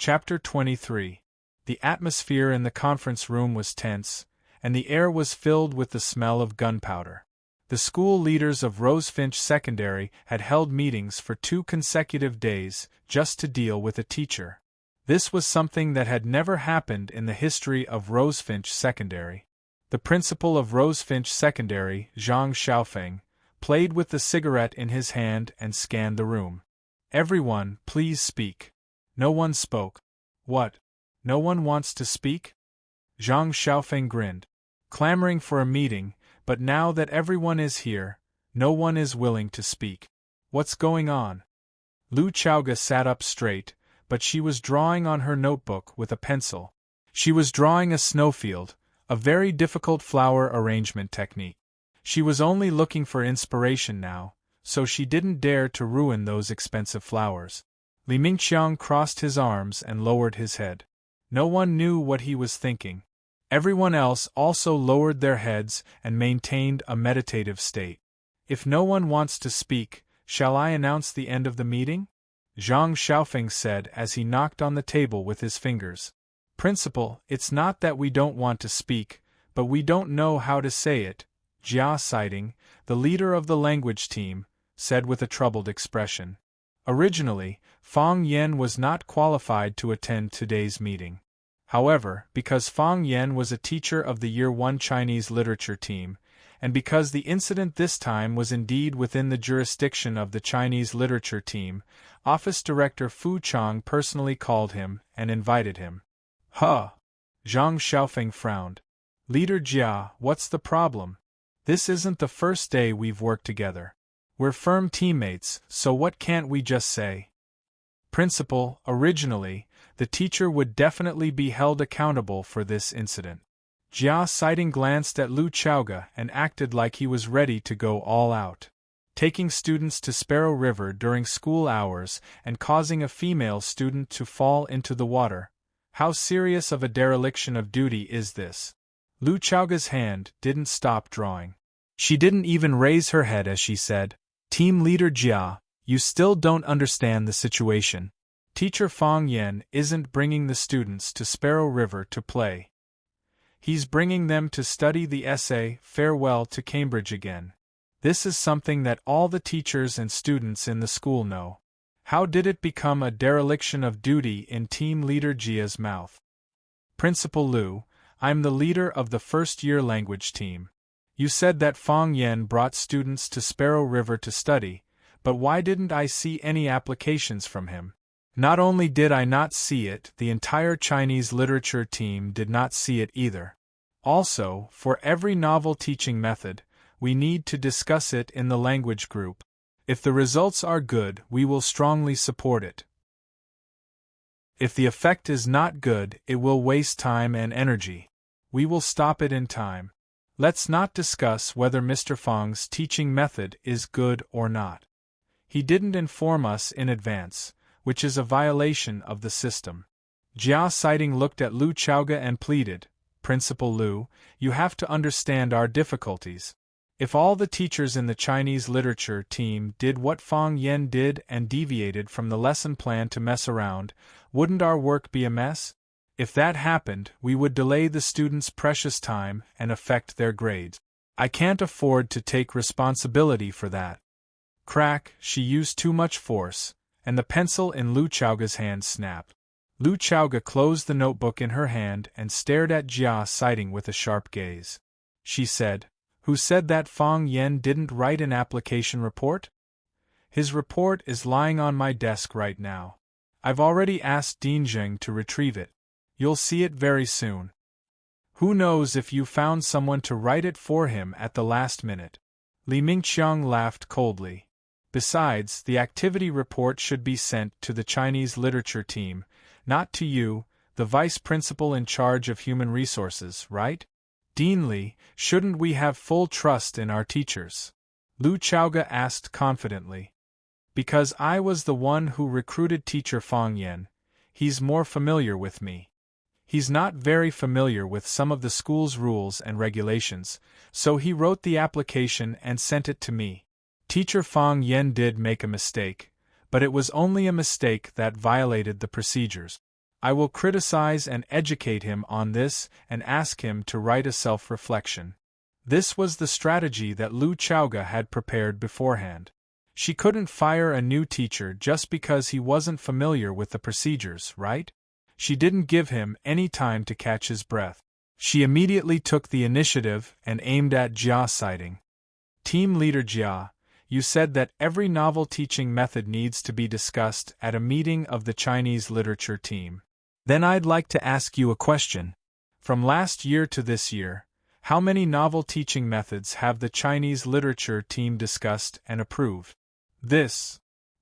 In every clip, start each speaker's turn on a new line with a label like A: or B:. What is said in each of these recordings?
A: Chapter 23. The atmosphere in the conference room was tense, and the air was filled with the smell of gunpowder. The school leaders of Rosefinch Secondary had held meetings for 2 consecutive days just to deal with a teacher. This was something that had never happened in the history of Rosefinch Secondary. The principal of Rosefinch Secondary, Zhang Xiaofeng, played with the cigarette in his hand and scanned the room. "Everyone, please speak." No one spoke. "What? No one wants to speak?" Zhang Xiaofeng grinned. "Clamoring for a meeting, but now that everyone is here, no one is willing to speak. What's going on?" Lu Chaoga sat up straight, but she was drawing on her notebook with a pencil. She was drawing a snowfield, a very difficult flower arrangement technique. She was only looking for inspiration now, so she didn't dare to ruin those expensive flowers. Li Mingqiang crossed his arms and lowered his head. No one knew what he was thinking. Everyone else also lowered their heads and maintained a meditative state. "If no one wants to speak, shall I announce the end of the meeting?" Zhang Xiaofeng said as he knocked on the table with his fingers. "Principal, it's not that we don't want to speak, but we don't know how to say it," Jia Siding, the leader of the language team, said with a troubled expression. Originally, Fang Yan was not qualified to attend today's meeting. However, because Fang Yan was a teacher of the Year 1 Chinese Literature team, and because the incident this time was indeed within the jurisdiction of the Chinese Literature team, Office Director Fu Chang personally called him and invited him. "Huh!" Zhang Xiaofeng frowned. "Leader Jia, what's the problem? This isn't the first day we've worked together. We're firm teammates, so what can't we just say?" "Principal, originally, the teacher would definitely be held accountable for this incident." Jia Siding glanced at Lu Chaoga and acted like he was ready to go all out. Taking students to Sparrow River during school hours and causing a female student to fall into the water. How serious of a dereliction of duty is this? Lu Chaoga's hand didn't stop drawing. She didn't even raise her head as she said, "Team Leader Jia, you still don't understand the situation. Teacher Fang Yan isn't bringing the students to Sparrow River to play. He's bringing them to study the essay, Farewell to Cambridge Again. This is something that all the teachers and students in the school know. How did it become a dereliction of duty in Team Leader Jia's mouth?" "Principal Lu, I'm the leader of the first-year language team. You said that Fang Yan brought students to Sparrow River to study, but why didn't I see any applications from him?" "Not only did I not see it, the entire Chinese literature team did not see it either. Also, for every novel teaching method, we need to discuss it in the language group. If the results are good, we will strongly support it. If the effect is not good, it will waste time and energy. We will stop it in time. Let's not discuss whether Mr. Fang's teaching method is good or not. He didn't inform us in advance, which is a violation of the system." Jia Siding looked at Lu Chaoga and pleaded, "Principal Lu, you have to understand our difficulties. If all the teachers in the Chinese literature team did what Fang Yan did and deviated from the lesson plan to mess around, wouldn't our work be a mess? If that happened, we would delay the students' precious time and affect their grades. I can't afford to take responsibility for that." Crack, she used too much force, and the pencil in Lu Chaoga's hand snapped. Lu Chaoga closed the notebook in her hand and stared at Jia Siding with a sharp gaze. She said, "Who said that Fang Yan didn't write an application report? His report is lying on my desk right now. I've already asked Dean Zheng to retrieve it. You'll see it very soon. Who knows if you found someone to write it for him at the last minute?" Li Mingqiang laughed coldly. "Besides, the activity report should be sent to the Chinese literature team, not to you, the vice principal in charge of human resources, right? Dean Li, shouldn't we have full trust in our teachers?" Lu Chaoga asked confidently. "Because I was the one who recruited teacher Fang Yan. He's more familiar with me. He's not very familiar with some of the school's rules and regulations, so he wrote the application and sent it to me. Teacher Fang Yan did make a mistake, but it was only a mistake that violated the procedures. I will criticize and educate him on this and ask him to write a self-reflection. This was the strategy that Lu Chaoga had prepared beforehand. She couldn't fire a new teacher just because he wasn't familiar with the procedures, right? She didn't give him any time to catch his breath. She immediately took the initiative and aimed at Jia, citing. Team leader Jia, you said that every novel teaching method needs to be discussed at a meeting of the Chinese literature team. Then I'd like to ask you a question. From last year to this year, how many novel teaching methods have the Chinese literature team discussed and approved? This.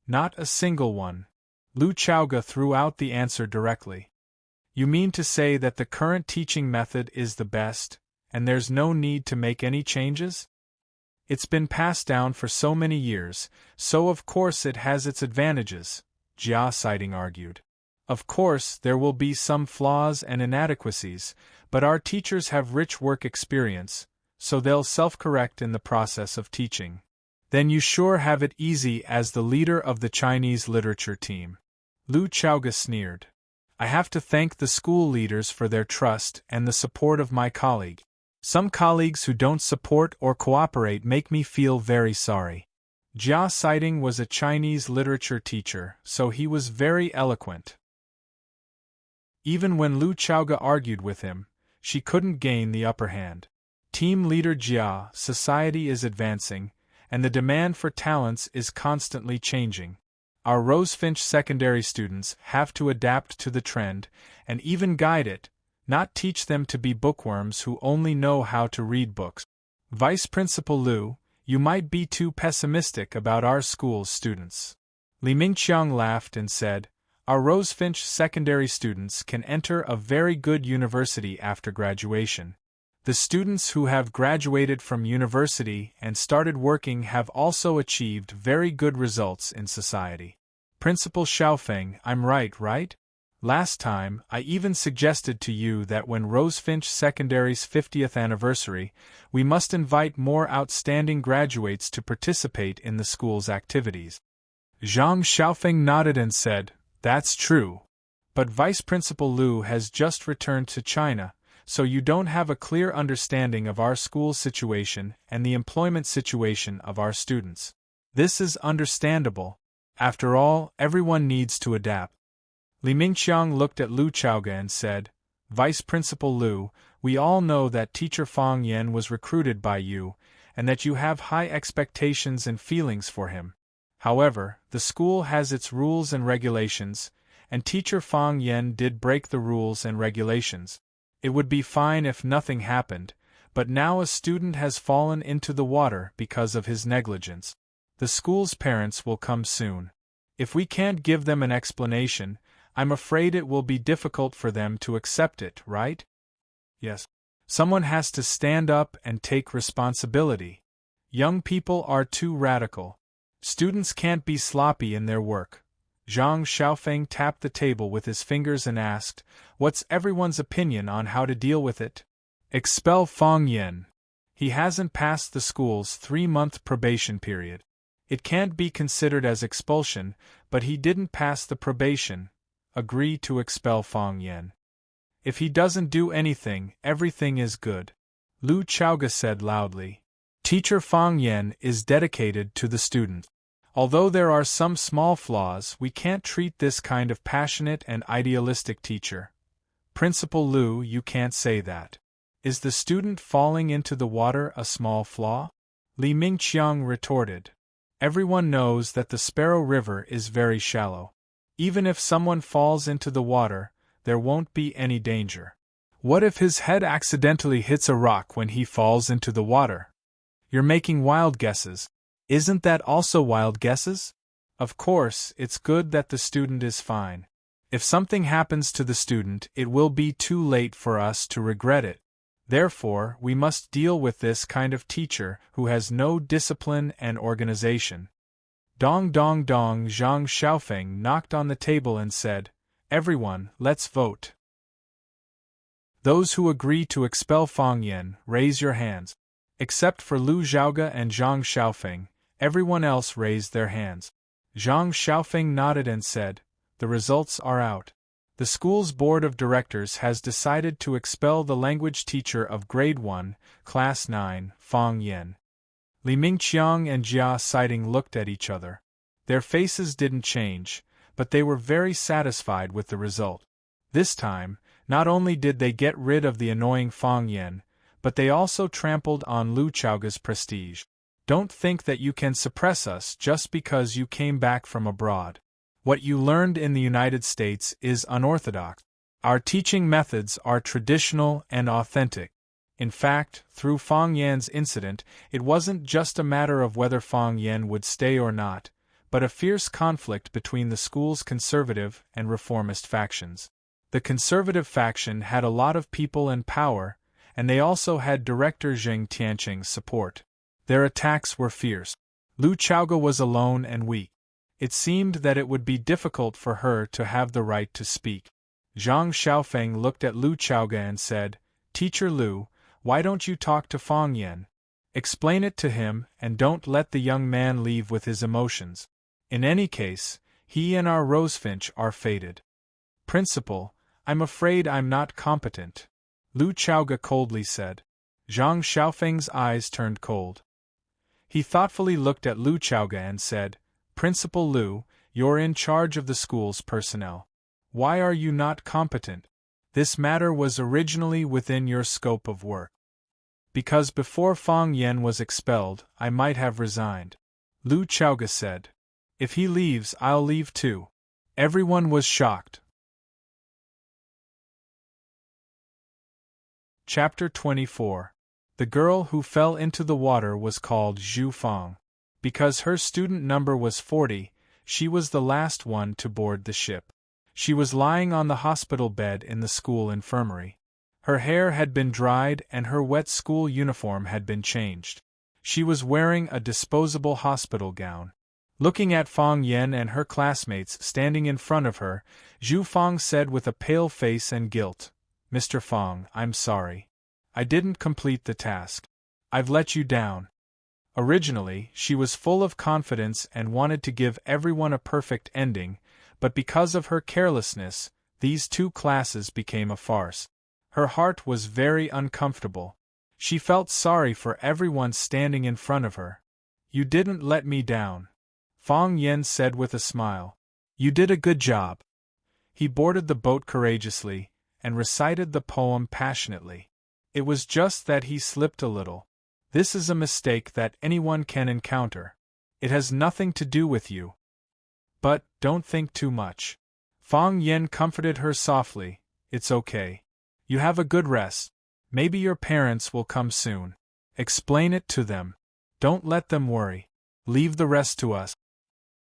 A: Not a single one. Lu Chaoga threw out the answer directly. You mean to say that the current teaching method is the best, and there's no need to make any changes? It's been passed down for so many years, so of course it has its advantages, Jia citing argued. Of course, there will be some flaws and inadequacies, but our teachers have rich work experience, so they'll self-correct in the process of teaching. Then you sure have it easy as the leader of the Chinese literature team. Lu Chaoga sneered. I have to thank the school leaders for their trust and the support of my colleague. Some colleagues who don't support or cooperate make me feel very sorry. Jia Citing was a Chinese literature teacher, so he was very eloquent. Even when Lu Chaoga argued with him, she couldn't gain the upper hand. Team leader Jia, society is advancing, and the demand for talents is constantly changing. Our Rosefinch secondary students have to adapt to the trend, and even guide it, not teach them to be bookworms who only know how to read books. Vice Principal Lu, you might be too pessimistic about our school's students. Li Mingqiang laughed and said, Our Rosefinch secondary students can enter a very good university after graduation. The students who have graduated from university and started working have also achieved very good results in society. Principal Xiaofeng, I'm right? Last time, I even suggested to you that when Rosefinch Secondary's 50th anniversary, we must invite more outstanding graduates to participate in the school's activities. Zhang Xiaofeng nodded and said, That's true. But Vice Principal Lu has just returned to China, so you don't have a clear understanding of our school situation and the employment situation of our students. This is understandable. After all, everyone needs to adapt. Li Mingqiang looked at Lu Chaoga and said, Vice Principal Lu, we all know that teacher Fang Yan was recruited by you, and that you have high expectations and feelings for him. However, the school has its rules and regulations, and teacher Fang Yan did break the rules and regulations. It would be fine if nothing happened, but now a student has fallen into the water because of his negligence. The school's parents will come soon. If we can't give them an explanation, I'm afraid it will be difficult for them to accept it, right? Yes. Someone has to stand up and take responsibility. Young people are too radical. Students can't be sloppy in their work. Zhang Xiaofeng tapped the table with his fingers and asked, What's everyone's opinion on how to deal with it? Expel Fang Yan. He hasn't passed the school's 3-month probation period. It can't be considered as expulsion, but he didn't pass the probation. Agree to expel Fang Yan. If he doesn't do anything, everything is good. Lu Chaoga said loudly. Teacher Fang Yan is dedicated to the student. Although there are some small flaws, we can't treat this kind of passionate and idealistic teacher. Principal Lu, you can't say that. Is the student falling into the water a small flaw? Li Mingqiang retorted. Everyone knows that the Sparrow River is very shallow. Even if someone falls into the water, there won't be any danger. What if his head accidentally hits a rock when he falls into the water? You're making wild guesses. Isn't that also wild guesses? Of course, it's good that the student is fine. If something happens to the student, it will be too late for us to regret it. Therefore, we must deal with this kind of teacher who has no discipline and organization. Dong dong dong, Zhang Xiaofeng knocked on the table and said, Everyone, let's vote. Those who agree to expel Fang Yan, raise your hands. Except for Lu Zhaoga and Zhang Xiaofeng, everyone else raised their hands. Zhang Xiaofeng nodded and said, The results are out. The school's board of directors has decided to expel the language teacher of Grade 1, Class 9, Fang Yan. Li Mingqiang and Jia Sighting looked at each other. Their faces didn't change, but they were very satisfied with the result. This time, not only did they get rid of the annoying Fang Yan, but they also trampled on Lu Chaoga's prestige. Don't think that you can suppress us just because you came back from abroad. What you learned in the United States is unorthodox. Our teaching methods are traditional and authentic. In fact, through Fang Yan's incident, it wasn't just a matter of whether Fang Yan would stay or not, but a fierce conflict between the school's conservative and reformist factions. The conservative faction had a lot of people and power, and they also had Director Zheng Tianqing's support. Their attacks were fierce. Lu Chaoga was alone and weak. It seemed that it would be difficult for her to have the right to speak. Zhang Xiaofeng looked at Lu Chaoga and said, "Teacher Lu, why don't you talk to Fang Yan? Explain it to him and don't let the young man leave with his emotions. In any case, he and our Rosefinch are fated." "Principal, I'm afraid I'm not competent," Lu Chaoga coldly said. Zhang Xiaofeng's eyes turned cold. He thoughtfully looked at Lu Chaoga and said, "Principal Lu, you're in charge of the school's personnel. Why are you not competent? This matter was originally within your scope of work." "Because before Fang Yan was expelled, I might have resigned," Lu Chaoga said. "If he leaves, I'll leave too." Everyone was shocked. Chapter 24. The girl who fell into the water was called Zhu Fang. Because her student number was 40, she was the last one to board the ship. She was lying on the hospital bed in the school infirmary. Her hair had been dried and her wet school uniform had been changed. She was wearing a disposable hospital gown. Looking at Fang Yan and her classmates standing in front of her, Zhu Fang said with a pale face and guilt, "Mr. Fang, I'm sorry. I didn't complete the task. I've let you down." Originally, she was full of confidence and wanted to give everyone a perfect ending, but because of her carelessness, these two classes became a farce. Her heart was very uncomfortable. She felt sorry for everyone standing in front of her. "You didn't let me down," Fang Yan said with a smile. "You did a good job." He boarded the boat courageously, and recited the poem passionately. It was just that he slipped a little. This is a mistake that anyone can encounter. It has nothing to do with you. But, don't think too much. Fang Yan comforted her softly. "It's okay. You have a good rest. Maybe your parents will come soon. Explain it to them. Don't let them worry. Leave the rest to us."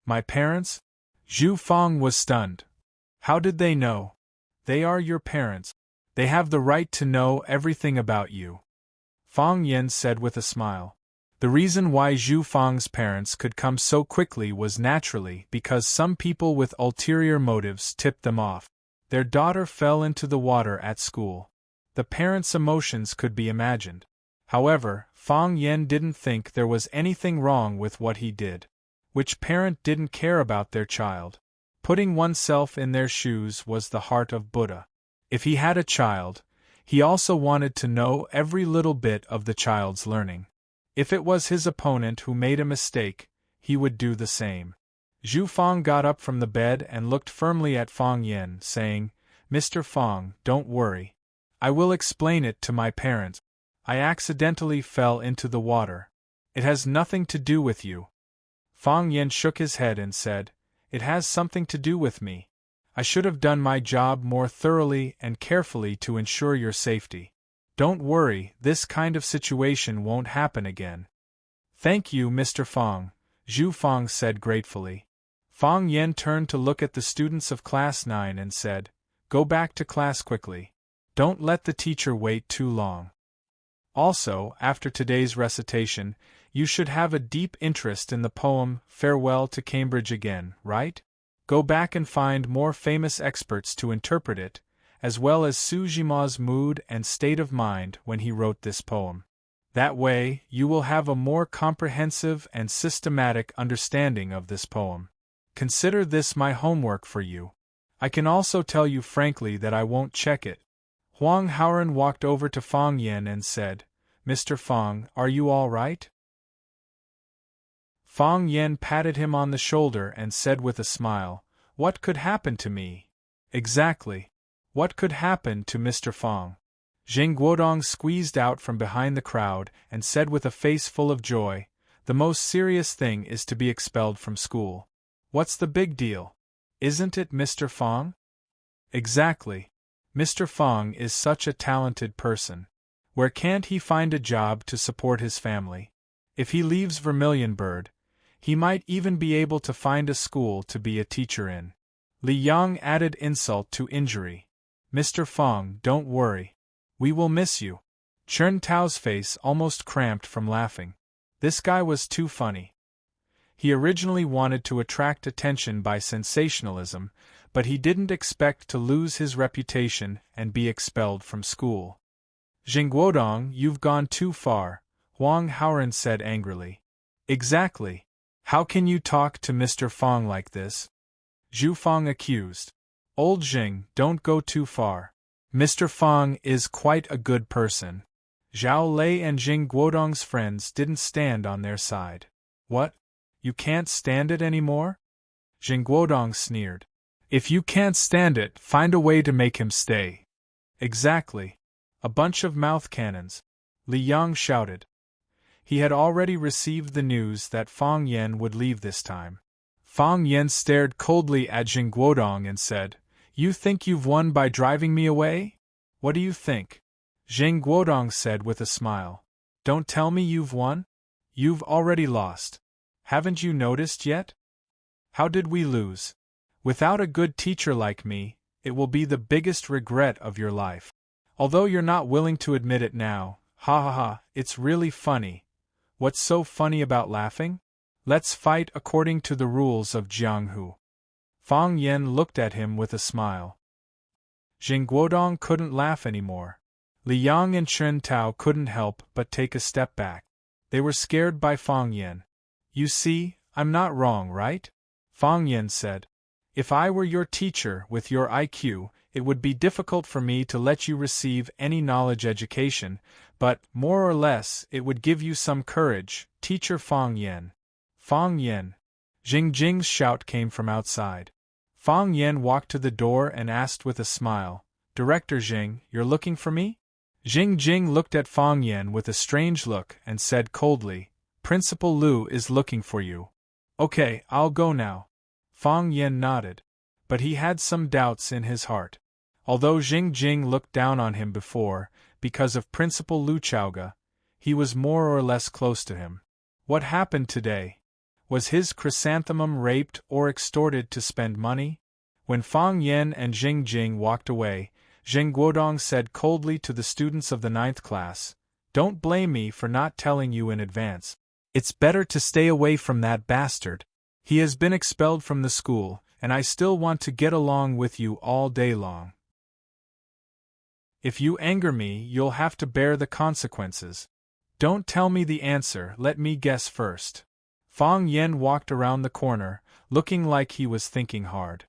A: "My parents?" Zhu Fang was stunned. "How did they know?" "They are your parents. They have the right to know everything about you," Fang Yan said with a smile. The reason why Zhu Fang's parents could come so quickly was naturally because some people with ulterior motives tipped them off. Their daughter fell into the water at school. The parents' emotions could be imagined. However, Fang Yan didn't think there was anything wrong with what he did. Which parent didn't care about their child? Putting oneself in their shoes was the heart of Buddha. If he had a child, he also wanted to know every little bit of the child's learning. If it was his opponent who made a mistake, he would do the same. Zhu Fang got up from the bed and looked firmly at Fang Yan, saying, "Mr. Fang, don't worry. I will explain it to my parents. I accidentally fell into the water. It has nothing to do with you." Fang Yan shook his head and said, "It has something to do with me. I should have done my job more thoroughly and carefully to ensure your safety. Don't worry, this kind of situation won't happen again." "Thank you, Mr. Fang," Zhu Fang said gratefully. Fang Yan turned to look at the students of Class 9 and said, "Go back to class quickly. Don't let the teacher wait too long. Also, after today's recitation, you should have a deep interest in the poem Farewell to Cambridge Again, right? Go back and find more famous experts to interpret it, as well as Su Jima's mood and state of mind when he wrote this poem. That way, you will have a more comprehensive and systematic understanding of this poem. Consider this my homework for you. I can also tell you frankly that I won't check it. Huang Haoren walked over to Fang Yen and said, Mr. Fang, are you all right? Fang Yen patted him on the shoulder and said with a smile, What could happen to me? Exactly. What could happen to Mr. Fang? Jing Guodong squeezed out from behind the crowd and said with a face full of joy, The most serious thing is to be expelled from school. What's the big deal? Isn't it, Mr. Fang? Exactly. Mr. Fang is such a talented person. Where can't he find a job to support his family? If he leaves Vermilion Bird, he might even be able to find a school to be a teacher in. Li Yang added insult to injury. Mr. Fang, don't worry. We will miss you. Chen Tao's face almost cramped from laughing. This guy was too funny. He originally wanted to attract attention by sensationalism, but he didn't expect to lose his reputation and be expelled from school. Jingguodong, you've gone too far, Huang Haoren said angrily. Exactly. How can you talk to Mr. Fang like this? Zhu Fang accused. Old Jing, don't go too far. Mr. Fang is quite a good person. Zhao Lei and Jing Guodong's friends didn't stand on their side. What? You can't stand it anymore? Jing Guodong sneered. If you can't stand it, find a way to make him stay. Exactly. A bunch of mouth cannons. Li Yang shouted. He had already received the news that Fang Yen would leave this time. Fang Yen stared coldly at Jing Guodong and said, You think you've won by driving me away? What do you think? Jing Guodong said with a smile. Don't tell me you've won? You've already lost. Haven't you noticed yet? How did we lose? Without a good teacher like me, it will be the biggest regret of your life. Although you're not willing to admit it now, ha ha ha, it's really funny. What's so funny about laughing? Let's fight according to the rules of Jianghu. Fang Yen looked at him with a smile. Jing Guodong couldn't laugh anymore. Li Yang and Chen Tao couldn't help but take a step back. They were scared by Fang Yen. You see, I'm not wrong, right? Fang Yen said. If I were your teacher with your IQ, it would be difficult for me to let you receive any knowledge education, but, more or less, it would give you some courage, Teacher Fang Yen. Fang Yen. Jing Jing's shout came from outside. Fang Yen walked to the door and asked with a smile, Director Jing, you're looking for me? Jing Jing looked at Fang Yen with a strange look and said coldly, Principal Lu is looking for you. Okay, I'll go now. Fang Yen nodded. But he had some doubts in his heart. Although Jing Jing looked down on him before, because of Principal Lu Chaoga, he was more or less close to him. What happened today? Was his chrysanthemum raped or extorted to spend money? When Fang Yen and Jing Jing walked away, Jing Guodong said coldly to the students of the 9th class, Don't blame me for not telling you in advance. It's better to stay away from that bastard. He has been expelled from the school, and I still want to get along with you all day long. If you anger me, you'll have to bear the consequences. Don't tell me the answer, let me guess first. Fang Yen walked around the corner, looking like he was thinking hard.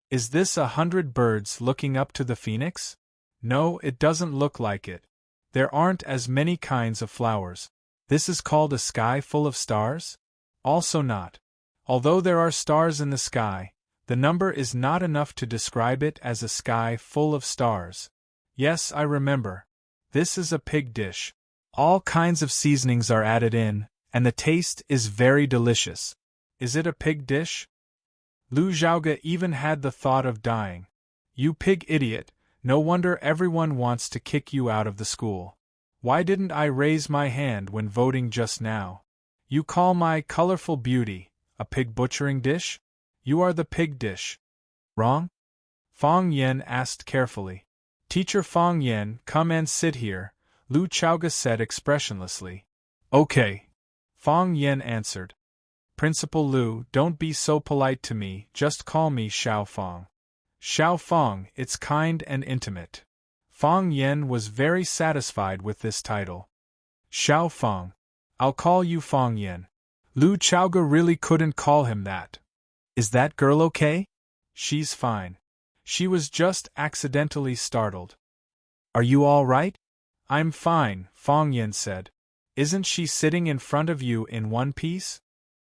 A: Is this 100 birds looking up to the phoenix? No, it doesn't look like it. There aren't as many kinds of flowers. This is called a sky full of stars? Also not. Although there are stars in the sky, the number is not enough to describe it as a sky full of stars. Yes, I remember. This is a pig dish. All kinds of seasonings are added in, and the taste is very delicious. Is it a pig dish? Lu Zhaoga even had the thought of dying. You pig idiot, no wonder everyone wants to kick you out of the school. Why didn't I raise my hand when voting just now? You call my colorful beauty a pig butchering dish? You are the pig dish. Wrong? Fang Yen asked carefully. Teacher Fang Yen, come and sit here, Lu Chaoga said expressionlessly. Okay. Fang Yen answered. Principal Lu, don't be so polite to me, just call me Xiao Fang. Xiao Fang, it's kind and intimate. Fang Yen was very satisfied with this title. Xiao Fang. I'll call you Fang Yen. Lu Chaoga really couldn't call him that. Is that girl okay? She's fine. She was just accidentally startled. Are you all right? I'm fine, Fong Yin said. Isn't she sitting in front of you in one piece?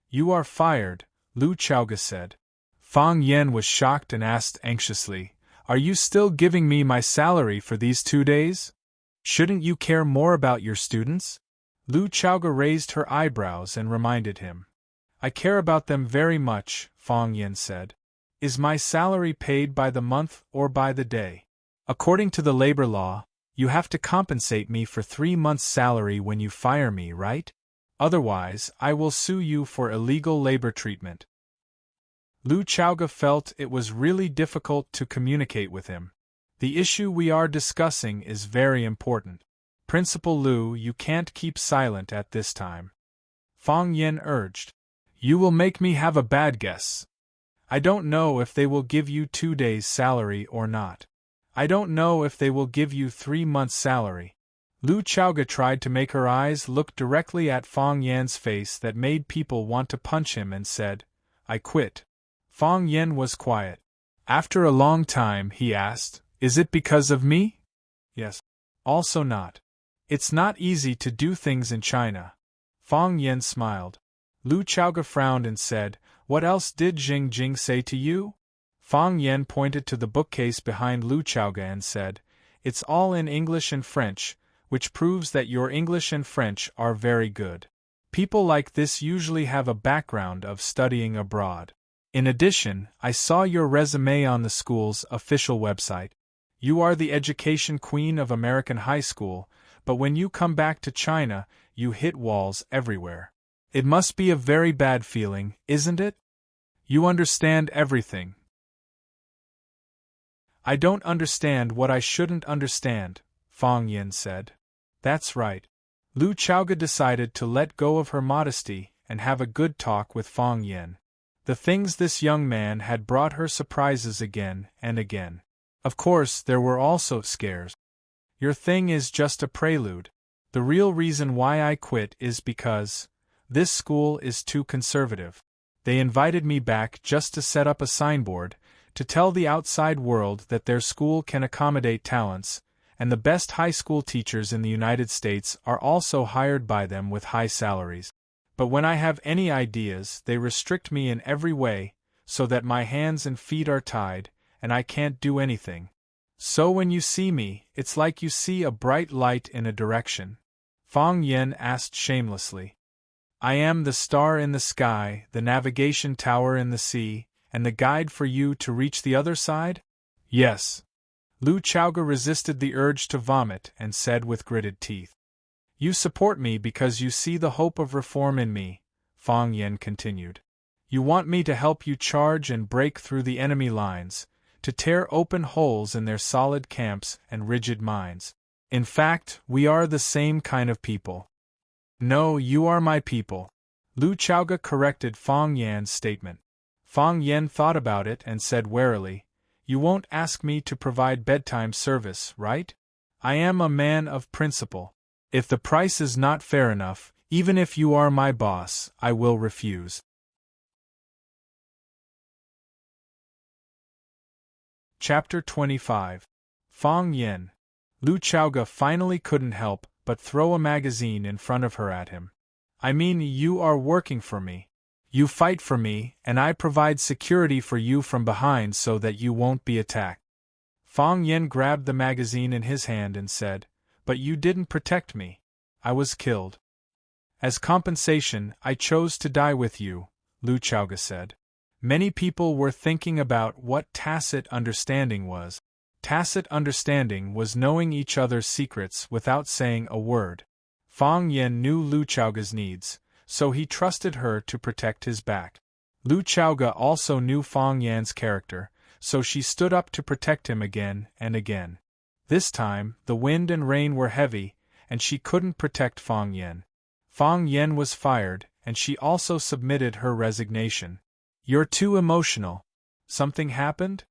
A: You are fired, Lu Chaoga said. Fong Yin was shocked and asked anxiously, Are you still giving me my salary for these 2 days? Shouldn't you care more about your students? Lu Chaoga raised her eyebrows and reminded him. I care about them very much, Fong Yin said. Is my salary paid by the month or by the day? According to the labor law, you have to compensate me for 3 months' salary when you fire me, right? Otherwise, I will sue you for illegal labor treatment. Lu Chaoga felt it was really difficult to communicate with him. The issue we are discussing is very important. Principal Lu, you can't keep silent at this time. Fong Yin urged. You will make me have a bad guess. I don't know if they will give you 2 days' salary or not. I don't know if they will give you 3 months' salary. Lu Chaoga tried to make her eyes look directly at Fong Yan's face that made people want to punch him and said, I quit. Fong Yan was quiet. After a long time he asked, Is it because of me? Yes. Also not. It's not easy to do things in China. Fong Yan smiled. Lu Chaoga frowned and said, What else did Jing Jing say to you? Fong Yan pointed to the bookcase behind Lu Chaoga and said, It's all in English and French, which proves that your English and French are very good. People like this usually have a background of studying abroad. In addition, I saw your resume on the school's official website. You are the education queen of American high school, but when you come back to China, you hit walls everywhere. It must be a very bad feeling, isn't it? You understand everything. I don't understand what I shouldn't understand, Fong Yin said. That's right. Lu Chaoga decided to let go of her modesty and have a good talk with Fong Yin. The things this young man had brought her surprises again and again. Of course, there were also scares. Your thing is just a prelude. The real reason why I quit is because this school is too conservative. They invited me back just to set up a signboard, to tell the outside world that their school can accommodate talents, and the best high school teachers in the United States are also hired by them with high salaries. But when I have any ideas, they restrict me in every way, so that my hands and feet are tied, and I can't do anything. So when you see me, it's like you see a bright light in a direction. Fong Yin asked shamelessly. I am the star in the sky, the navigation tower in the sea, and the guide for you to reach the other side? Yes. Lu Chaoga resisted the urge to vomit and said with gritted teeth. You support me because you see the hope of reform in me, Fong Yin continued. You want me to help you charge and break through the enemy lines, to tear open holes in their solid camps and rigid minds. In fact, we are the same kind of people. No, you are my people. Lu Chaoga corrected Fong Yan's statement. Fong Yin thought about it and said warily, You won't ask me to provide bedtime service, right? I am a man of principle. If the price is not fair enough, even if you are my boss, I will refuse. Chapter 25. Fong Yin. Lu Chaoga finally couldn't help but throw a magazine in front of her at him. I mean, you are working for me. You fight for me, and I provide security for you from behind so that you won't be attacked. Fong Yin grabbed the magazine in his hand and said, But you didn't protect me. I was killed. As compensation, I chose to die with you, Lu Chaoga said. Many people were thinking about what tacit understanding was. Tacit understanding was knowing each other's secrets without saying a word. Fong Yin knew Lu Chaoga's needs, so he trusted her to protect his back. Lu Chaoga also knew Fong Yan's character, so she stood up to protect him again and again. This time, the wind and rain were heavy, and she couldn't protect Fong Yin. Fong Yin was fired, and she also submitted her resignation. You're too emotional. Something happened?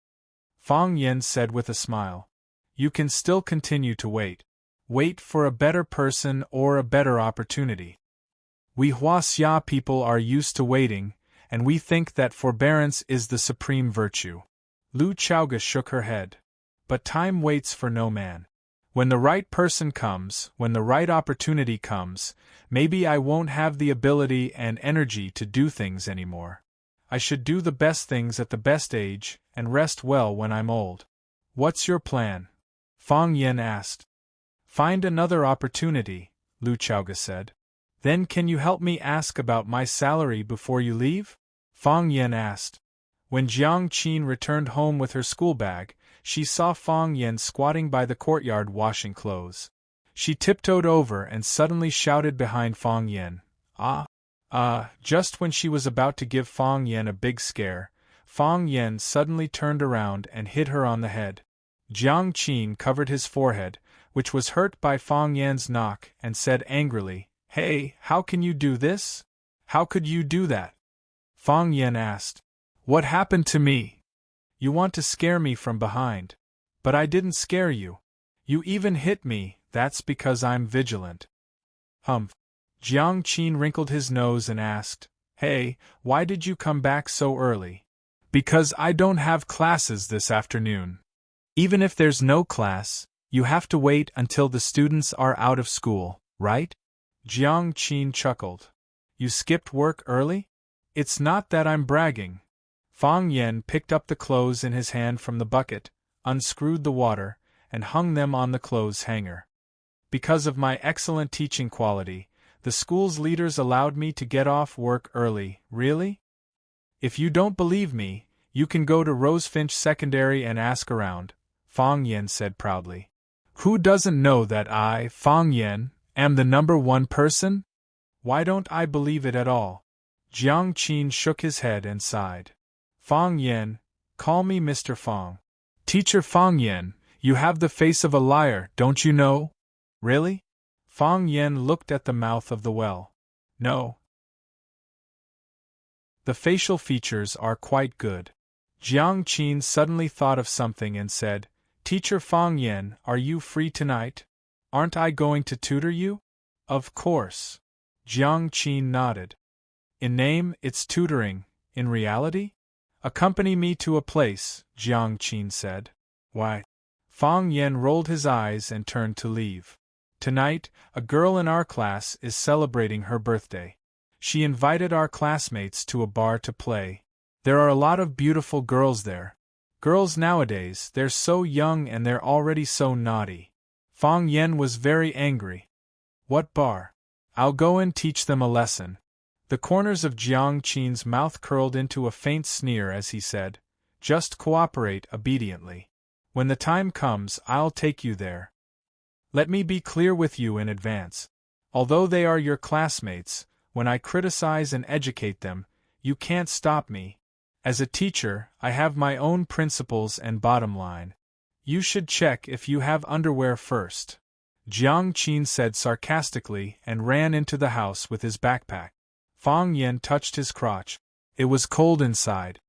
A: Fong Yin said with a smile. You can still continue to wait. Wait for a better person or a better opportunity. We Huaxia people are used to waiting, and we think that forbearance is the supreme virtue. Lu Chaoga shook her head. But time waits for no man. When the right person comes, when the right opportunity comes, maybe I won't have the ability and energy to do things anymore. I should do the best things at the best age, and rest well when I'm old. What's your plan? Fang Yen asked. Find another opportunity, Lu Chaoga said. Then can you help me ask about my salary before you leave? Fang Yen asked. When Jiang Qin returned home with her school bag, she saw Fang Yen squatting by the courtyard washing clothes. She tiptoed over and suddenly shouted behind Fang Yen, Just when she was about to give Fang Yen a big scare, Fang Yen suddenly turned around and hit her on the head. Jiang Qin covered his forehead, which was hurt by Fang Yan's knock, and said angrily, Hey, how can you do this? How could you do that? Fang Yen asked. What happened to me? You want to scare me from behind. But I didn't scare you. You even hit me, that's because I'm vigilant. Humph. Jiang Qin wrinkled his nose and asked, Hey, why did you come back so early? Because I don't have classes this afternoon. Even if there's no class, you have to wait until the students are out of school, right? Jiang Qin chuckled. You skipped work early? It's not that I'm bragging. Fang Yen picked up the clothes in his hand from the bucket, unscrewed the water, and hung them on the clothes hanger. Because of my excellent teaching quality, the school's leaders allowed me to get off work early. Really? If you don't believe me, you can go to Rosefinch Secondary and ask around, Fang Yen said proudly. Who doesn't know that I, Fang Yen, am the #1 person? Why don't I believe it at all? Jiang Qin shook his head and sighed. Fang Yen, call me Mr. Fang. Teacher Fang Yen, you have the face of a liar, don't you know? Really? Fang Yen looked at the mouth of the well. No. The facial features are quite good. Jiang Qin suddenly thought of something and said, Teacher Fang Yen, are you free tonight? Aren't I going to tutor you? Of course. Jiang Qin nodded. In name, it's tutoring. In reality? Accompany me to a place, Jiang Qin said. Why? Fang Yen rolled his eyes and turned to leave. Tonight, a girl in our class is celebrating her birthday. She invited our classmates to a bar to play. There are a lot of beautiful girls there. Girls nowadays, they're so young and they're already so naughty. Fang Yen was very angry. What bar? I'll go and teach them a lesson. The corners of Jiang Qin's mouth curled into a faint sneer as he said, Just cooperate obediently. When the time comes, I'll take you there. Let me be clear with you in advance. Although they are your classmates, when I criticize and educate them, you can't stop me. As a teacher, I have my own principles and bottom line. You should check if you have underwear first. Jiang Qin said sarcastically and ran into the house with his backpack. Fang Yen touched his crotch. It was cold inside.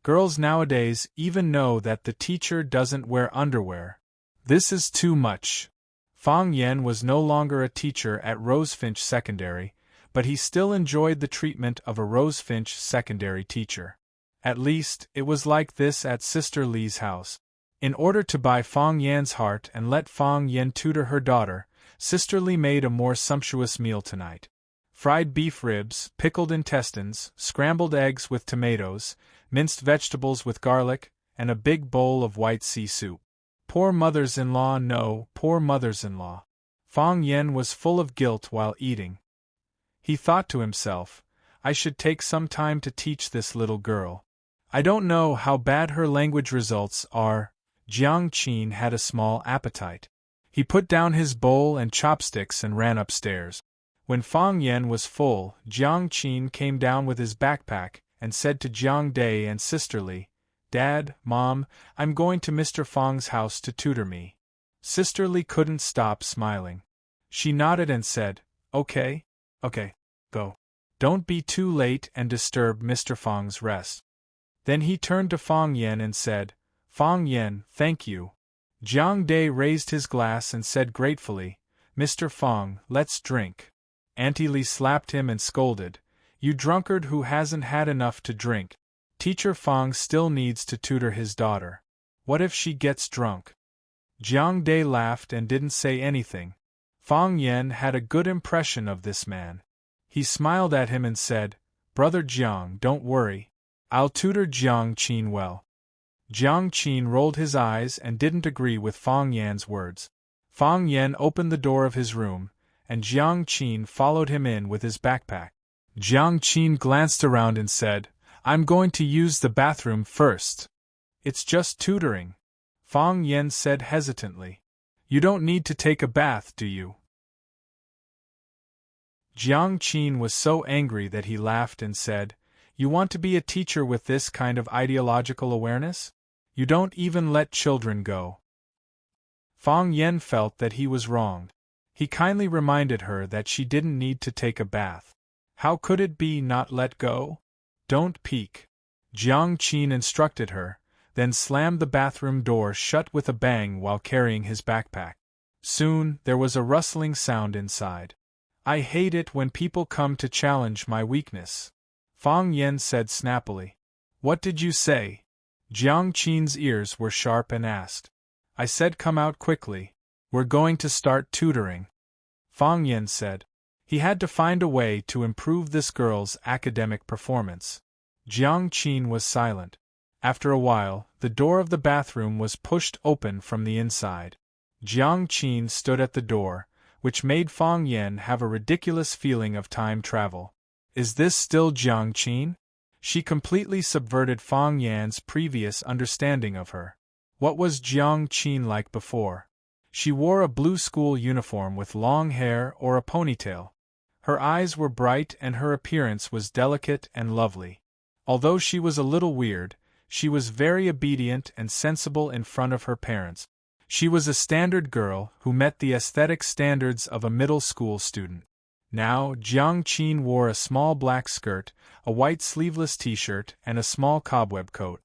A: Girls nowadays even know that the teacher doesn't wear underwear. This is too much. Fang Yen was no longer a teacher at Rosefinch Secondary, but he still enjoyed the treatment of a Rosefinch Secondary teacher. At least, it was like this at Sister Li's house. In order to buy Fang Yan's heart and let Fang Yen tutor her daughter, Sister Li made a more sumptuous meal tonight. Fried beef ribs, pickled intestines, scrambled eggs with tomatoes, minced vegetables with garlic, and a big bowl of white sea soup. Poor mothers-in-law, no, poor mothers-in-law. Fang Yen was full of guilt while eating. He thought to himself, I should take some time to teach this little girl. I don't know how bad her language results are. Jiang Qin had a small appetite. He put down his bowl and chopsticks and ran upstairs. When Fang Yen was full, Jiang Qin came down with his backpack and said to Jiang Dai and Sister Li, Dad, Mom, I'm going to Mr. Fang's house to tutor me. Sister Li couldn't stop smiling. She nodded and said, Okay, go. Don't be too late and disturb Mr. Fang's rest. Then he turned to Fang Yen and said, Fang Yen, thank you. Jiang Dai raised his glass and said gratefully, Mr. Fang, let's drink. Auntie Li slapped him and scolded, You drunkard who hasn't had enough to drink. Teacher Fang still needs to tutor his daughter. What if she gets drunk? Jiang Dai laughed and didn't say anything. Fang Yan had a good impression of this man. He smiled at him and said, "Brother Jiang, don't worry. I'll tutor Jiang Qin well." Jiang Qin rolled his eyes and didn't agree with Fang Yan's words. Fang Yan opened the door of his room, and Jiang Qin followed him in with his backpack. Jiang Qin glanced around and said, "I'm going to use the bathroom first." "It's just tutoring," Fang Yan said hesitantly. "You don't need to take a bath, do you?" Jiang Qin was so angry that he laughed and said, "You want to be a teacher with this kind of ideological awareness? You don't even let children go." Fang Yan felt that he was wronged. He kindly reminded her that she didn't need to take a bath. How could it be not let go? "Don't peek," Jiang Qin instructed her, then slammed the bathroom door shut with a bang while carrying his backpack. Soon, there was a rustling sound inside. "I hate it when people come to challenge my weakness," Fang Yan said snappily. "What did you say?" Jiang Qin's ears were sharp and asked. "I said come out quickly. We're going to start tutoring," Fang Yan said. He had to find a way to improve this girl's academic performance. Jiang Qin was silent. After a while, the door of the bathroom was pushed open from the inside. Jiang Qin stood at the door, which made Fang Yan have a ridiculous feeling of time travel. Is this still Jiang Qin? She completely subverted Fang Yan's previous understanding of her. What was Jiang Qin like before? She wore a blue school uniform with long hair or a ponytail. Her eyes were bright and her appearance was delicate and lovely. Although she was a little weird, she was very obedient and sensible in front of her parents. She was a standard girl who met the aesthetic standards of a middle school student. Now, Jiang Qin wore a small black skirt, a white sleeveless t-shirt, and a small cobweb coat.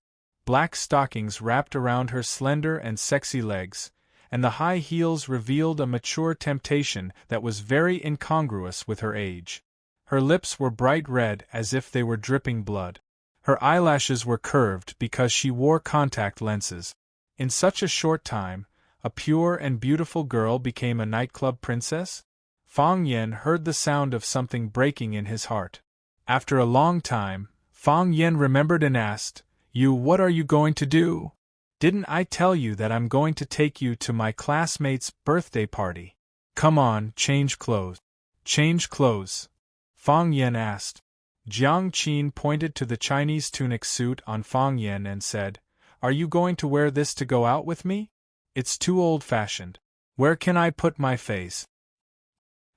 A: Black stockings wrapped around her slender and sexy legs, and the high heels revealed a mature temptation that was very incongruous with her age. Her lips were bright red as if they were dripping blood. Her eyelashes were curved because she wore contact lenses. In such a short time, a pure and beautiful girl became a nightclub princess? Fang Yan heard the sound of something breaking in his heart. After a long time, Fang Yan remembered and asked, What are you going to do?" "Didn't I tell you that I'm going to take you to my classmate's birthday party? Come on, change clothes." "Change clothes?" Fang Yan asked. Jiang Qin pointed to the Chinese tunic suit on Fang Yan and said, "Are you going to wear this to go out with me? It's too old-fashioned. Where can I put my face?"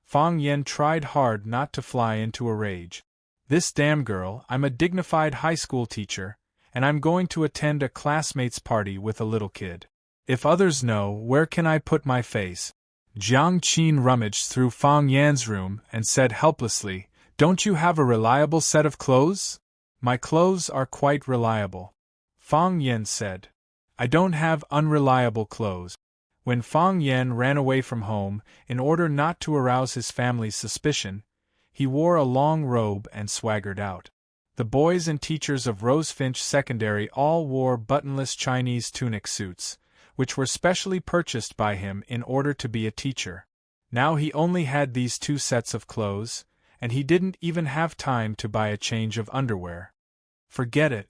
A: Fang Yan tried hard not to fly into a rage. "This damn girl, I'm a dignified high school teacher, and I'm going to attend a classmate's party with a little kid. If others know, where can I put my face?" Jiang Qin rummaged through Fang Yan's room and said helplessly, "Don't you have a reliable set of clothes?" "My clothes are quite reliable," Fang Yan said. "I don't have unreliable clothes." When Fang Yan ran away from home, in order not to arouse his family's suspicion, he wore a long robe and swaggered out. The boys and teachers of Rosefinch Secondary all wore buttonless Chinese tunic suits, which were specially purchased by him in order to be a teacher. Now he only had these 2 sets of clothes, and he didn't even have time to buy a change of underwear. Forget it.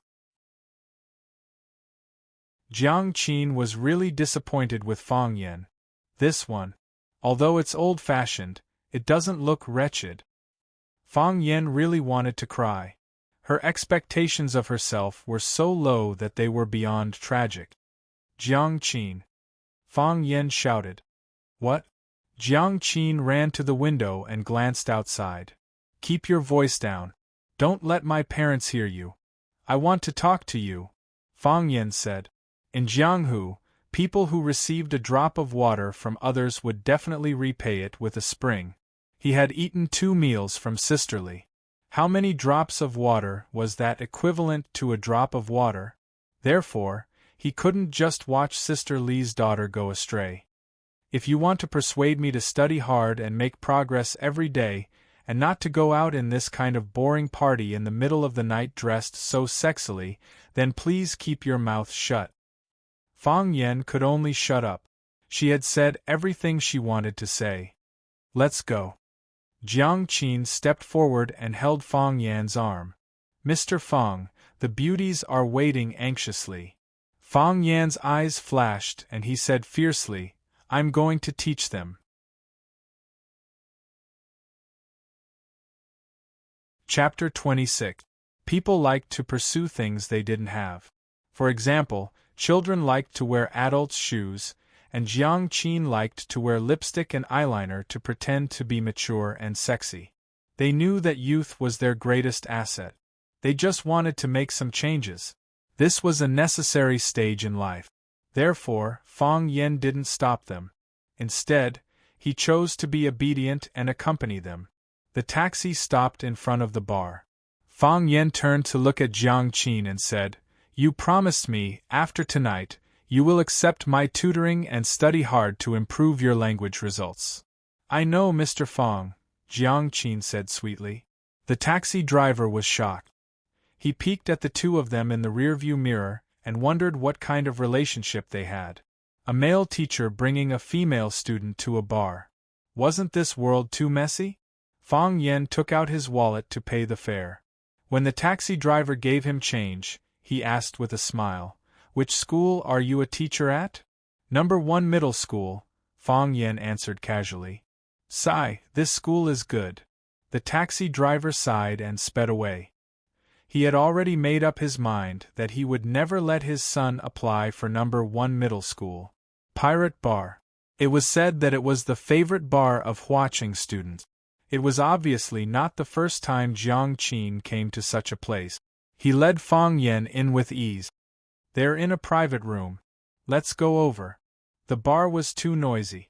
A: Jiang Qin was really disappointed with Fang Yan. This one. Although it's old-fashioned, it doesn't look wretched. Fang Yan really wanted to cry. Her expectations of herself were so low that they were beyond tragic. "Jiang Qin!" Fang Yan shouted. "What?" Jiang Qin ran to the window and glanced outside. "Keep your voice down. Don't let my parents hear you. I want to talk to you," Fang Yan said. In Jianghu, people who received a drop of water from others would definitely repay it with a spring. He had eaten 2 meals from Sister Li. How many drops of water was that equivalent to a drop of water? Therefore, he couldn't just watch Sister Li's daughter go astray. "If you want to persuade me to study hard and make progress every day, and not to go out in this kind of boring party in the middle of the night dressed so sexily, then please keep your mouth shut. Fang Yen could only shut up. She had said everything she wanted to say. Let's go. Jiang Qin stepped forward and held Fang Yan's arm. Mr. Fang, the beauties are waiting anxiously. Fang Yan's eyes flashed and he said fiercely, I'm going to teach them. Chapter 26. People liked to pursue things they didn't have. For example, children liked to wear adults' shoes, and Jiang Qin liked to wear lipstick and eyeliner to pretend to be mature and sexy. They knew that youth was their greatest asset. They just wanted to make some changes. This was a necessary stage in life. Therefore, Fang Yen didn't stop them. Instead, he chose to be obedient and accompany them. The taxi stopped in front of the bar. Fang Yen turned to look at Jiang Qin and said, You promised me, after tonight, you will accept my tutoring and study hard to improve your language results. I know, Mr. Fang, Jiang Qin said sweetly. The taxi driver was shocked. He peeked at the two of them in the rearview mirror and wondered what kind of relationship they had. A male teacher bringing a female student to a bar. Wasn't this world too messy? Fang Yen took out his wallet to pay the fare. When the taxi driver gave him change, he asked with a smile, Which school are you a teacher at? Number 1 middle school, Fang Yen answered casually. Sigh, this school is good. The taxi driver sighed and sped away. He had already made up his mind that he would never let his son apply for number 1 middle school. Pirate Bar. It was said that it was the favorite bar of Huaqing students. It was obviously not the first time Jiang Qin came to such a place. He led Fang Yen in with ease. They're in a private room. Let's go over. The bar was too noisy.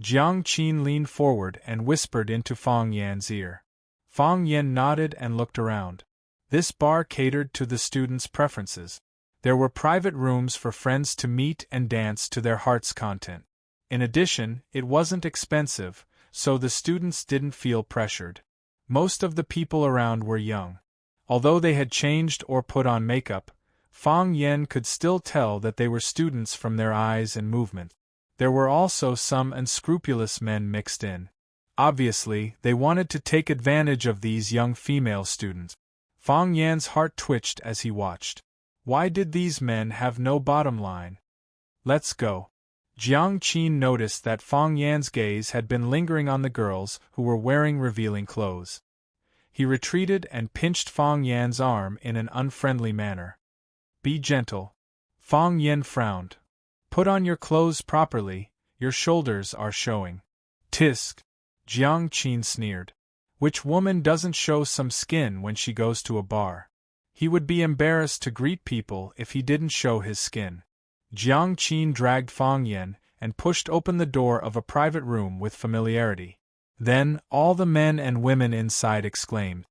A: Jiang Qin leaned forward and whispered into Fang Yan's ear. Fang Yen nodded and looked around. This bar catered to the students' preferences. There were private rooms for friends to meet and dance to their heart's content. In addition, it wasn't expensive, so the students didn't feel pressured. Most of the people around were young. Although they had changed or put on makeup, Fang Yen could still tell that they were students from their eyes and movement. There were also some unscrupulous men mixed in. Obviously, they wanted to take advantage of these young female students. Fang Yan's heart twitched as he watched. Why did these men have no bottom line? Let's go. Jiang Qin noticed that Fang Yan's gaze had been lingering on the girls who were wearing revealing clothes. He retreated and pinched Fang Yan's arm in an unfriendly manner. Be gentle. Fang Yan frowned. Put on your clothes properly, your shoulders are showing. Tisk. Jiang Qin sneered. Which woman doesn't show some skin when she goes to a bar? He would be embarrassed to greet people if he didn't show his skin. Jiang Qin dragged Fang Yen and pushed open the door of a private room with familiarity. Then, all the men and women inside exclaimed,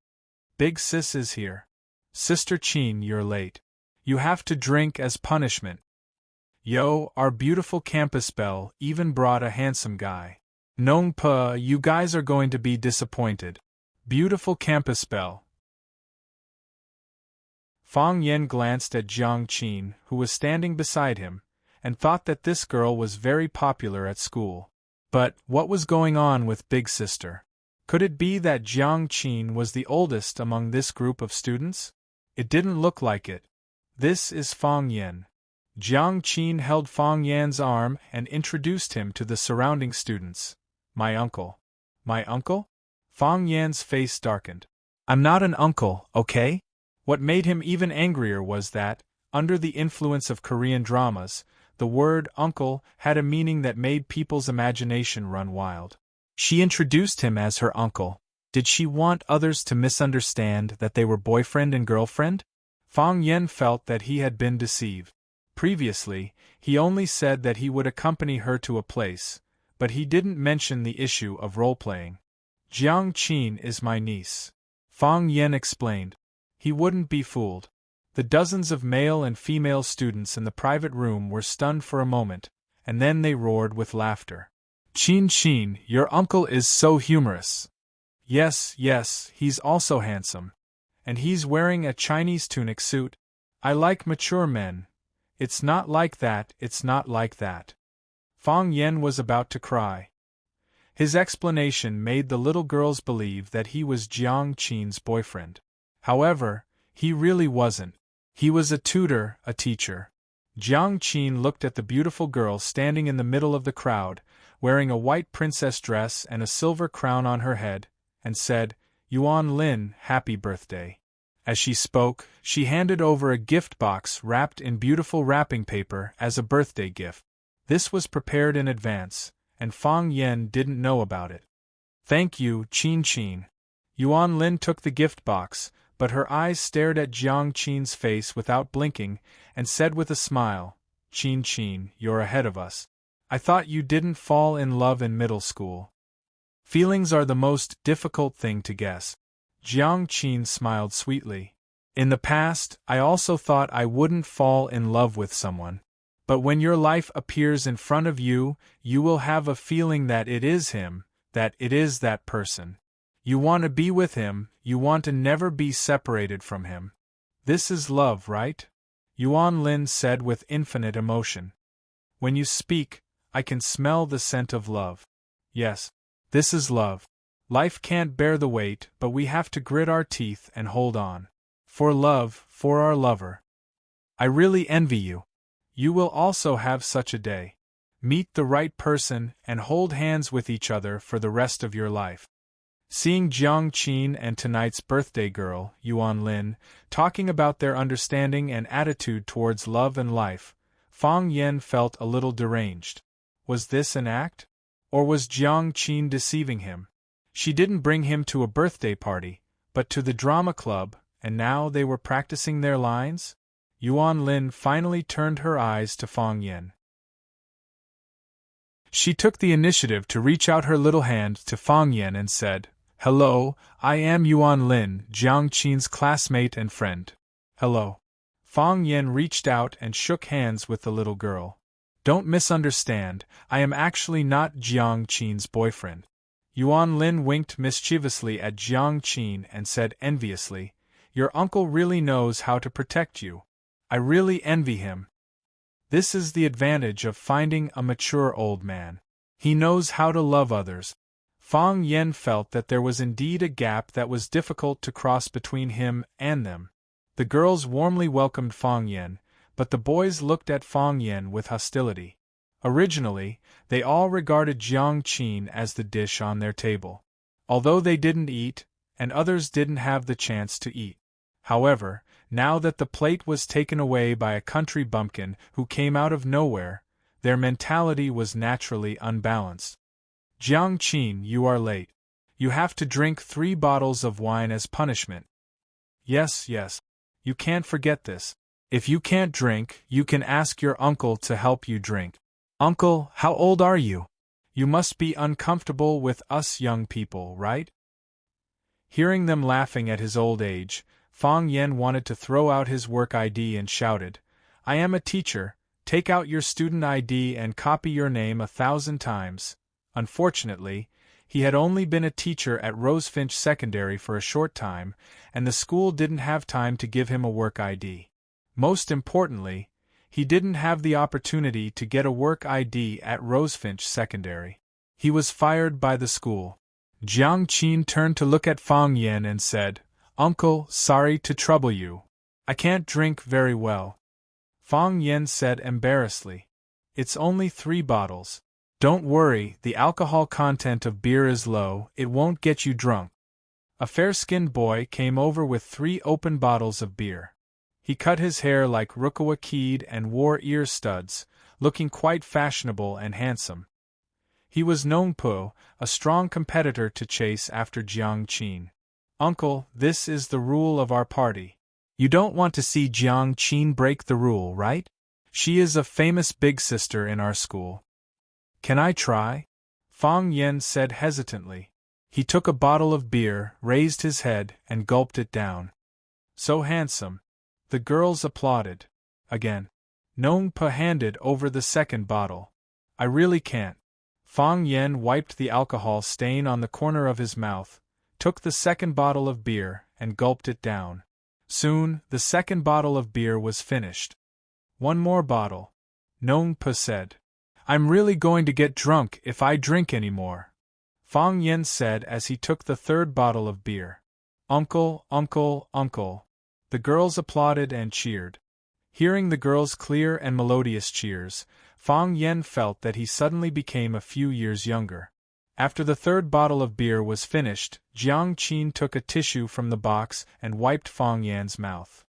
A: Big Sis is here. Sister Qin, you're late. You have to drink as punishment. Yo, our beautiful campus belle even brought a handsome guy. Nong Pa, you guys are going to be disappointed. Beautiful campus belle. Fang Yen glanced at Jiang Qin, who was standing beside him, and thought that this girl was very popular at school. But, what was going on with Big Sister? Could it be that Jiang Qin was the oldest among this group of students? It didn't look like it. This is Fang Yen. Jiang Qin held Fang Yan's arm and introduced him to the surrounding students. My uncle. My uncle? Fang Yan's face darkened. I'm not an uncle, okay? What made him even angrier was that, under the influence of Korean dramas, the word uncle had a meaning that made people's imagination run wild. She introduced him as her uncle. Did she want others to misunderstand that they were boyfriend and girlfriend? Fang Yen felt that he had been deceived. Previously, he only said that he would accompany her to a place, but he didn't mention the issue of role-playing. Jiang Qin is my niece. Fang Yen explained. He wouldn't be fooled. The dozens of male and female students in the private room were stunned for a moment, and then they roared with laughter. Qin, your uncle is so humorous. Yes, yes, he's also handsome. And he's wearing a Chinese tunic suit. I like mature men. It's not like that, it's not like that. Fang Yen was about to cry. His explanation made the little girls believe that he was Jiang Qin's boyfriend. However, he really wasn't. He was a tutor, a teacher. Jiang Qin looked at the beautiful girl standing in the middle of the crowd, wearing a white princess dress and a silver crown on her head, and said, "Yuan Lin, happy birthday." As she spoke, she handed over a gift box wrapped in beautiful wrapping paper as a birthday gift. This was prepared in advance, and Fang Yen didn't know about it. "Thank you, Qin Qin." Yuan Lin took the gift box, but her eyes stared at Jiang Qin's face without blinking, and said with a smile, "Qin Qin, you're ahead of us. I thought you didn't fall in love in middle school." Feelings are the most difficult thing to guess. Jiang Qin smiled sweetly. "In the past, I also thought I wouldn't fall in love with someone. But when your life appears in front of you, you will have a feeling that it is him, that it is that person. You want to be with him, you want to never be separated from him. This is love, right?" Yuan Lin said with infinite emotion. "When you speak, I can smell the scent of love. Yes, this is love. Life can't bear the weight, but we have to grit our teeth and hold on. For love, for our lover. I really envy you. You will also have such a day. Meet the right person and hold hands with each other for the rest of your life." Seeing Jiang Qin and tonight's birthday girl, Yuan Lin, talking about their understanding and attitude towards love and life, Fang Yen felt a little deranged. Was this an act? Or was Jiang Qin deceiving him? She didn't bring him to a birthday party, but to the drama club, and now they were practicing their lines? Yuan Lin finally turned her eyes to Fang Yen. She took the initiative to reach out her little hand to Fang Yen and said, "Hello, I am Yuan Lin, Jiang Qin's classmate and friend." "Hello." Fang Yen reached out and shook hands with the little girl. "Don't misunderstand, I am actually not Jiang Qin's boyfriend." Yuan Lin winked mischievously at Jiang Qin and said enviously, "Your uncle really knows how to protect you. I really envy him. This is the advantage of finding a mature old man. He knows how to love others." Fang Yen felt that there was indeed a gap that was difficult to cross between him and them. The girls warmly welcomed Fang Yen, but the boys looked at Fang Yen with hostility. Originally, they all regarded Jiang Qin as the dish on their table. Although they didn't eat, and others didn't have the chance to eat. However, now that the plate was taken away by a country bumpkin who came out of nowhere, their mentality was naturally unbalanced. "Jiang Qin, you are late. You have to drink 3 bottles of wine as punishment." "Yes, yes. You can't forget this. If you can't drink, you can ask your uncle to help you drink." "Uncle, how old are you? You must be uncomfortable with us young people, right?" Hearing them laughing at his old age, Fang Yen wanted to throw out his work ID and shouted, "I am a teacher, take out your student ID and copy your name 1,000 times. Unfortunately, he had only been a teacher at Rosefinch Secondary for a short time, and the school didn't have time to give him a work ID. Most importantly, he didn't have the opportunity to get a work ID at Rosefinch Secondary. He was fired by the school. Jiang Qin turned to look at Fang Yen and said, "Uncle, sorry to trouble you. I can't drink very well." Fang Yen said embarrassedly, "It's only 3 bottles. Don't worry, the alcohol content of beer is low, it won't get you drunk." A fair-skinned boy came over with 3 open bottles of beer. He cut his hair like Rukawa Kid and wore ear studs, looking quite fashionable and handsome. He was Nongpo, a strong competitor to chase after Jiang Qin. "Uncle, this is the rule of our party. You don't want to see Jiang Qin break the rule, right? She is a famous big sister in our school." "Can I try?" Fang Yen said hesitantly. He took a bottle of beer, raised his head, and gulped it down. "So handsome." The girls applauded. Again. Nongpa handed over the second bottle. "I really can't." Fang Yen wiped the alcohol stain on the corner of his mouth, took the second bottle of beer, and gulped it down. Soon, the second bottle of beer was finished. One more bottle, Nongpa said. I'm really going to get drunk if I drink any more, Fang Yen said as he took the third bottle of beer. Uncle, uncle, uncle. The girls applauded and cheered. Hearing the girls' clear and melodious cheers, Fang Yen felt that he suddenly became a few years younger. After the third bottle of beer was finished, Jiang Qin took a tissue from the box and wiped Fang Yan's mouth.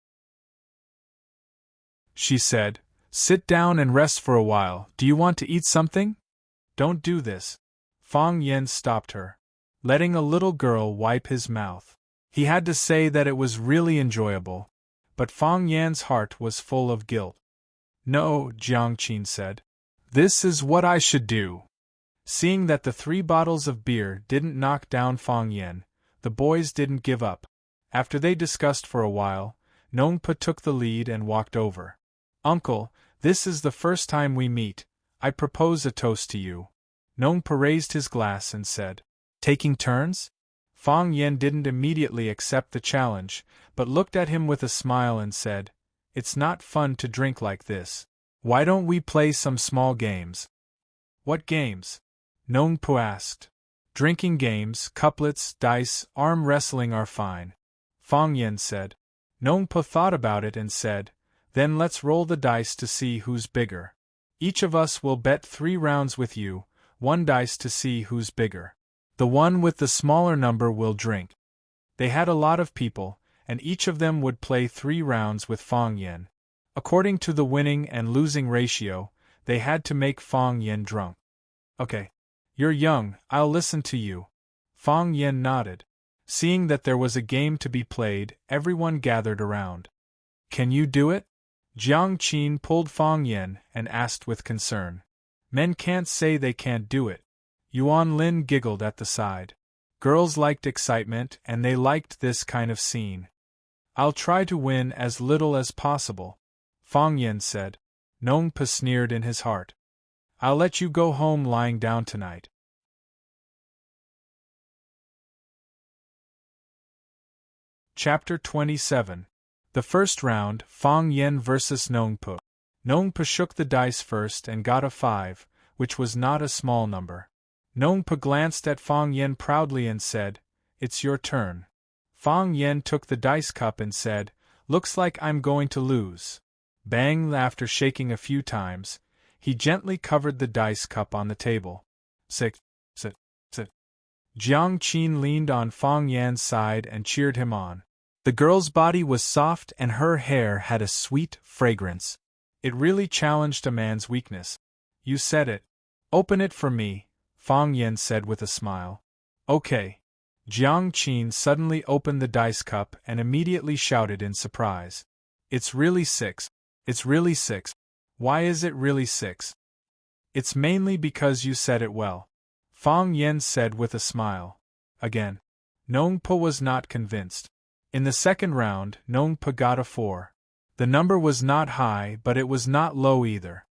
A: She said, "Sit down and rest for a while. Do you want to eat something?" "Don't do this." Fang Yen stopped her, letting a little girl wipe his mouth. He had to say that it was really enjoyable, but Fang Yan's heart was full of guilt. "No," Jiang Qin said. "This is what I should do." Seeing that the 3 bottles of beer didn't knock down Fang Yen, the boys didn't give up. After they discussed for a while, Nongpa took the lead and walked over. "Uncle, this is the first time we meet. I propose a toast to you." Nongpa raised his glass and said, "Taking turns?" Fang Yen didn't immediately accept the challenge, but looked at him with a smile and said, "It's not fun to drink like this. Why don't we play some small games?" "What games?" Nongpa asked. "Drinking games, couplets, dice, arm wrestling are fine," Fang Yen said. Nongpa thought about it and said, "Then let's roll the dice to see who's bigger. Each of us will bet 3 rounds with you, 1 dice to see who's bigger. The one with the smaller number will drink." They had a lot of people, and each of them would play 3 rounds with Fang Yen. According to the winning and losing ratio, they had to make Fang Yen drunk. "Okay. You're young, I'll listen to you." Fang Yen nodded. Seeing that there was a game to be played, everyone gathered around. "Can you do it?" Jiang Qin pulled Fang Yen and asked with concern. "Men can't say they can't do it." Yuan Lin giggled at the side. Girls liked excitement and they liked this kind of scene. "I'll try to win as little as possible," Fang Yen said. Nongpa sneered in his heart. "I'll let you go home lying down tonight." Chapter 27. The first round, Fang Yen vs. Nongpa. Nongpa shook the dice first and got a 5, which was not a small number. Nongpa glanced at Fang Yen proudly and said, "It's your turn." Fang Yen took the dice cup and said, "Looks like I'm going to lose." Bang! After shaking a few times, he gently covered the dice cup on the table. Sit. Jiang Qin leaned on Fang Yan's side and cheered him on. The girl's body was soft and her hair had a sweet fragrance. It really challenged a man's weakness. "You said it. Open it for me," Fang Yen said with a smile. "Okay." Jiang Qin suddenly opened the dice cup and immediately shouted in surprise. "It's really 6. It's really 6. Why is it really 6? "It's mainly because you said it well," Fang Yen said with a smile. Again. Nongpa was not convinced. In the second round, Nongpa got a 4. The number was not high, but it was not low either.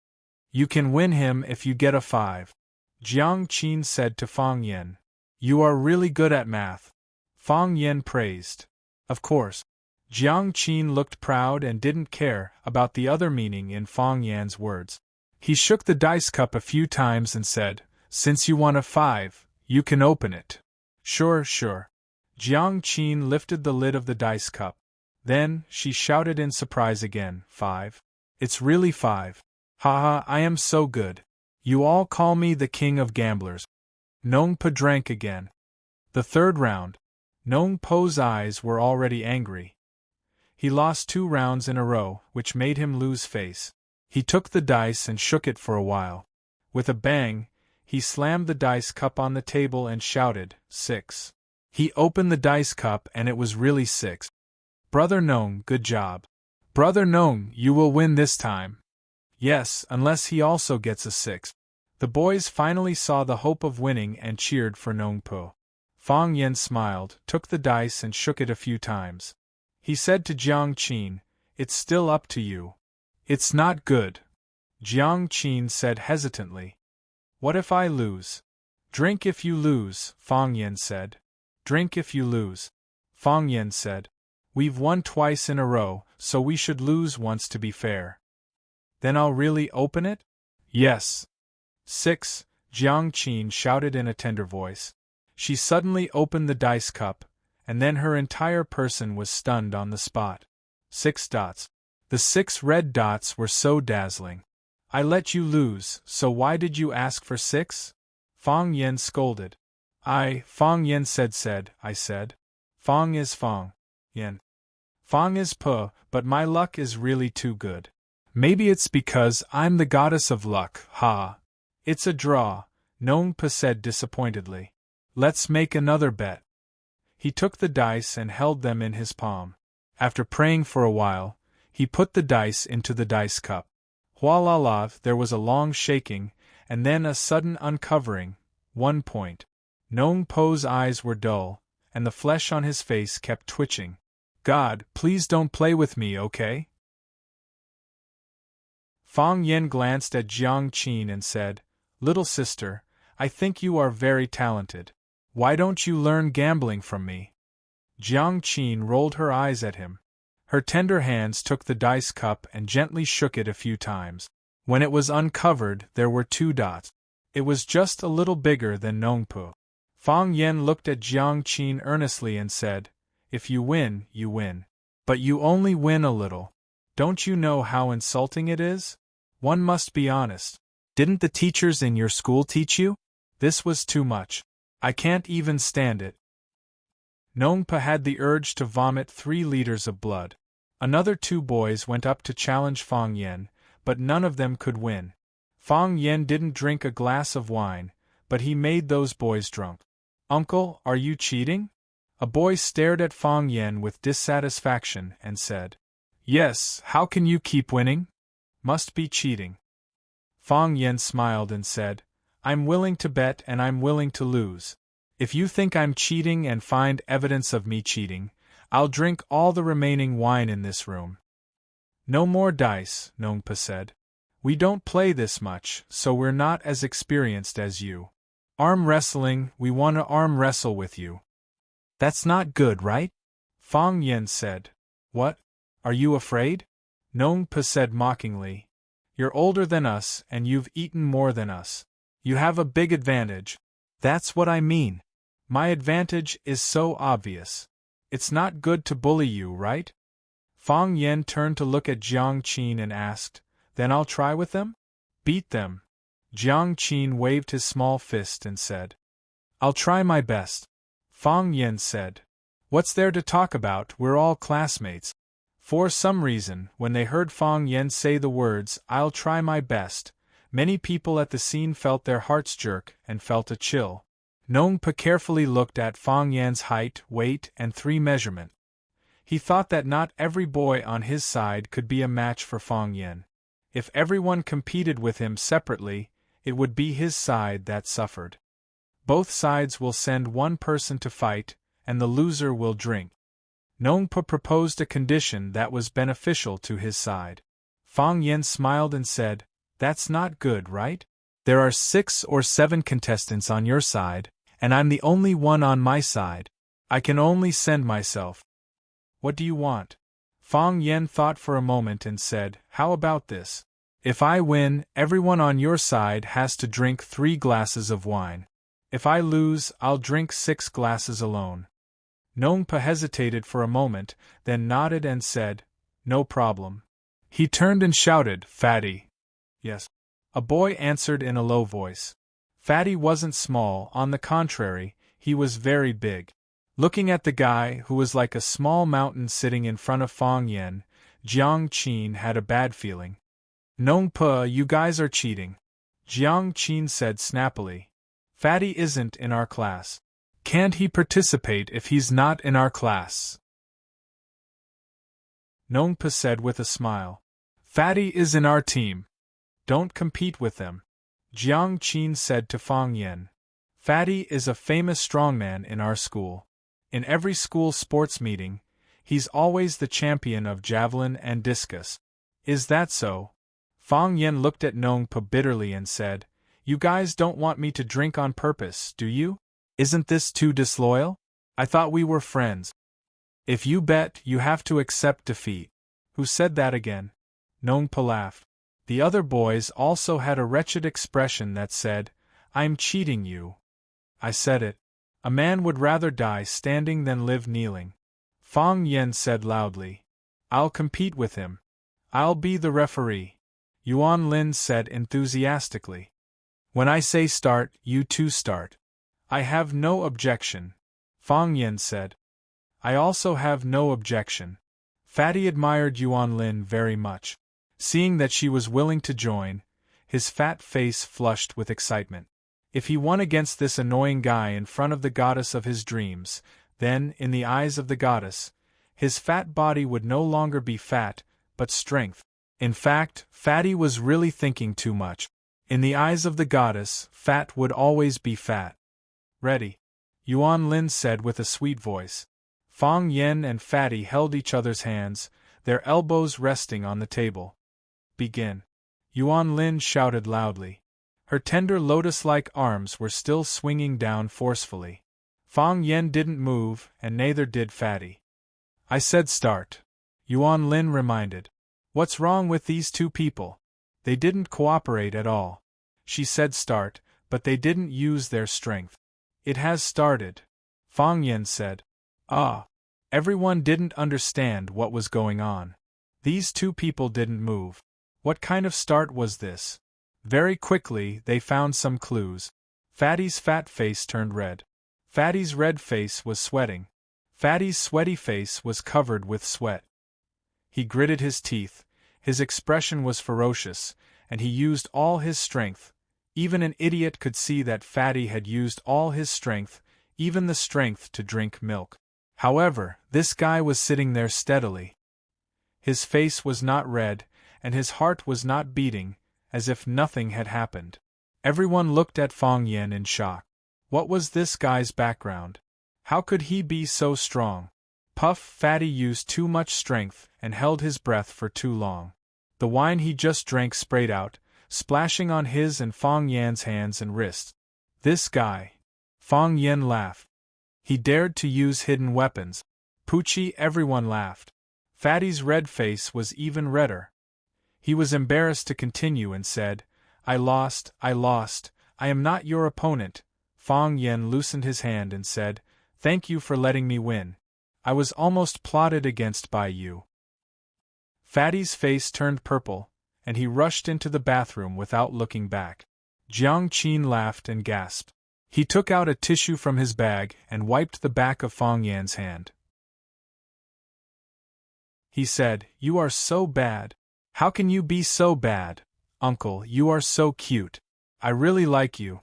A: "You can win him if you get a 5. Jiang Qin said to Fang Yen. "You are really good at math," Fang Yen praised. Of course. Jiang Qin looked proud and didn't care about the other meaning in Fang Yan's words. He shook the dice cup a few times and said, "Since you won a 5, you can open it." Sure. Jiang Qin lifted the lid of the dice cup. Then, she shouted in surprise again, "5. It's really 5. Haha, I am so good. You all call me the king of gamblers." Nongpa drank again. The third round. Nongpa's eyes were already angry. He lost 2 rounds in a row, which made him lose face. He took the dice and shook it for a while. With a bang, he slammed the dice cup on the table and shouted, 6. He opened the dice cup and it was really 6. "Brother Nong, good job. Brother Nong, you will win this time." "Yes, unless he also gets a 6. The boys finally saw the hope of winning and cheered for Nongpa. Fang Yen smiled, took the dice and shook it a few times. He said to Jiang Qin, "It's still up to you." "It's not good," Jiang Qin said hesitantly. "What if I lose?" "Drink if you lose," Fang Yen said. Drink if you lose. Fang Yen said. We've won twice in a row, so we should lose once to be fair. Then I'll really open it? Yes. 6, Jiang Qin shouted in a tender voice. She suddenly opened the dice cup, and then her entire person was stunned on the spot. 6 dots. The 6 red dots were so dazzling. I let you lose, so why did you ask for 6? Fang Yen scolded. Fang Yen said. Fang is Fang Yen. Fang is Pu, but my luck is really too good. Maybe it's because I'm the goddess of luck, ha. It's a draw, Nong Pu said disappointedly. Let's make another bet. He took the dice and held them in his palm. After praying for a while, he put the dice into the dice cup. Hualala, there was a long shaking, and then a sudden uncovering. 1 point. Nong Po's eyes were dull, and the flesh on his face kept twitching. God, please don't play with me, okay? Fang Yen glanced at Jiang Qin and said, Little sister, I think you are very talented. Why don't you learn gambling from me? Jiang Qin rolled her eyes at him. Her tender hands took the dice cup and gently shook it a few times. When it was uncovered, there were 2 dots. It was just a little bigger than Nongpu. Fang Yen looked at Jiang Qin earnestly and said, If you win, you win. But you only win a little. Don't you know how insulting it is? One must be honest. Didn't the teachers in your school teach you? This was too much. I can't even stand it. Nongpa had the urge to vomit 3 liters of blood. Another 2 boys went up to challenge Fang Yen, but none of them could win. Fang Yen didn't drink a glass of wine, but he made those boys drunk. Uncle, are you cheating? A boy stared at Fang Yen with dissatisfaction and said, Yes, how can you keep winning? Must be cheating. Fang Yen smiled and said, I'm willing to bet and I'm willing to lose. If you think I'm cheating and find evidence of me cheating, I'll drink all the remaining wine in this room. No more dice, Nongpa said. We don't play this much, so we're not as experienced as you. Arm wrestling, we want to arm wrestle with you. That's not good, right? Fang Yen said. What? Are you afraid? Nongpa said mockingly. You're older than us and you've eaten more than us. You have a big advantage. That's what I mean. My advantage is so obvious. It's not good to bully you, right? Fang Yen turned to look at Jiang Qin and asked, Then I'll try with them? Beat them. Jiang Qin waved his small fist and said, I'll try my best. Fang Yen said, What's there to talk about, we're all classmates. For some reason, when they heard Fang Yen say the words, I'll try my best, many people at the scene felt their hearts jerk and felt a chill. Nongpa carefully looked at Fang Yan's height, weight, and 3 measurement. He thought that not every boy on his side could be a match for Fang Yen. If everyone competed with him separately, it would be his side that suffered. Both sides will send one person to fight, and the loser will drink. Nongpa proposed a condition that was beneficial to his side. Fang Yen smiled and said, That's not good, right? There are 6 or 7 contestants on your side, and I'm the only one on my side. I can only send myself. What do you want? Fang Yen thought for a moment and said, How about this? If I win, everyone on your side has to drink 3 glasses of wine. If I lose, I'll drink 6 glasses alone. Nongpa hesitated for a moment, then nodded and said, No problem. He turned and shouted, Fatty. Yes. A boy answered in a low voice. Fatty wasn't small, on the contrary, he was very big. Looking at the guy who was like a small mountain sitting in front of Fang Yen, Jiang Qin had a bad feeling. Nongpa, you guys are cheating. Jiang Qin said snappily. Fatty isn't in our class. Can't he participate if he's not in our class? Nongpa said with a smile. Fatty is in our team. Don't compete with them. Jiang Qin said to Fang Yen. Fatty is a famous strongman in our school. In every school sports meeting, he's always the champion of javelin and discus. Is that so? Fang Yen looked at Nongpa bitterly and said, You guys don't want me to drink on purpose, do you? Isn't this too disloyal? I thought we were friends. If you bet, you have to accept defeat. Who said that again? Nongpa laughed. The other boys also had a wretched expression that said, I'm cheating you. I said it. A man would rather die standing than live kneeling. Fang Yen said loudly. I'll compete with him. I'll be the referee. Yuan Lin said enthusiastically. When I say start, you too start. I have no objection. Fang Yen said. I also have no objection. Fatty admired Yuan Lin very much. Seeing that she was willing to join, his fat face flushed with excitement. If he won against this annoying guy in front of the goddess of his dreams, then, in the eyes of the goddess, his fat body would no longer be fat, but strength. In fact, Fatty was really thinking too much. In the eyes of the goddess, fat would always be fat. Ready, Yuan Lin said with a sweet voice. Fang Yen and Fatty held each other's hands, their elbows resting on the table. Begin. Yuan Lin shouted loudly. Her tender lotus-like arms were still swinging down forcefully. Fang Yen didn't move, and neither did Fatty. I said start. Yuan Lin reminded. What's wrong with these two people? They didn't cooperate at all. She said start, but they didn't use their strength. It has started. Fang Yen said. Ah. Everyone didn't understand what was going on. These two people didn't move. What kind of start was this? Very quickly, they found some clues. Fatty's fat face turned red. Fatty's red face was sweating. Fatty's sweaty face was covered with sweat. He gritted his teeth, his expression was ferocious, and he used all his strength. Even an idiot could see that Fatty had used all his strength, even the strength to drink milk. However, this guy was sitting there steadily. His face was not red, and his heart was not beating, as if nothing had happened. Everyone looked at Fang Yen in shock. What was this guy's background? How could he be so strong? Puff Fatty used too much strength and held his breath for too long. The wine he just drank sprayed out, splashing on his and Fang Yan's hands and wrists. This guy. Fang Yen laughed. He dared to use hidden weapons. Poochie, everyone laughed. Fatty's red face was even redder. He was embarrassed to continue and said, I lost, I am not your opponent. Fang Yen loosened his hand and said, Thank you for letting me win. I was almost plotted against by you. Fatty's face turned purple, and he rushed into the bathroom without looking back. Jiang Qin laughed and gasped. He took out a tissue from his bag and wiped the back of Fang Yan's hand. He said, You are so bad. How can you be so bad? Uncle, you are so cute. I really like you.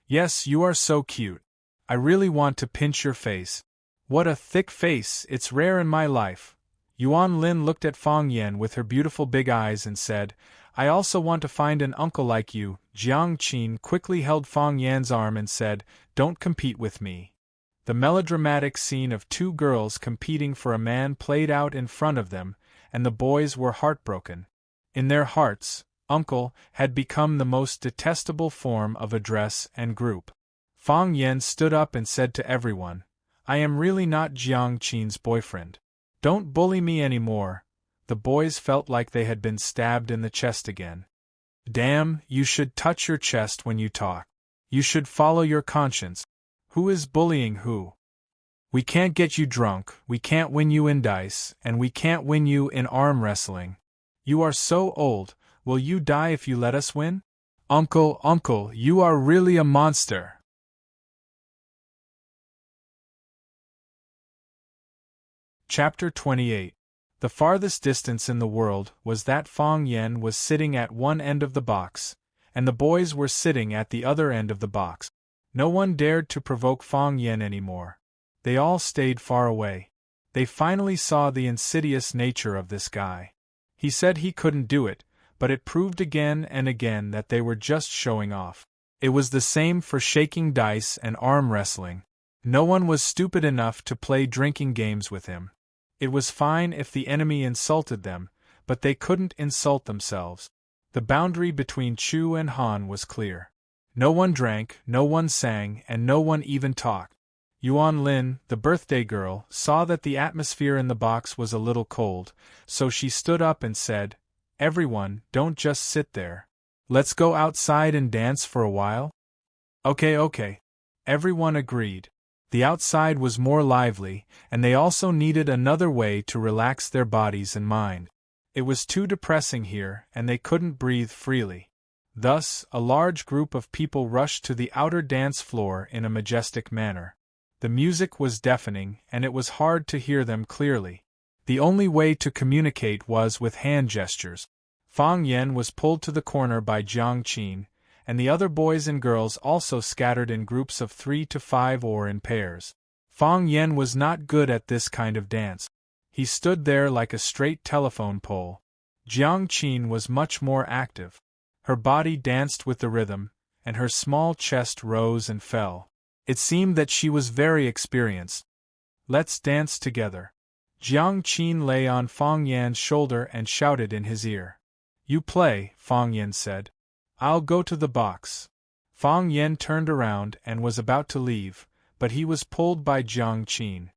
A: Yes, you are so cute. I really want to pinch your face. What a thick face, it's rare in my life. Yuan Lin looked at Fang Yen with her beautiful big eyes and said, I also want to find an uncle like you. Jiang Qin quickly held Fang Yan's arm and said, Don't compete with me. The melodramatic scene of two girls competing for a man played out in front of them, and the boys were heartbroken. In their hearts, uncle had become the most detestable form of address and group. Fang Yen stood up and said to everyone, I am really not Jiang Qin's boyfriend. Don't bully me anymore. The boys felt like they had been stabbed in the chest again. Damn, you should touch your chest when you talk. You should follow your conscience. Who is bullying who? We can't get you drunk, we can't win you in dice, and we can't win you in arm wrestling. You are so old, will you die if you let us win? Uncle, you are really a monster. Chapter 28. The farthest distance in the world was that Fang Yen was sitting at one end of the box, and the boys were sitting at the other end of the box. No one dared to provoke Fang Yen anymore. They all stayed far away. They finally saw the insidious nature of this guy. He said he couldn't do it, but it proved again and again that they were just showing off. It was the same for shaking dice and arm wrestling. No one was stupid enough to play drinking games with him. It was fine if the enemy insulted them, but they couldn't insult themselves. The boundary between Chu and Han was clear. No one drank, no one sang, and no one even talked. Yuan Lin, the birthday girl, saw that the atmosphere in the box was a little cold, so she stood up and said, "Everyone, don't just sit there. Let's go outside and dance for a while?" Okay. Everyone agreed. The outside was more lively, and they also needed another way to relax their bodies and mind. It was too depressing here, and they couldn't breathe freely. Thus, a large group of people rushed to the outer dance floor in a majestic manner. The music was deafening, and it was hard to hear them clearly. The only way to communicate was with hand gestures. Fang Yen was pulled to the corner by Jiang Qin, and the other boys and girls also scattered in groups of 3 to 5 or in pairs. Fang Yen was not good at this kind of dance. He stood there like a straight telephone pole. Jiang Qin was much more active. Her body danced with the rhythm, and her small chest rose and fell. It seemed that she was very experienced. "Let's dance together." Jiang Qin lay on Fang Yan's shoulder and shouted in his ear. "You play," Fang Yan said. "I'll go to the box." Fang Yan turned around and was about to leave, but he was pulled by Jiang Qin.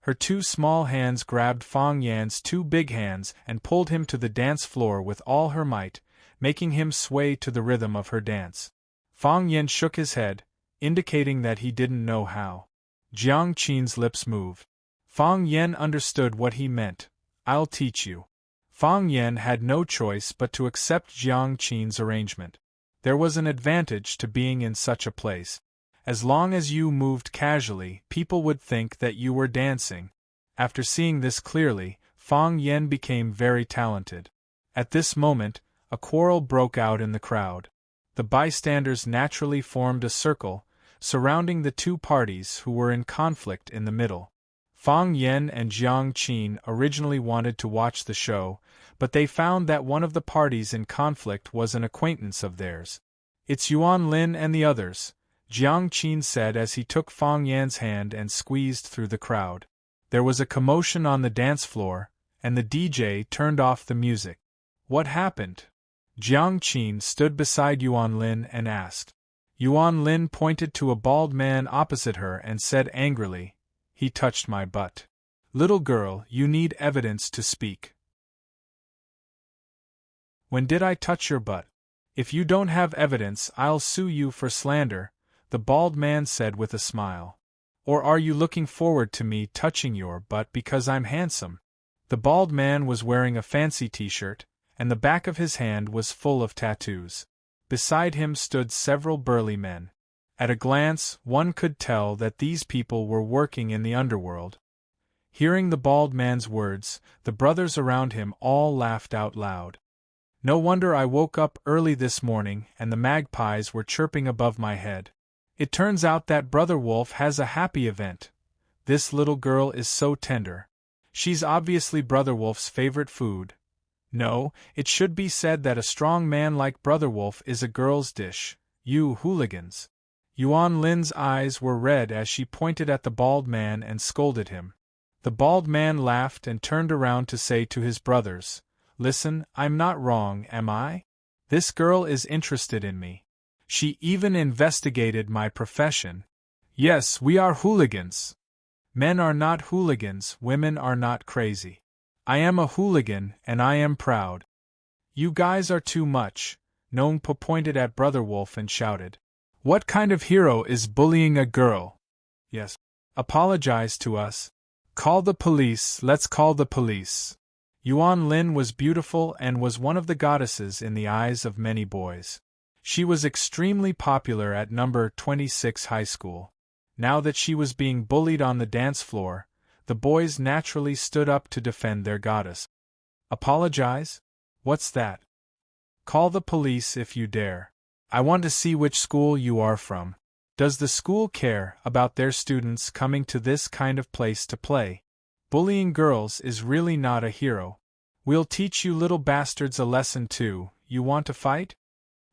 A: Her 2 small hands grabbed Fang Yan's 2 big hands and pulled him to the dance floor with all her might, making him sway to the rhythm of her dance. Fang Yan shook his head, indicating that he didn't know how. Jiang Qin's lips moved. Fang Yan understood what he meant. "I'll teach you." Fang Yan had no choice but to accept Jiang Qin's arrangement. There was an advantage to being in such a place. As long as you moved casually, people would think that you were dancing. After seeing this clearly, Fang Yan became very talented. At this moment, a quarrel broke out in the crowd. The bystanders naturally formed a circle, surrounding the 2 parties who were in conflict in the middle. Fang Yan and Jiang Qin originally wanted to watch the show, but they found that one of the parties in conflict was an acquaintance of theirs. "It's Yuan Lin and the others," Jiang Qin said as he took Fang Yan's hand and squeezed through the crowd. There was a commotion on the dance floor, and the DJ turned off the music. "What happened?" Jiang Qin stood beside Yuan Lin and asked. Yuan Lin pointed to a bald man opposite her and said angrily, "He touched my butt." "Little girl, you need evidence to speak." "When did I touch your butt? If you don't have evidence, I'll sue you for slander," the bald man said with a smile. "Or are you looking forward to me touching your butt because I'm handsome?" The bald man was wearing a fancy t-shirt, and the back of his hand was full of tattoos. Beside him stood several burly men. At a glance, one could tell that these people were working in the underworld. Hearing the bald man's words, the brothers around him all laughed out loud. "No wonder I woke up early this morning and the magpies were chirping above my head. It turns out that Brother Wolf has a happy event. This little girl is so tender. She's obviously Brother Wolf's favorite food. No, it should be said that a strong man like Brother Wolf is a girl's dish. You hooligans." Yuan Lin's eyes were red as she pointed at the bald man and scolded him. The bald man laughed and turned around to say to his brothers, "Listen, I'm not wrong, am I? This girl is interested in me. She even investigated my profession. Yes, we are hooligans. Men are not hooligans, women are not crazy. I am a hooligan, and I am proud." "You guys are too much," Nongpo pointed at Brother Wolf and shouted. "What kind of hero is bullying a girl? Yes. Apologize to us. Call the police, let's call the police." Yuan Lin was beautiful and was one of the goddesses in the eyes of many boys. She was extremely popular at number 26 high school. Now that she was being bullied on the dance floor, the boys naturally stood up to defend their goddess. "Apologize? What's that? Call the police if you dare. I want to see which school you are from. Does the school care about their students coming to this kind of place to play? Bullying girls is really not a hero. We'll teach you little bastards a lesson too. You want to fight?"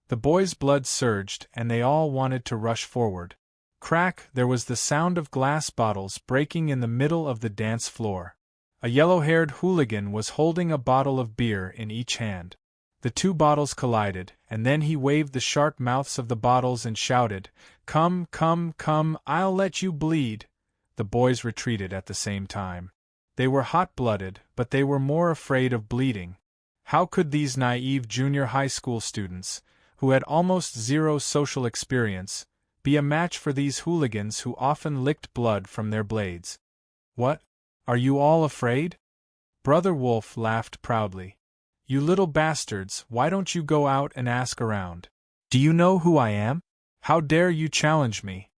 A: The boys' blood surged and they all wanted to rush forward. Crack, there was the sound of glass bottles breaking in the middle of the dance floor. A yellow-haired hooligan was holding a bottle of beer in each hand. The 2 bottles collided, and then he waved the sharp mouths of the bottles and shouted, "Come, come, come, I'll let you bleed. The boys retreated at the same time. They were hot-blooded, but they were more afraid of bleeding. How could these naive junior high school students, who had almost zero social experience, be a match for these hooligans who often licked blood from their blades? What? Are you all afraid? Brother Wolf laughed proudly. You little bastards, why don't you go out and ask around? Do you know who I am? How dare you challenge me?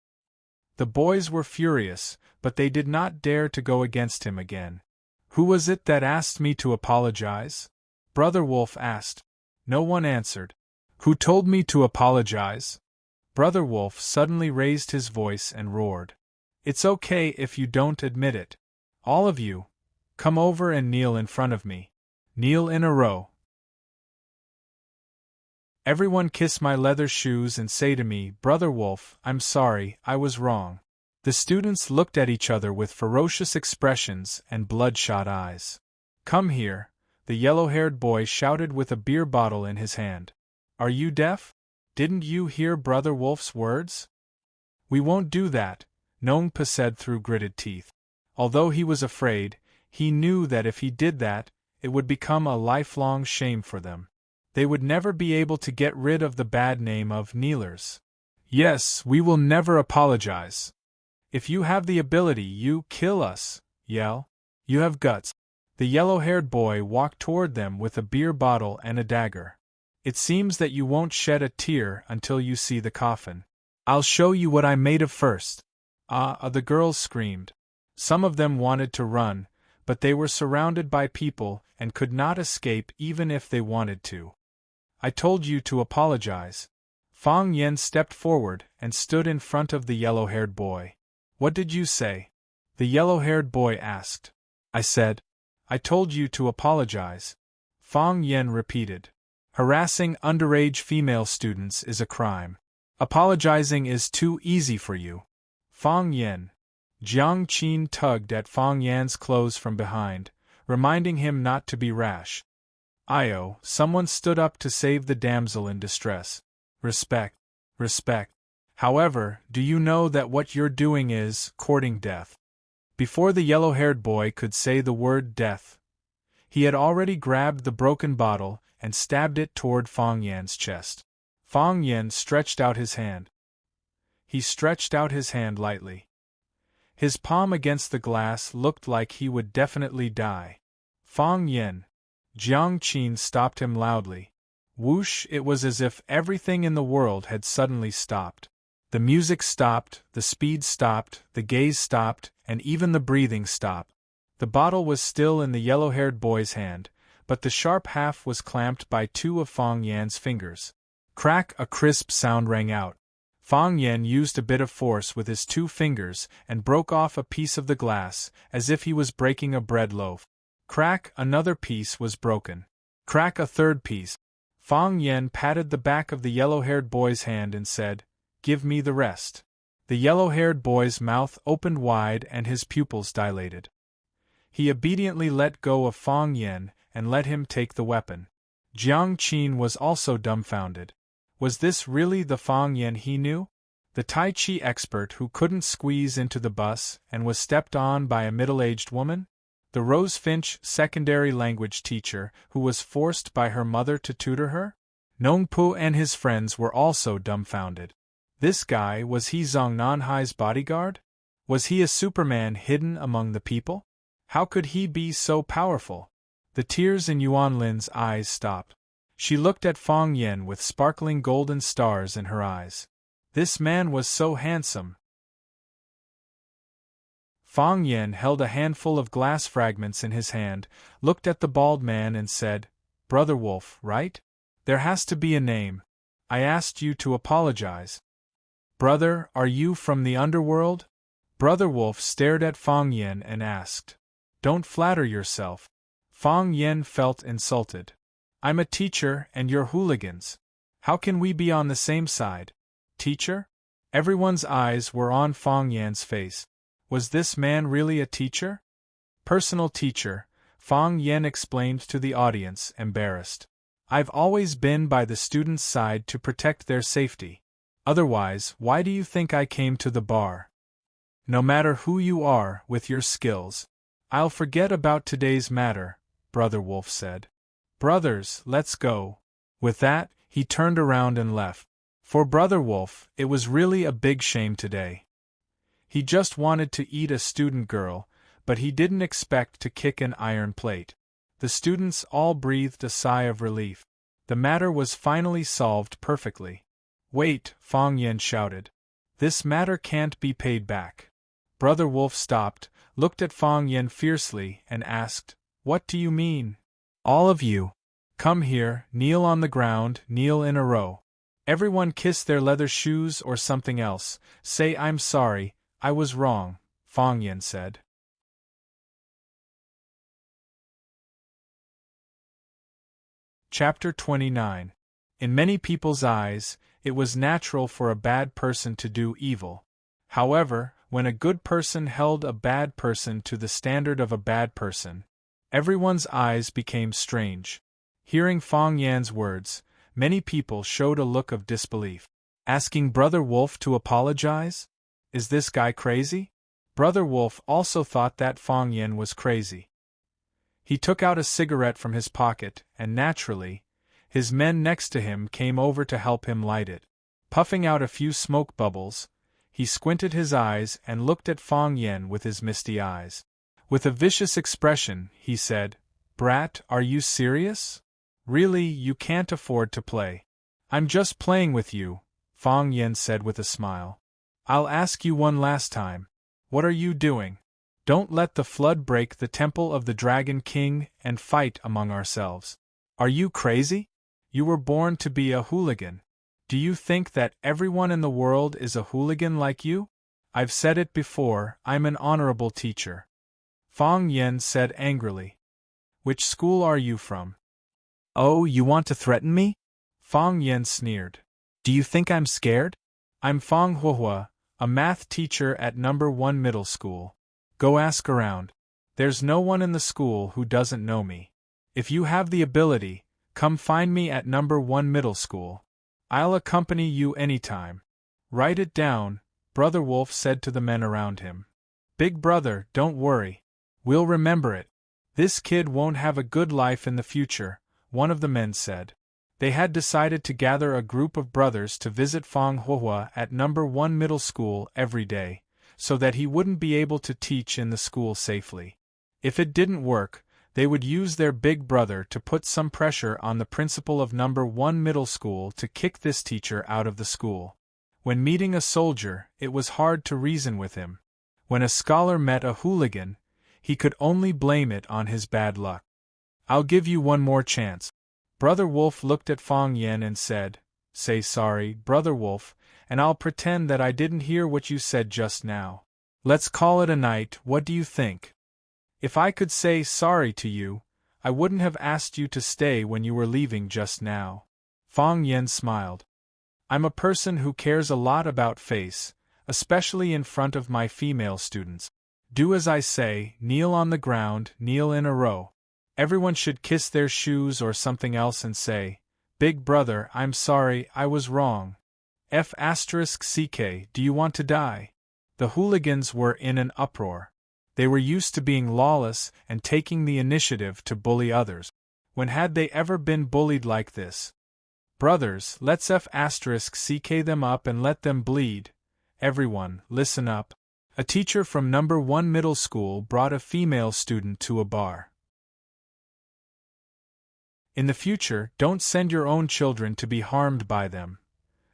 A: The boys were furious, but they did not dare to go against him again. Who was it that asked me to apologize? Brother Wolf asked. No one answered. Who told me to apologize? Brother Wolf suddenly raised his voice and roared. It's okay if you don't admit it. All of you, come over and kneel in front of me. Kneel in a row. Everyone kiss my leather shoes and say to me, Brother Wolf, I'm sorry, I was wrong. The students looked at each other with ferocious expressions and bloodshot eyes. Come here, the yellow-haired boy shouted with a beer bottle in his hand. Are you deaf? Didn't you hear Brother Wolf's words? We won't do that, Nongpa said through gritted teeth. Although he was afraid, he knew that if he did that, it would become a lifelong shame for them. They would never be able to get rid of the bad name of kneelers. Yes, we will never apologize. If you have the ability, you kill us, yell. You have guts. The yellow-haired boy walked toward them with a beer bottle and a dagger. It seems that you won't shed a tear until you see the coffin. I'll show you what I'm made of first. The girls screamed. Some of them wanted to run, but they were surrounded by people and could not escape even if they wanted to. I told you to apologize. Fang Yen stepped forward and stood in front of the yellow-haired boy. What did you say? The yellow-haired boy asked. I said, I told you to apologize. Fang Yen repeated. Harassing underage female students is a crime. Apologizing is too easy for you. Fang Yen. Jiang Qin tugged at Fang Yan's clothes from behind, reminding him not to be rash. Io, someone stood up to save the damsel in distress. Respect. Respect. However, do you know that what you're doing is courting death? Before the yellow-haired boy could say the word death, he had already grabbed the broken bottle and stabbed it toward Fang Yan's chest. Fang Yan stretched out his hand. He stretched out his hand lightly. His palm against the glass looked like he would definitely die. Fang Yan. Jiang Qin stopped him loudly. Whoosh! It was as if everything in the world had suddenly stopped. The music stopped, the speed stopped, the gaze stopped, and even the breathing stopped. The bottle was still in the yellow-haired boy's hand, but the sharp half was clamped by two of Fang Yan's fingers. Crack! A crisp sound rang out. Fang Yan used a bit of force with his two fingers and broke off a piece of the glass, as if he was breaking a bread loaf. Crack! Another piece was broken. Crack! A third piece. Fang Yan patted the back of the yellow-haired boy's hand and said, Give me the rest. The yellow-haired boy's mouth opened wide and his pupils dilated. He obediently let go of Fang Yan and let him take the weapon. Jiang Qin was also dumbfounded. Was this really the Fang Yan he knew? The Tai Chi expert who couldn't squeeze into the bus and was stepped on by a middle-aged woman? The Rose Finch secondary language teacher who was forced by her mother to tutor her? Nongpu and his friends were also dumbfounded. This guy, was he Zhong Nanhai's bodyguard? Was he a Superman hidden among the people? How could he be so powerful? The tears in Yuan Lin's eyes stopped. She looked at Fang Yan with sparkling golden stars in her eyes. This man was so handsome. Fang Yan held a handful of glass fragments in his hand, looked at the bald man and said, Brother Wolf, right? There has to be a name. I asked you to apologize. Brother, are you from the underworld? Brother Wolf stared at Fang Yan and asked. Don't flatter yourself. Fang Yan felt insulted. I'm a teacher and you're hooligans. How can we be on the same side? Teacher? Everyone's eyes were on Fang Yan's face. Was this man really a teacher? Personal teacher, Fang Yan explained to the audience, embarrassed. I've always been by the students' side to protect their safety. Otherwise, why do you think I came to the bar? No matter who you are with your skills. I'll forget about today's matter, Brother Wolf said. Brothers, let's go. With that, he turned around and left. For Brother Wolf, it was really a big shame today. He just wanted to eat a student girl, but he didn't expect to kick an iron plate. The students all breathed a sigh of relief. The matter was finally solved perfectly. Wait, Fang Yen shouted. This matter can't be paid back. Brother Wolf stopped, looked at Fang Yen fiercely, and asked, What do you mean? All of you. Come here, kneel on the ground, kneel in a row. Everyone kiss their leather shoes or something else. Say I'm sorry, I was wrong, Fang Yen said. Chapter 29. In many people's eyes, it was natural for a bad person to do evil. However, when a good person held a bad person to the standard of a bad person, everyone's eyes became strange. Hearing Fang Yan's words, many people showed a look of disbelief. Asking Brother Wolf to apologize? Is this guy crazy? Brother Wolf also thought that Fang Yan was crazy. He took out a cigarette from his pocket, and naturally, his men next to him came over to help him light it. Puffing out a few smoke bubbles, he squinted his eyes and looked at Fang Yan with his misty eyes. With a vicious expression, he said, Brat, are you serious? Really, you can't afford to play. I'm just playing with you, Fang Yan said with a smile. I'll ask you one last time. What are you doing? Don't let the flood break the temple of the Dragon King and fight among ourselves. Are you crazy? You were born to be a hooligan. Do you think that everyone in the world is a hooligan like you? I've said it before, I'm an honorable teacher. Fang Yan said angrily. Which school are you from? Oh, you want to threaten me? Fang Yan sneered. Do you think I'm scared? I'm Fang Huohua, a math teacher at No. 1 Middle School. Go ask around. There's no one in the school who doesn't know me. If you have the ability, come find me at No. 1 Middle School. I'll accompany you anytime. Write it down, Brother Wolf said to the men around him. Big brother, don't worry. We'll remember it. This kid won't have a good life in the future, one of the men said. They had decided to gather a group of brothers to visit Fang Huohua at No. 1 Middle School every day, so that he wouldn't be able to teach in the school safely. If it didn't work, they would use their big brother to put some pressure on the principal of No. 1 Middle School to kick this teacher out of the school. When meeting a soldier, it was hard to reason with him. When a scholar met a hooligan, he could only blame it on his bad luck. I'll give you one more chance. Brother Wolf looked at Fang Yan and said, Say sorry, Brother Wolf, and I'll pretend that I didn't hear what you said just now. Let's call it a night, what do you think? If I could say sorry to you, I wouldn't have asked you to stay when you were leaving just now. Fang Yan smiled. I'm a person who cares a lot about face, especially in front of my female students. Do as I say, kneel on the ground, kneel in a row. Everyone should kiss their shoes or something else and say, Big brother, I'm sorry, I was wrong. F***ck, do you want to die? The hooligans were in an uproar. They were used to being lawless and taking the initiative to bully others. When had they ever been bullied like this? Brothers, let's F***ck them up and let them bleed. Everyone, listen up. A teacher from No. 1 Middle School brought a female student to a bar. In the future, don't send your own children to be harmed by them.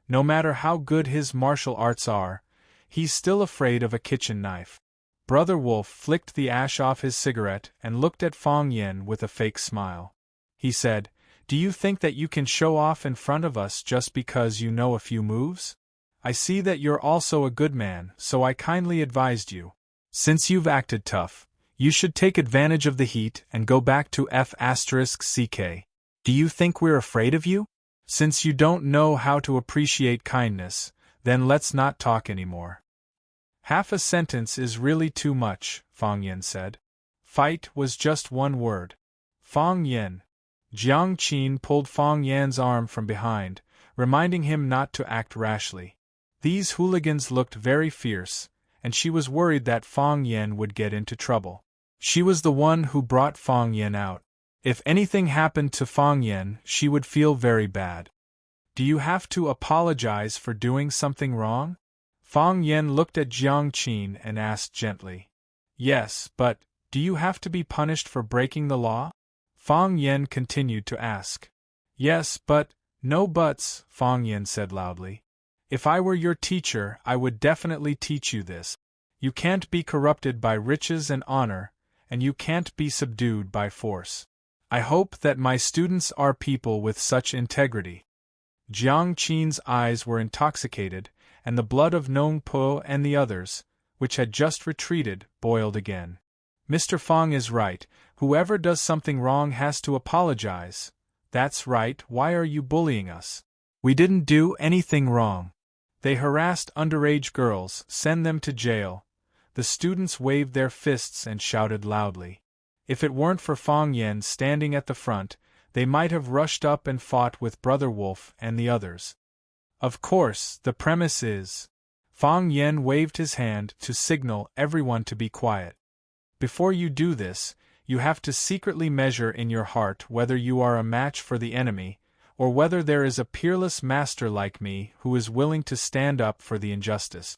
A: No matter how good his martial arts are, he's still afraid of a kitchen knife. Brother Wolf flicked the ash off his cigarette and looked at Fang Yan with a fake smile. He said, Do you think that you can show off in front of us just because you know a few moves? I see that you're also a good man, so I kindly advised you. Since you've acted tough, you should take advantage of the heat and go back to F***ck. Do you think we're afraid of you? Since you don't know how to appreciate kindness, then let's not talk anymore. Half a sentence is really too much, Fang Yan said. Fight was just one word. Fang Yan. Jiang Qin pulled Fang Yan's arm from behind, reminding him not to act rashly. These hooligans looked very fierce, and she was worried that Fang Yen would get into trouble. She was the one who brought Fang Yen out. If anything happened to Fang Yen, she would feel very bad. Do you have to apologize for doing something wrong? Fang Yen looked at Jiang Qin and asked gently. Yes, but do you have to be punished for breaking the law? Fang Yen continued to ask. Yes, but, no buts, Fang Yen said loudly. If I were your teacher, I would definitely teach you this. You can't be corrupted by riches and honor, and you can't be subdued by force. I hope that my students are people with such integrity. Jiang Qin's eyes were intoxicated, and the blood of Nong Po and the others, which had just retreated, boiled again. Mr. Fang is right, whoever does something wrong has to apologize. That's right, why are you bullying us? We didn't do anything wrong. They harassed underage girls, send them to jail. The students waved their fists and shouted loudly. If it weren't for Fang Yen standing at the front, they might have rushed up and fought with Brother Wolf and the others. Of course, the premise is. Fang Yen waved his hand to signal everyone to be quiet. Before you do this, you have to secretly measure in your heart whether you are a match for the enemy, or whether there is a peerless master like me who is willing to stand up for the injustice.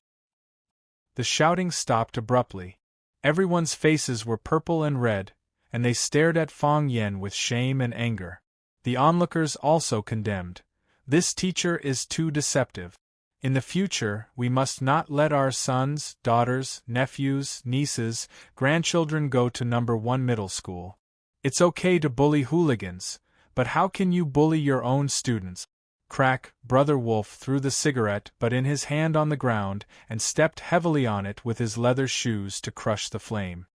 A: The shouting stopped abruptly. Everyone's faces were purple and red, and they stared at Fang Yen with shame and anger. The onlookers also condemned. This teacher is too deceptive. In the future, we must not let our sons, daughters, nephews, nieces, grandchildren go to number 1 middle school. It's okay to bully hooligans, but how can you bully your own students? Crack, Brother Wolf threw the cigarette butt in his hand on the ground and stepped heavily on it with his leather shoes to crush the flame.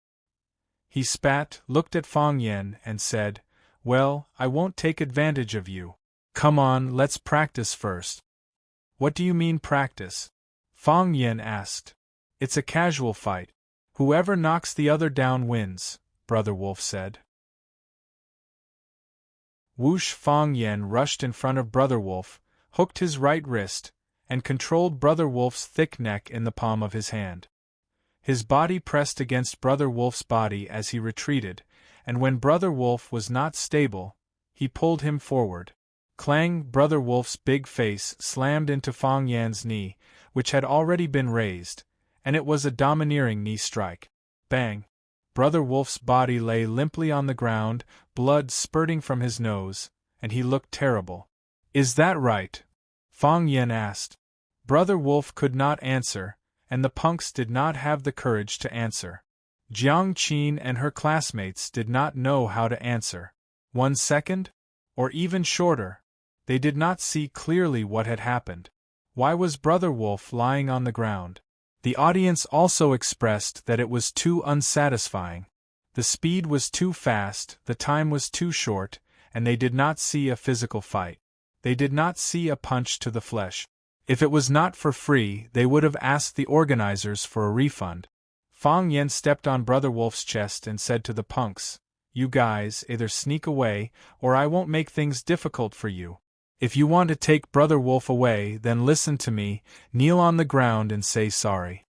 A: He spat, looked at Fang Yen, and said, Well, I won't take advantage of you. Come on, let's practice first. What do you mean practice? Fang Yen asked. It's a casual fight. Whoever knocks the other down wins, Brother Wolf said. Whoosh! Fang Yen rushed in front of Brother Wolf, hooked his right wrist, and controlled Brother Wolf's thick neck in the palm of his hand. His body pressed against Brother Wolf's body as he retreated, and when Brother Wolf was not stable, he pulled him forward. Clang! Brother Wolf's big face slammed into Fang Yan's knee, which had already been raised, and it was a domineering knee strike. Bang! Brother Wolf's body lay limply on the ground, blood spurting from his nose, and he looked terrible. Is that right? Fang Yen asked. Brother Wolf could not answer, and the punks did not have the courage to answer. Jiang Qin and her classmates did not know how to answer. 1 second? Or even shorter. They did not see clearly what had happened. Why was Brother Wolf lying on the ground? The audience also expressed that it was too unsatisfying. The speed was too fast, the time was too short, and they did not see a physical fight. They did not see a punch to the flesh. If it was not for free, they would have asked the organizers for a refund. Fang Yen stepped on Brother Wolf's chest and said to the punks, You guys either sneak away, or I won't make things difficult for you. If you want to take Brother Wolf away, then listen to me, kneel on the ground and say sorry.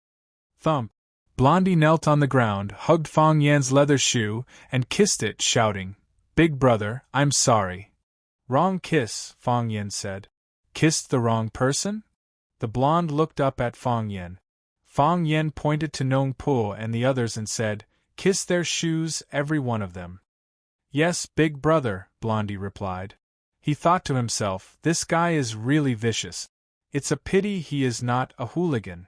A: Thump! Blondie knelt on the ground, hugged Fang Yan's leather shoe, and kissed it, shouting, Big brother, I'm sorry. Wrong kiss, Fang Yen said. Kissed the wrong person? The blonde looked up at Fang Yen. Fang Yen pointed to Nong Po and the others and said, Kiss their shoes, every one of them. Yes, big brother, Blondie replied. He thought to himself, this guy is really vicious. It's a pity he is not a hooligan.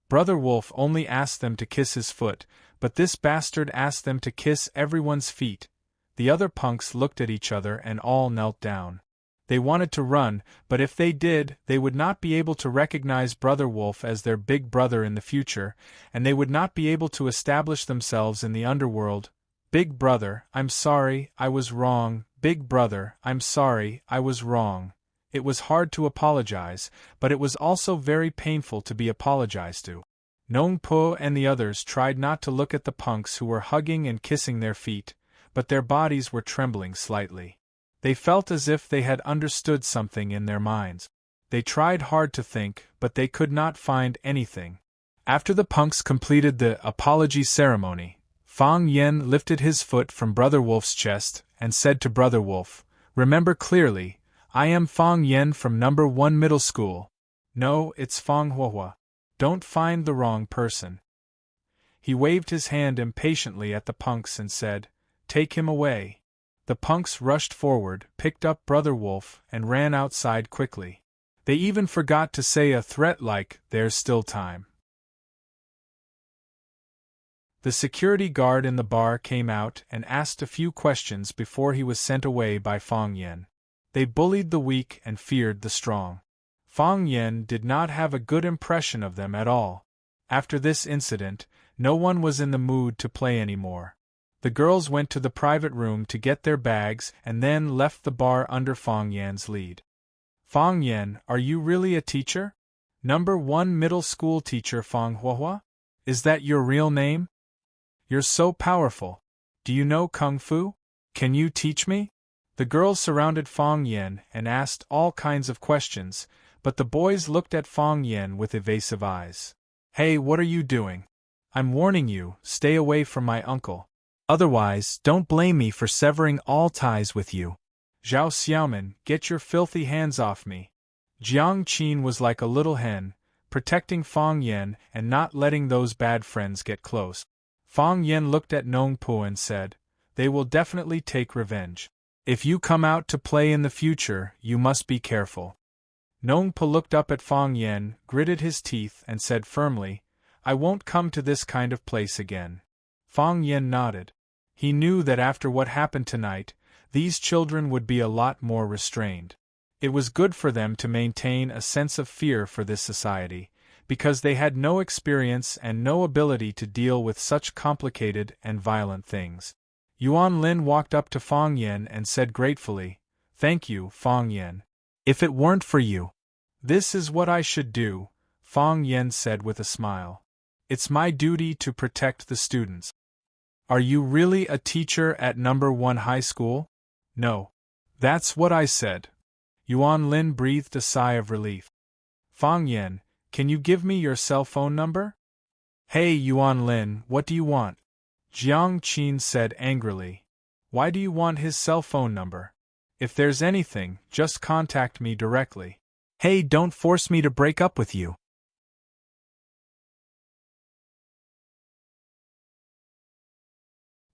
A: Brother Wolf only asked them to kiss his foot, but this bastard asked them to kiss everyone's feet. The other punks looked at each other and all knelt down. They wanted to run, but if they did, they would not be able to recognize Brother Wolf as their big brother in the future, and they would not be able to establish themselves in the underworld. Big brother, I'm sorry, I was wrong. Big brother, I'm sorry, I was wrong. It was hard to apologize, but it was also very painful to be apologized to. Nong Po and the others tried not to look at the punks who were hugging and kissing their feet, but their bodies were trembling slightly. They felt as if they had understood something in their minds. They tried hard to think, but they could not find anything. After the punks completed the apology ceremony, Fang Yen lifted his foot from Brother Wolf's chest and said to Brother Wolf, "Remember clearly, I am Fang Yen from number 1 middle school. No, it's Fang Huahua. Don't find the wrong person." He waved his hand impatiently at the punks and said, "Take him away." The punks rushed forward, picked up Brother Wolf, and ran outside quickly. They even forgot to say a threat like, "There's still time." The security guard in the bar came out and asked a few questions before he was sent away by Fang Yen. They bullied the weak and feared the strong. Fang Yen did not have a good impression of them at all. After this incident, no one was in the mood to play anymore. The girls went to the private room to get their bags and then left the bar under Fang Yan's lead. "Fang Yen, are you really a teacher? Number 1 middle school teacher Fang Huahua? Is that your real name? You're so powerful. Do you know Kung Fu? Can you teach me?" The girls surrounded Fang Yen and asked all kinds of questions, but the boys looked at Fang Yen with evasive eyes. "Hey, what are you doing? I'm warning you, stay away from my uncle. Otherwise, don't blame me for severing all ties with you. Zhao Xiaoman, get your filthy hands off me." Jiang Qin was like a little hen, protecting Fang Yen and not letting those bad friends get close. Fang Yen looked at Nong Po and said, "They will definitely take revenge. If you come out to play in the future, you must be careful." Nong Po looked up at Fang Yen, gritted his teeth, and said firmly, "I won't come to this kind of place again." Fang Yen nodded. He knew that after what happened tonight, these children would be a lot more restrained. It was good for them to maintain a sense of fear for this society, because they had no experience and no ability to deal with such complicated and violent things. Yuan Lin walked up to Fang Yen and said gratefully, "Thank you, Fang Yen. If it weren't for you, this is what I should do," Fang Yen said with a smile. "It's my duty to protect the students." "Are you really a teacher at number 1 high school?" "No. That's what I said." Yuan Lin breathed a sigh of relief. "Fang Yen, can you give me your cell phone number?" "Hey Yuan Lin, what do you want?" Jiang Qin said angrily. "Why do you want his cell phone number? If there's anything, just contact me directly." "Hey, don't force me to break up with you."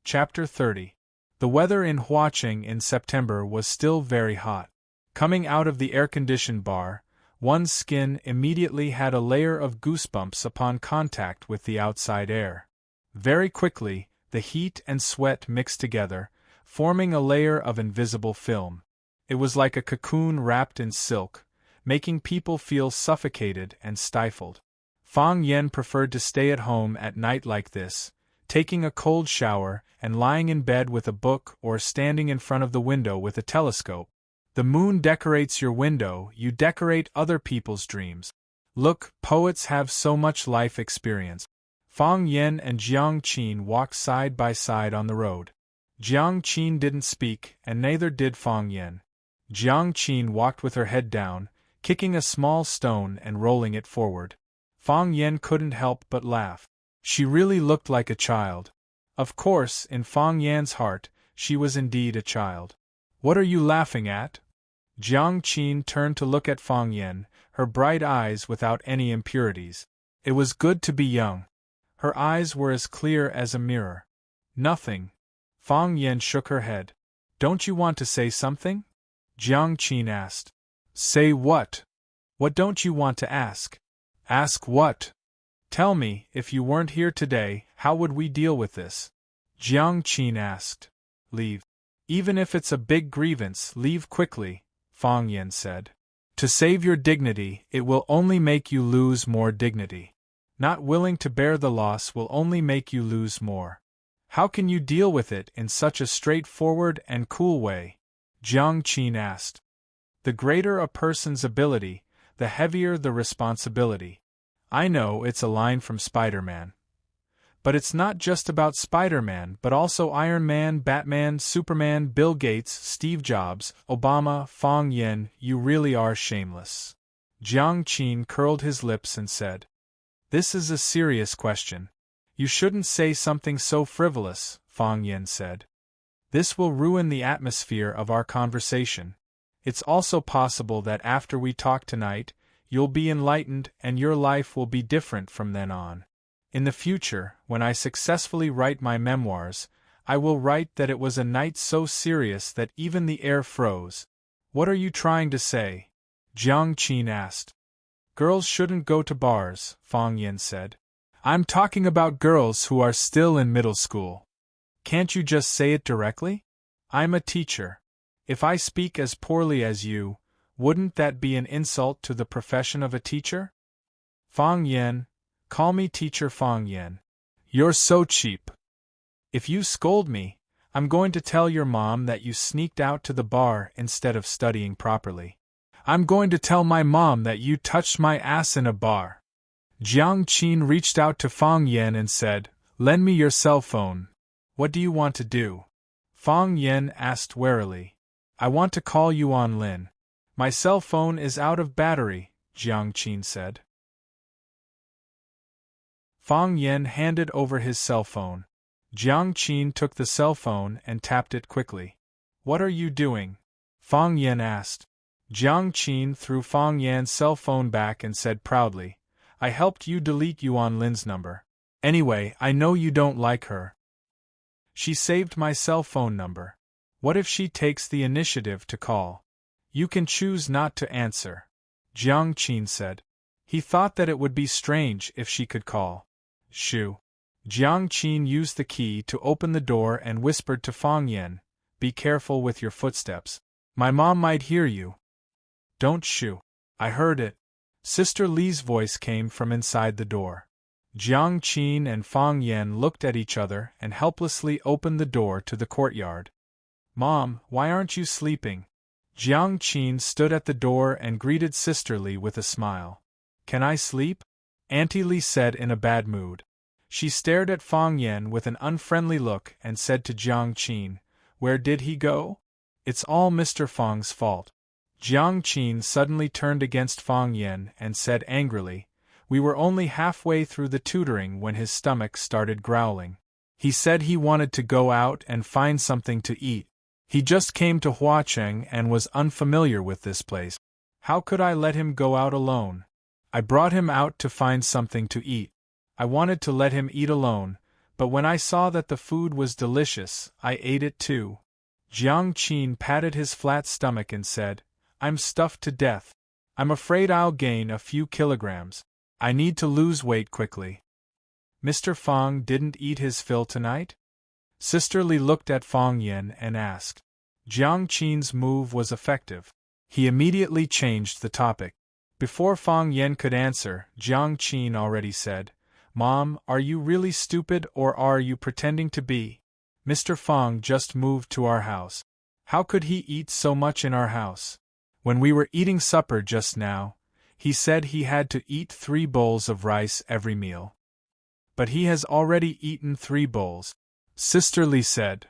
A: Chapter 30. The weather in Huaqing in September was still very hot. Coming out of the air-conditioned bar, one's skin immediately had a layer of goosebumps upon contact with the outside air. Very quickly, the heat and sweat mixed together, forming a layer of invisible film. It was like a cocoon wrapped in silk, making people feel suffocated and stifled. Fang Yen preferred to stay at home at night like this, taking a cold shower and lying in bed with a book or standing in front of the window with a telescope. The moon decorates your window, you decorate other people's dreams. Look, poets have so much life experience. Fang Yen and Jiang Qin walked side by side on the road. Jiang Qin didn't speak, and neither did Fang Yen. Jiang Qin walked with her head down, kicking a small stone and rolling it forward. Fang Yen couldn't help but laugh. She really looked like a child. Of course, in Fang Yan's heart, she was indeed a child. "What are you laughing at?" Jiang Qin turned to look at Fang Yen, her bright eyes without any impurities. It was good to be young. Her eyes were as clear as a mirror. "Nothing." Fang Yen shook her head. "Don't you want to say something?" Jiang Qin asked. "Say what? What don't you want to ask?" "Ask what?" "Tell me, if you weren't here today, how would we deal with this?" Jiang Qin asked. "Leave. Even if it's a big grievance, leave quickly," Fang Yen said. "To save your dignity, it will only make you lose more dignity. Not willing to bear the loss will only make you lose more. How can you deal with it in such a straightforward and cool way?" Jiang Qin asked. "The greater a person's ability, the heavier the responsibility. I know it's a line from Spider-Man. But it's not just about Spider-Man but also Iron Man, Batman, Superman, Bill Gates, Steve Jobs, Obama, Fang Yen, you really are shameless." Jiang Qin curled his lips and said. This is a serious question. You shouldn't say something so frivolous, Fang Yen said. This will ruin the atmosphere of our conversation. It's also possible that after we talk tonight, you'll be enlightened and your life will be different from then on. In the future, when I successfully write my memoirs, I will write that it was a night so serious that even the air froze. What are you trying to say? Jiang Qin asked. Girls shouldn't go to bars, Fang Yen said. I'm talking about girls who are still in middle school. Can't you just say it directly? I'm a teacher. If I speak as poorly as you, wouldn't that be an insult to the profession of a teacher? Fang Yen, call me Teacher Fang Yen. You're so cheap. If you scold me, I'm going to tell your mom that you sneaked out to the bar instead of studying properly. I'm going to tell my mom that you touched my ass in a bar. Jiang Qin reached out to Fang Yen and said, Lend me your cell phone. What do you want to do? Fang Yen asked warily. I want to call you on Lin. My cell phone is out of battery, Jiang Qin said. Fang Yen handed over his cell phone. Jiang Qin took the cell phone and tapped it quickly. What are you doing? Fang Yen asked. Jiang Qin threw Fang Yan's cell phone back and said proudly, I helped you delete Yuan Lin's number. Anyway, I know you don't like her. She saved my cell phone number. What if she takes the initiative to call? You can choose not to answer, Jiang Qin said. He thought that it would be strange if she could call. Shoo. Jiang Qin used the key to open the door and whispered to Fang Yen, Be careful with your footsteps. My mom might hear you. Don't shoo. I heard it. Sister Li's voice came from inside the door. Jiang Qin and Fang Yen looked at each other and helplessly opened the door to the courtyard. Mom, why aren't you sleeping? Jiang Qin stood at the door and greeted Sister Li with a smile. Can I sleep? Auntie Li said in a bad mood. She stared at Fang Yen with an unfriendly look and said to Jiang Qin, Where did he go? It's all Mr. Fang's fault. Jiang Qin suddenly turned against Fang Yen and said angrily, We were only halfway through the tutoring when his stomach started growling. He said he wanted to go out and find something to eat. He just came to Huacheng and was unfamiliar with this place. How could I let him go out alone? I brought him out to find something to eat. I wanted to let him eat alone, but when I saw that the food was delicious, I ate it too. Jiang Qin patted his flat stomach and said, I'm stuffed to death. I'm afraid I'll gain a few kilograms. I need to lose weight quickly. Mr. Fang didn't eat his fill tonight? Sister Li looked at Fang Yen and asked. Jiang Qin's move was effective. He immediately changed the topic. Before Fang Yen could answer, Jiang Qin already said, Mom, are you really stupid or are you pretending to be? Mr. Fang just moved to our house. How could he eat so much in our house? When we were eating supper just now, he said he had to eat 3 bowls of rice every meal. But he has already eaten 3 bowls. Sister Li said.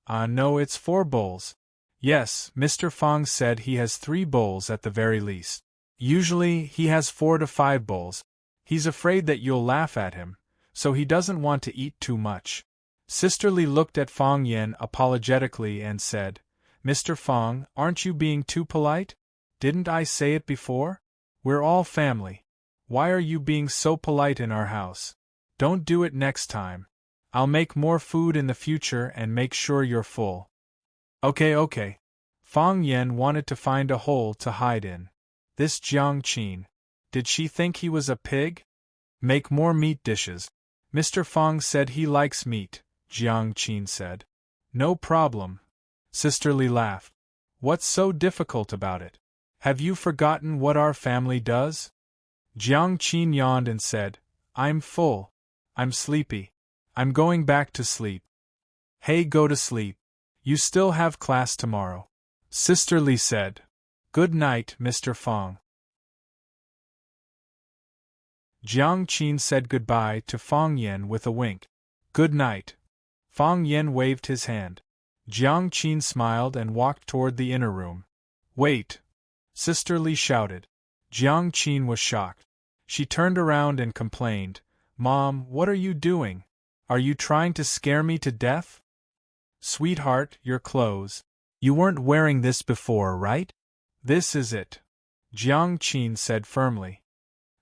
A: No, it's 4 bowls. Yes, Mr. Fang said he has 3 bowls at the very least. Usually, he has 4 to 5 bowls. He's afraid that you'll laugh at him, so he doesn't want to eat too much. Sister Li looked at Fang Yen apologetically and said, Mr. Fang, aren't you being too polite? Didn't I say it before? We're all family. Why are you being so polite in our house? Don't do it next time. I'll make more food in the future and make sure you're full. Okay. Fang Yen wanted to find a hole to hide in. This Jiang Qin. Did she think he was a pig? Make more meat dishes. Mr. Fang said he likes meat, Jiang Qin said. No problem. Sister Li laughed. What's so difficult about it? Have you forgotten what our family does? Jiang Qin yawned and said, I'm full. I'm sleepy. I'm going back to sleep. Hey, go to sleep. You still have class tomorrow. Sister Li said. Good night, Mr. Fang. Jiang Qin said goodbye to Fang Yen with a wink. Good night. Fang Yen waved his hand. Jiang Qin smiled and walked toward the inner room. Wait! Sister Li shouted. Jiang Qin was shocked. She turned around and complained, "Mom, what are you doing? Are you trying to scare me to death?" "Sweetheart, your clothes. You weren't wearing this before, right?" "This is it," Jiang Qin said firmly.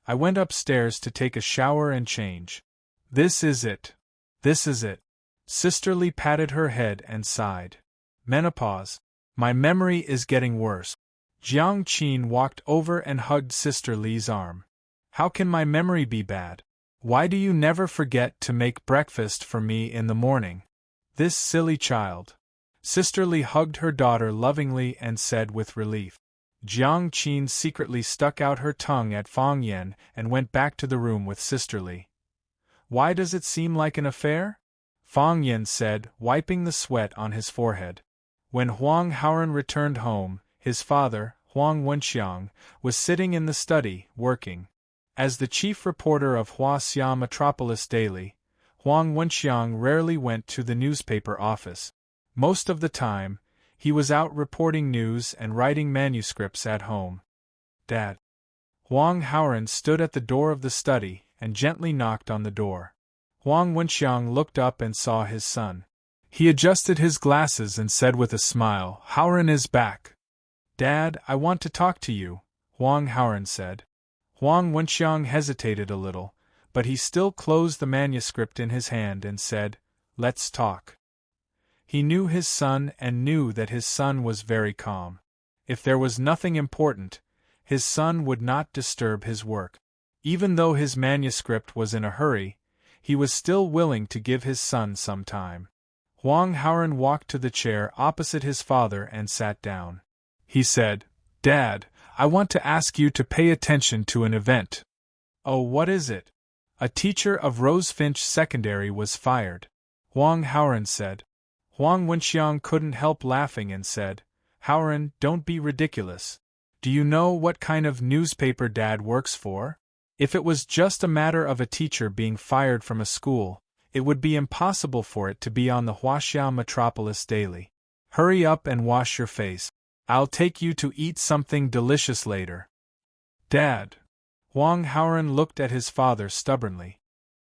A: "I went upstairs to take a shower and change. This is it. This is it." Sister Li patted her head and sighed. "Menopause. My memory is getting worse." Jiang Qin walked over and hugged Sister Li's arm. "How can my memory be bad? Why do you never forget to make breakfast for me in the morning? This silly child." Sister Li hugged her daughter lovingly and said with relief. Jiang Qin secretly stuck out her tongue at Fang Yan and went back to the room with Sister Li. "Why does it seem like an affair?" Fang Yan said, wiping the sweat on his forehead. When Huang Haoren returned home, his father, Huang Wenxiang, was sitting in the study, working. As the chief reporter of Huaxia Metropolis Daily, Huang Wenxiang rarely went to the newspaper office. Most of the time, he was out reporting news and writing manuscripts at home. "Dad." Huang Haoren stood at the door of the study and gently knocked on the door. Huang Wenxiang looked up and saw his son. He adjusted his glasses and said with a smile, "Haoren is back." "Dad, I want to talk to you," Huang Haoren said. Huang Wenxiang hesitated a little, but he still closed the manuscript in his hand and said, "Let's talk." He knew his son and knew that his son was very calm. If there was nothing important, his son would not disturb his work. Even though his manuscript was in a hurry, he was still willing to give his son some time. Huang Haoren walked to the chair opposite his father and sat down. He said, "Dad, I want to ask you to pay attention to an event." "Oh, what is it?" "A teacher of Rosefinch Secondary was fired," Huang Haoren said. Huang Wenxiang couldn't help laughing and said, "Haoren, don't be ridiculous. Do you know what kind of newspaper Dad works for? If it was just a matter of a teacher being fired from a school, it would be impossible for it to be on the Huaxia Metropolis Daily. Hurry up and wash your face. I'll take you to eat something delicious later." "Dad." Huang Haoren looked at his father stubbornly.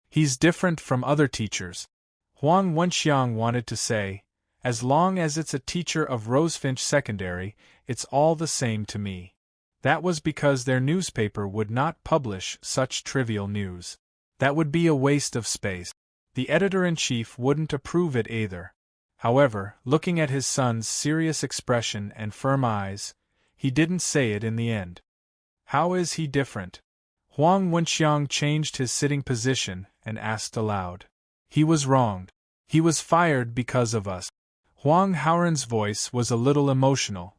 A: "He's different from other teachers." Huang Wenxiang wanted to say, "As long as it's a teacher of Rosefinch Secondary, it's all the same to me." That was because their newspaper would not publish such trivial news. That would be a waste of space. The editor-in-chief wouldn't approve it either. However, looking at his son's serious expression and firm eyes, he didn't say it in the end. "How is he different?" Huang Wenxiang changed his sitting position and asked aloud. "He was wronged. He was fired because of us." Huang Haoren's voice was a little emotional.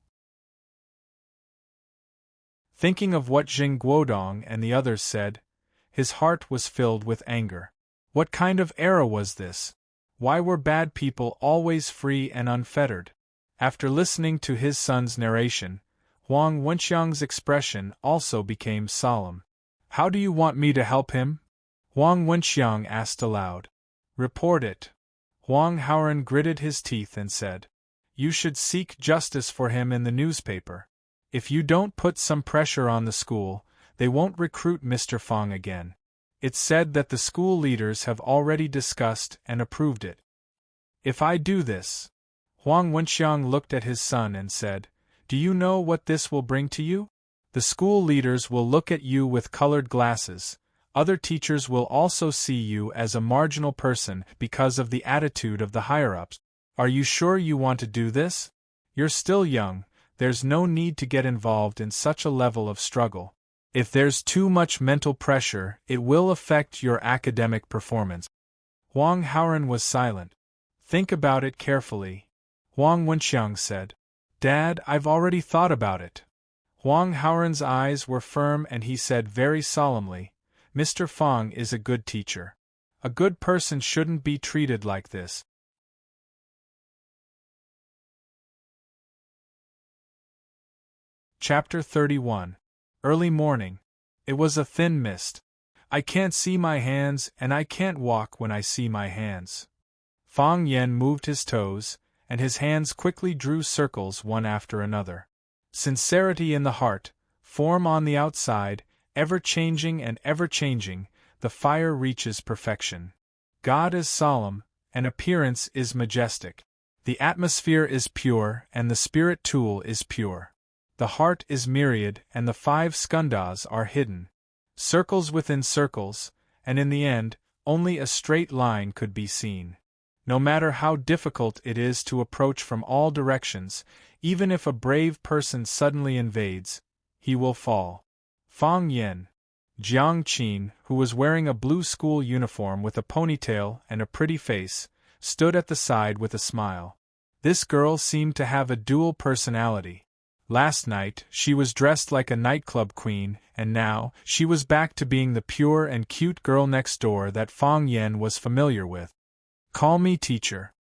A: Thinking of what Jing Guodong and the others said, his heart was filled with anger. What kind of era was this? Why were bad people always free and unfettered? After listening to his son's narration, Huang Wenxiang's expression also became solemn. "How do you want me to help him?" Huang Wenxiang asked aloud. "Report it." Huang Haoren gritted his teeth and said, "You should seek justice for him in the newspaper. If you don't put some pressure on the school, they won't recruit Mr. Fang again. It's said that the school leaders have already discussed and approved it." "If I do this," Huang Wenxiang looked at his son and said, "do you know what this will bring to you? The school leaders will look at you with colored glasses. Other teachers will also see you as a marginal person because of the attitude of the higher-ups. Are you sure you want to do this? You're still young, there's no need to get involved in such a level of struggle. If there's too much mental pressure, it will affect your academic performance." Huang Haoren was silent. "Think about it carefully," Huang Wenxiang said. "Dad, I've already thought about it." Huang Haoren's eyes were firm and he said very solemnly, "Mr. Fang is a good teacher. A good person shouldn't be treated like this." Chapter 31. Early morning. It was a thin mist. "I can't see my hands and I can't walk when I see my hands." Fang Yan moved his toes, and his hands quickly drew circles one after another. Sincerity in the heart, form on the outside, ever-changing and ever-changing, the fire reaches perfection. God is solemn, and appearance is majestic. The atmosphere is pure, and the spirit tool is pure. The heart is myriad, and the 5 skandhas are hidden. Circles within circles, and in the end, only a straight line could be seen. No matter how difficult it is to approach from all directions, even if a brave person suddenly invades, he will fall. Fang Yen. Jiang Qin, who was wearing a blue school uniform with a ponytail and a pretty face, stood at the side with a smile. This girl seemed to have a dual personality. Last night, she was dressed like a nightclub queen, and now, she was back to being the pure and cute girl next door that Fang Yen was familiar with. Call me teacher.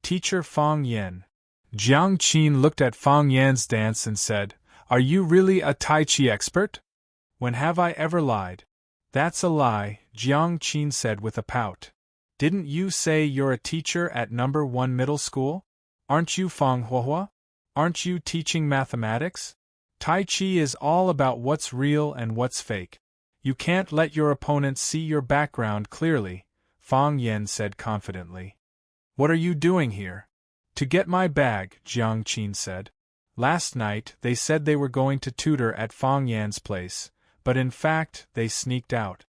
A: Teacher Fang Yen. Jiang Qin looked at Fang Yan's dance and said, Are you really a Tai Chi expert? When have I ever lied? That's a lie, Jiang Qin said with a pout. Didn't you say you're a teacher at number 1 middle school? Aren't you Fang Huahua? Aren't you teaching mathematics? Tai Chi is all about what's real and what's fake. You can't let your opponent see your background clearly, Fang Yen said confidently. What are you doing here? To get my bag, Jiang Qin said. Last night they said they were going to tutor at Fang Yan's place, but in fact they sneaked out.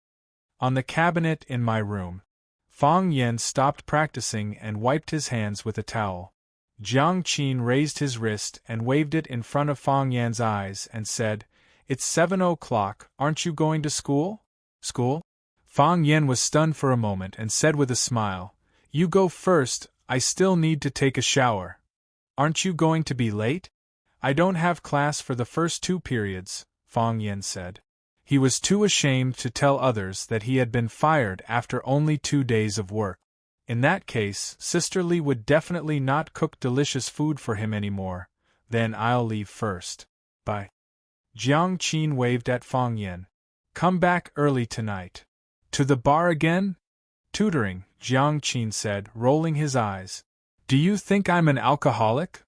A: On the cabinet in my room. Fang Yen stopped practicing and wiped his hands with a towel. Jiang Qin raised his wrist and waved it in front of Fang Yan's eyes and said, It's 7 o'clock, aren't you going to school? School? Fang Yen was stunned for a moment and said with a smile, You go first, I still need to take a shower. Aren't you going to be late? I don't have class for the first 2 periods, Fang Yen said. He was too ashamed to tell others that he had been fired after only 2 days of work. In that case, Sister Li would definitely not cook delicious food for him anymore. Then I'll leave first. Bye. Jiang Qin waved at Fang Yen. Come back early tonight. To the bar again? Tutoring, Jiang Qin said, rolling his eyes. Do you think I'm an alcoholic?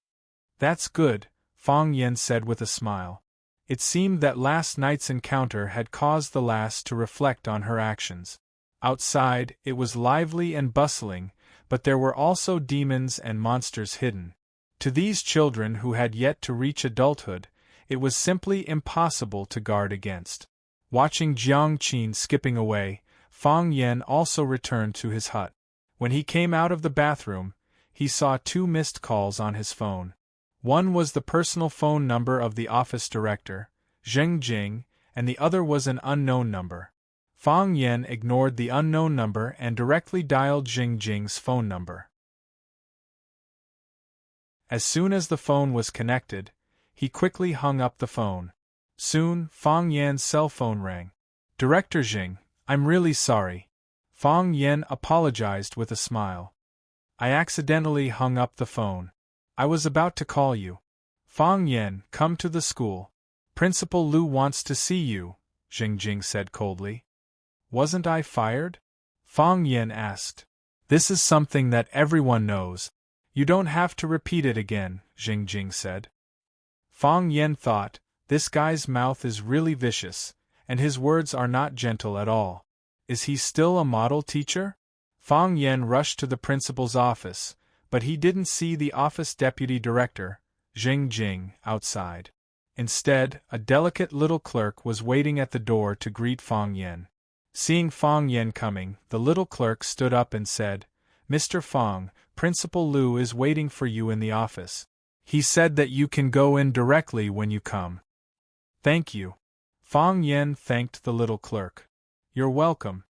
A: That's good, Fang Yen said with a smile. It seemed that last night's encounter had caused the lass to reflect on her actions. Outside, it was lively and bustling, but there were also demons and monsters hidden. To these children who had yet to reach adulthood, it was simply impossible to guard against. Watching Jiang Qin skipping away, Fang Yen also returned to his hut. When he came out of the bathroom, he saw 2 missed calls on his phone. One was the personal phone number of the office director, Zheng Jing, and the other was an unknown number. Fang Yen ignored the unknown number and directly dialed Zheng Jing's phone number. As soon as the phone was connected, he quickly hung up the phone. Soon, Fang Yan's cell phone rang. Director Jing, I'm really sorry. Fang Yen apologized with a smile. I accidentally hung up the phone. I was about to call you. Fang Yen, come to the school. Principal Lu wants to see you, Zheng Jing said coldly. Wasn't I fired? Fang Yen asked. This is something that everyone knows. You don't have to repeat it again, Zheng Jing said. Fang Yen thought, this guy's mouth is really vicious, and his words are not gentle at all. Is he still a model teacher? Fang Yen rushed to the principal's office, but he didn't see the office deputy director, Zheng Jing, outside. Instead, a delicate little clerk was waiting at the door to greet Fang Yen. Seeing Fang Yen coming, the little clerk stood up and said, Mr. Fang, Principal Lu is waiting for you in the office. He said that you can go in directly when you come. Thank you. Fang Yen thanked the little clerk. You're welcome.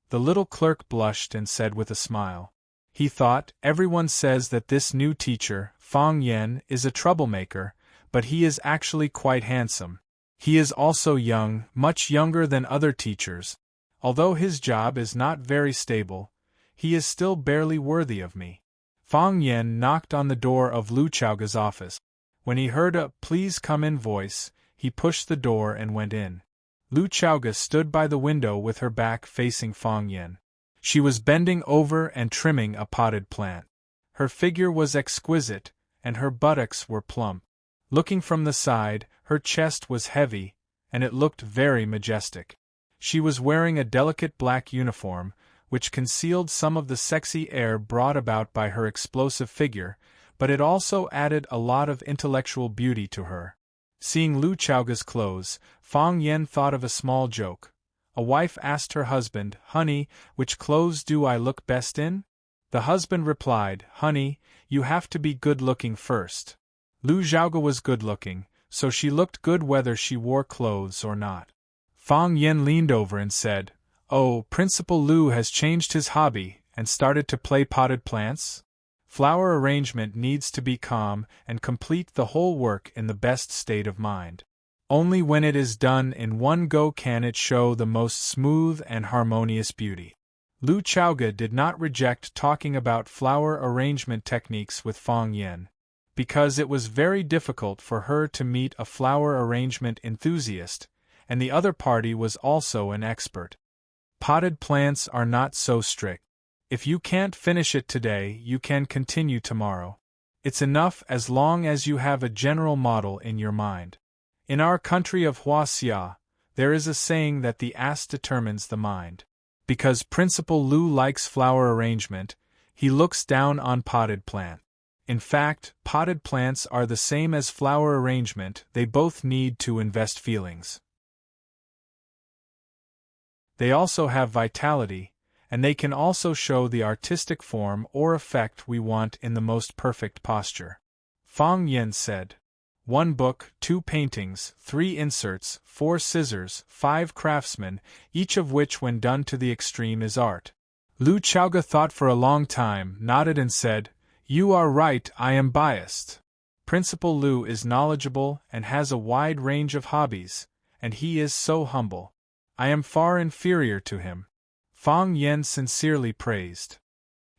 A: The little clerk blushed and said with a smile. He thought, everyone says that this new teacher, Fang Yen, is a troublemaker, but he is actually quite handsome. He is also young, much younger than other teachers. Although his job is not very stable, he is still barely worthy of me. Fang Yen knocked on the door of Lu Chaoga's office. When he heard a "please come in" voice, he pushed the door and went in. Lu Chaoga stood by the window with her back facing Fang Yen. She was bending over and trimming a potted plant. Her figure was exquisite, and her buttocks were plump. Looking from the side, her chest was heavy, and it looked very majestic. She was wearing a delicate black uniform, which concealed some of the sexy air brought about by her explosive figure, but it also added a lot of intellectual beauty to her. Seeing Lu Chaoga's clothes, Fang Yen thought of a small joke. A wife asked her husband, "Honey, which clothes do I look best in?" The husband replied, "Honey, you have to be good-looking first." Lu Xiaoga was good-looking, so she looked good whether she wore clothes or not. Fang Yen leaned over and said, "Oh, Principal Lu has changed his hobby and started to play potted plants? Flower arrangement needs to be calm and complete the whole work in the best state of mind. Only when it is done in one go can it show the most smooth and harmonious beauty." Lu Chaoga did not reject talking about flower arrangement techniques with Fang Yen, because it was very difficult for her to meet a flower arrangement enthusiast, and the other party was also an expert. Potted plants are not so strict. If you can't finish it today, you can continue tomorrow. It's enough as long as you have a general model in your mind. In our country of Huaxia, there is a saying that the ass determines the mind. Because Principal Lu likes flower arrangement, he looks down on potted plant. In fact, potted plants are the same as flower arrangement, they both need to invest feelings. They also have vitality, and they can also show the artistic form or effect we want in the most perfect posture. Fang Yen said, "1 book, 2 paintings, 3 inserts, 4 scissors, 5 craftsmen, each of which when done to the extreme is art." Lu Chaoga thought for a long time, nodded and said, "You are right, I am biased. Principal Lu is knowledgeable and has a wide range of hobbies, and he is so humble. I am far inferior to him." Fang Yen sincerely praised.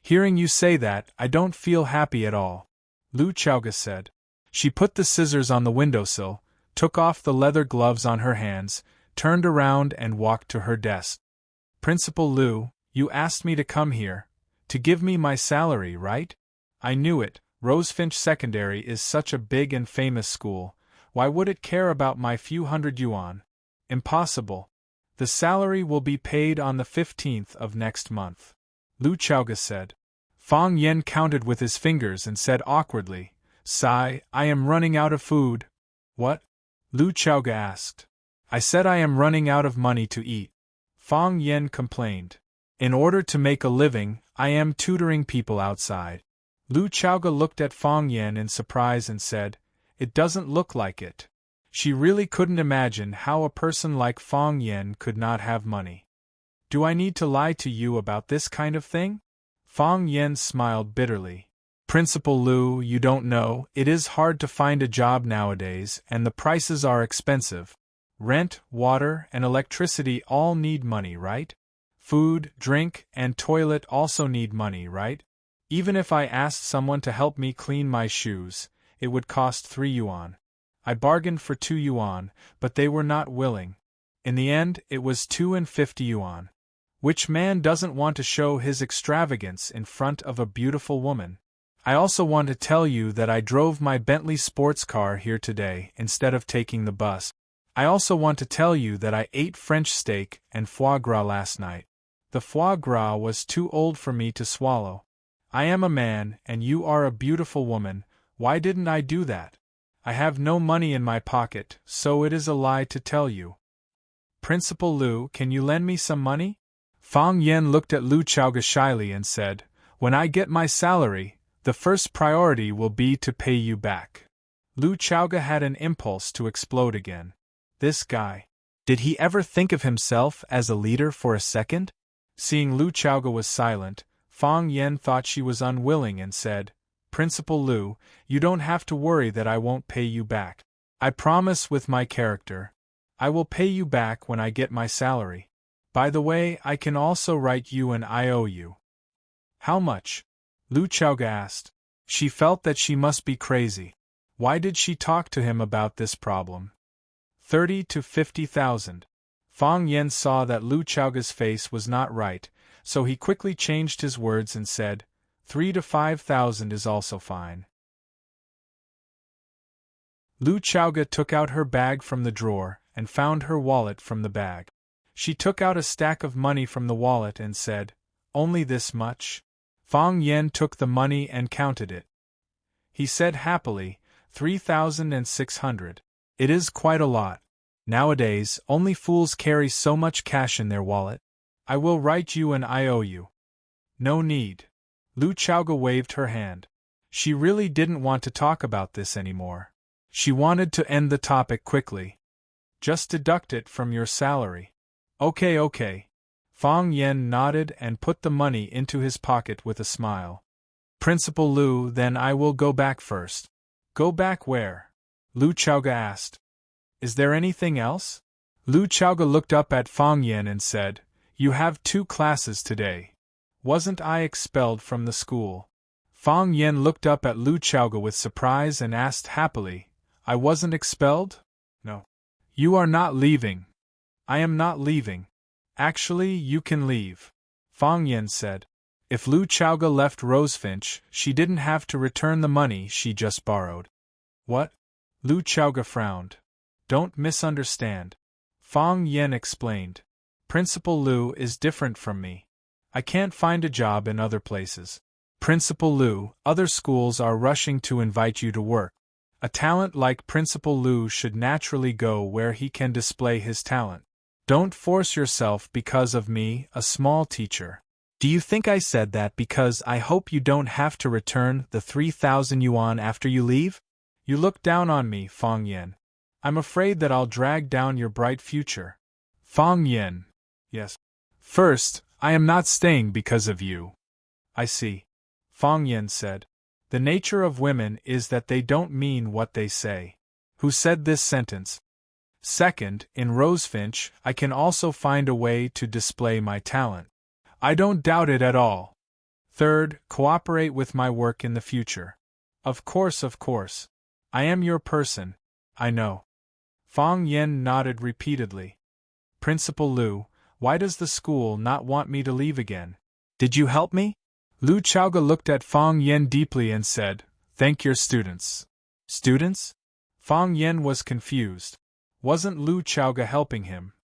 A: "Hearing you say that, I don't feel happy at all," Lu Chaoga said. She put the scissors on the windowsill, took off the leather gloves on her hands, turned around and walked to her desk. "Principal Lu, you asked me to come here, to give me my salary, right? I knew it, Rosefinch Secondary is such a big and famous school, why would it care about my few hundred yuan? Impossible. The salary will be paid on the 15th of next month," Lu Chaoga said. Fang Yen counted with his fingers and said awkwardly, "Sigh, I am running out of food." "What?" Lu Chaoga asked. "I said I am running out of money to eat," Fang Yen complained. "In order to make a living, I am tutoring people outside." Lu Chaoga looked at Fang Yen in surprise and said, "It doesn't look like it." She really couldn't imagine how a person like Fang Yen could not have money. "Do I need to lie to you about this kind of thing?" Fang Yen smiled bitterly. "Principal Lu, you don't know, it is hard to find a job nowadays and the prices are expensive. Rent, water, and electricity all need money, right? Food, drink, and toilet also need money, right? Even if I asked someone to help me clean my shoes, it would cost 3 yuan. I bargained for 2 yuan, but they were not willing. In the end, it was 250 yuan. Which man doesn't want to show his extravagance in front of a beautiful woman? I also want to tell you that I drove my Bentley sports car here today instead of taking the bus. I also want to tell you that I ate French steak and foie gras last night. The foie gras was too old for me to swallow. I am a man and you are a beautiful woman, why didn't I do that? I have no money in my pocket, so it is a lie to tell you. Principal Lu, can you lend me some money?" Fang Yen looked at Lu Chaoga shyly and said, "When I get my salary, the first priority will be to pay you back." Lu Chaoga had an impulse to explode again. This guy. Did he ever think of himself as a leader for a second? Seeing Lu Chaoga was silent, Fang Yen thought she was unwilling and said, "Principal Lu, you don't have to worry that I won't pay you back. I promise with my character. I will pay you back when I get my salary. By the way, I can also write you an IOU." "How much?" Lu Chaoga asked. She felt that she must be crazy. Why did she talk to him about this problem? 30 to 50,000. Fang Yen saw that Lu Chaoga's face was not right, so he quickly changed his words and said, 3 to 5,000 is also fine. Lu Chaoga took out her bag from the drawer and found her wallet from the bag. She took out a stack of money from the wallet and said, "Only this much?" Fang Yen took the money and counted it. He said happily, 3,600. It is quite a lot. Nowadays, only fools carry so much cash in their wallet. I will write you an IOU. No need. Lu Chaoga waved her hand. She really didn't want to talk about this anymore. She wanted to end the topic quickly. Just deduct it from your salary. Okay. Fang Yen nodded and put the money into his pocket with a smile. Principal Lu, then I will go back first. Go back where? Lu Chaoga asked. Is there anything else? Lu Chaoga looked up at Fang Yen and said, You have 2 classes today. Wasn't I expelled from the school? Fang Yen looked up at Lu Chaoga with surprise and asked happily, I wasn't expelled? No. You are not leaving. I am not leaving. Actually, you can leave. Fang Yen said. If Lu Chaoga left Rosefinch, she didn't have to return the money she just borrowed. What? Lu Chaoga frowned. Don't misunderstand. Fang Yen explained. Principal Lu is different from me. I can't find a job in other places. Principal Lu, other schools are rushing to invite you to work. A talent like Principal Lu should naturally go where he can display his talent. Don't force yourself because of me, a small teacher. Do you think I said that because I hope you don't have to return the 3,000 yuan after you leave? You look down on me, Fang Yen. I'm afraid that I'll drag down your bright future. Fang Yen. Yes. First, I am not staying because of you. I see. Fang Yen said. The nature of women is that they don't mean what they say. Who said this sentence? Second, in Rosefinch, I can also find a way to display my talent. I don't doubt it at all. Third, cooperate with my work in the future. Of course. I am your person, I know. Fang Yen nodded repeatedly. Principal Lu, why does the school not want me to leave again? Did you help me? Lu Chaoga looked at Fang Yen deeply and said, Thank your students. Students? Fang Yen was confused. Wasn't Lu Chaoga helping him?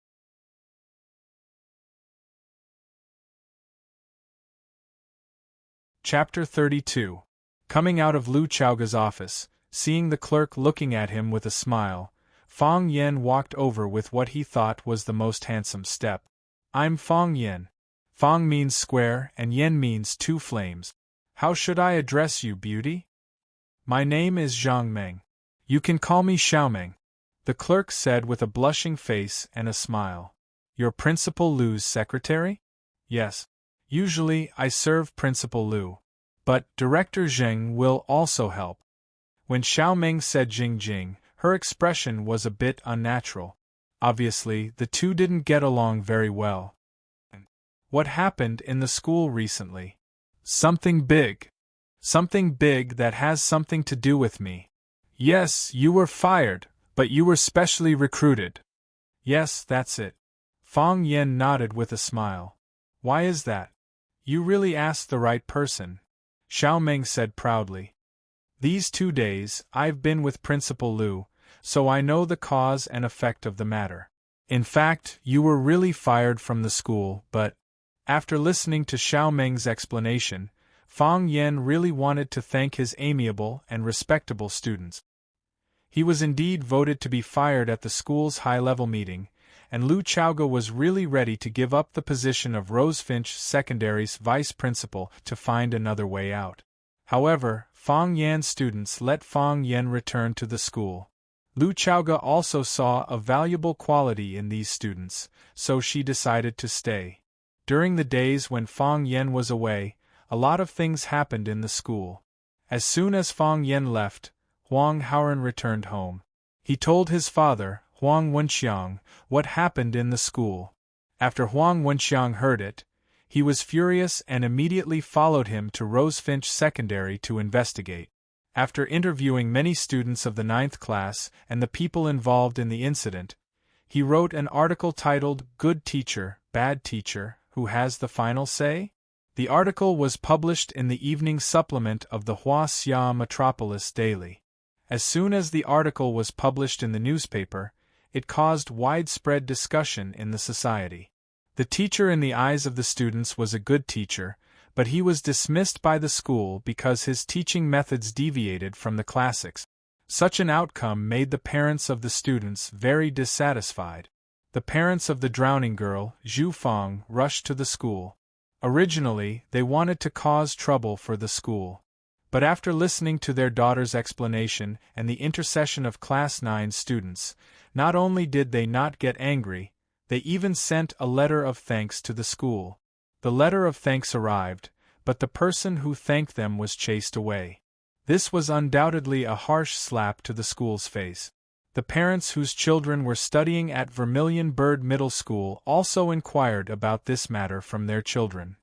A: Chapter 32. Coming out of Lu Chaoga's office, seeing the clerk looking at him with a smile, Fang Yen walked over with what he thought was the most handsome step. I'm Fang Yen. Fang means square and Yen means 2 flames. How should I address you, beauty? My name is Zhang Meng. You can call me Xiaomeng, the clerk said with a blushing face and a smile. You're Principal Lu's secretary? Yes. Usually I serve Principal Lu. But Director Zheng will also help. When Xiaomeng said Jing, her expression was a bit unnatural. Obviously, the two didn't get along very well. What happened in the school recently? Something big. Something big that has something to do with me. Yes, you were fired, but you were specially recruited. Yes, that's it. Fang Yen nodded with a smile. Why is that? You really asked the right person, Xiaomeng said proudly. These 2 days, I've been with Principal Lu, so I know the cause and effect of the matter. In fact, you were really fired from the school, but after listening to Xiaomeng's explanation, Fang Yen really wanted to thank his amiable and respectable students. He was indeed voted to be fired at the school's high-level meeting, and Lu Chaoga was really ready to give up the position of Rosefinch Secondary's vice principal to find another way out. However, Fang Yan's students let Fang Yen return to the school. Lu Chaoga also saw a valuable quality in these students, so she decided to stay. During the days when Fang Yen was away, a lot of things happened in the school. As soon as Fang Yen left, Huang Haoren returned home. He told his father, Huang Wenxiang, what happened in the school. After Huang Wenxiang heard it, he was furious and immediately followed him to Rosefinch Secondary to investigate. After interviewing many students of the 9th class and the people involved in the incident, he wrote an article titled Good Teacher, Bad Teacher, Who Has the Final Say? The article was published in the evening supplement of the Huaxia Metropolis Daily. As soon as the article was published in the newspaper, it caused widespread discussion in the society. The teacher in the eyes of the students was a good teacher, but he was dismissed by the school because his teaching methods deviated from the classics. Such an outcome made the parents of the students very dissatisfied. The parents of the drowning girl, Zhu Feng, rushed to the school. Originally, they wanted to cause trouble for the school. But after listening to their daughter's explanation and the intercession of Class 9 students, not only did they not get angry, they even sent a letter of thanks to the school. The letter of thanks arrived, but the person who thanked them was chased away. This was undoubtedly a harsh slap to the school's face. The parents whose children were studying at Vermilion Bird Middle School also inquired about this matter from their children.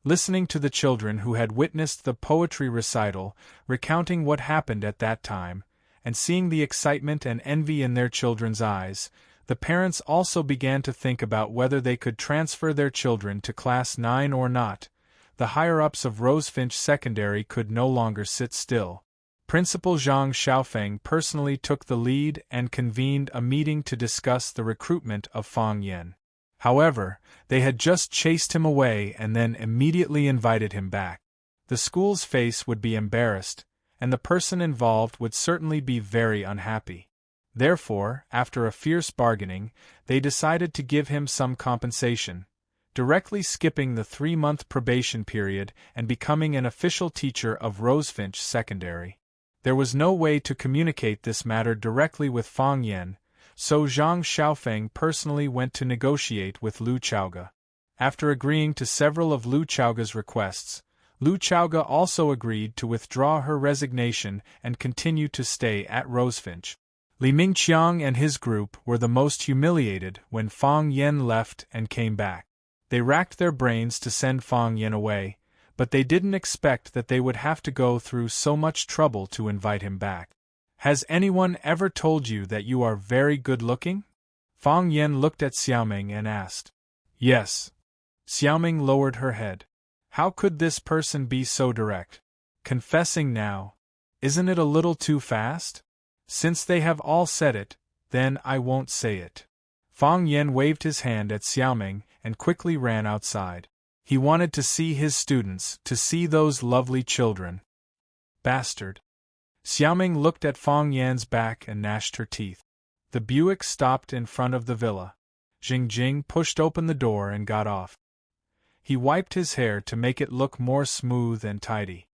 A: Listening to the children who had witnessed the poetry recital, recounting what happened at that time, and seeing the excitement and envy in their children's eyes, the parents also began to think about whether they could transfer their children to Class 9 or not. The higher-ups of Rosefinch Secondary could no longer sit still. Principal Zhang Xiaofeng personally took the lead and convened a meeting to discuss the recruitment of Fang Yan. However, they had just chased him away and then immediately invited him back. The school's face would be embarrassed, and the person involved would certainly be very unhappy. Therefore, after a fierce bargaining, they decided to give him some compensation, directly skipping the 3-month probation period and becoming an official teacher of Rosefinch Secondary. There was no way to communicate this matter directly with Fang Yan, so Zhang Xiaofeng personally went to negotiate with Lu Chaoga. After agreeing to several of Lu Chaoga's requests, Lu Chaoga also agreed to withdraw her resignation and continue to stay at Rosefinch. Li Mingqiang and his group were the most humiliated when Fang Yan left and came back. They racked their brains to send Fang Yan away, but they didn't expect that they would have to go through so much trouble to invite him back. Has anyone ever told you that you are very good-looking? Fang Yan looked at Xiaoming and asked. Yes. Xiaoming lowered her head. How could this person be so direct? Confessing now. Isn't it a little too fast? Since they have all said it, then I won't say it. Fang Yan waved his hand at Xiaoming and quickly ran outside. He wanted to see his students, to see those lovely children. Bastard. Xiaoming looked at Fang Yan's back and gnashed her teeth. The Buick stopped in front of the villa. Jing pushed open the door and got off. He wiped his hair to make it look more smooth and tidy.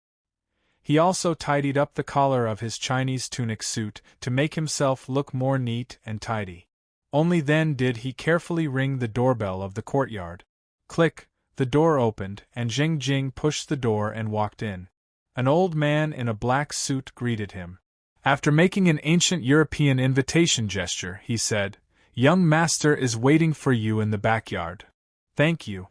A: He also tidied up the collar of his Chinese tunic suit to make himself look more neat and tidy. Only then did he carefully ring the doorbell of the courtyard. Click, the door opened and Jing pushed the door and walked in. An old man in a black suit greeted him. After making an ancient European invitation gesture, he said, "Young master is waiting for you in the backyard." "Thank you,"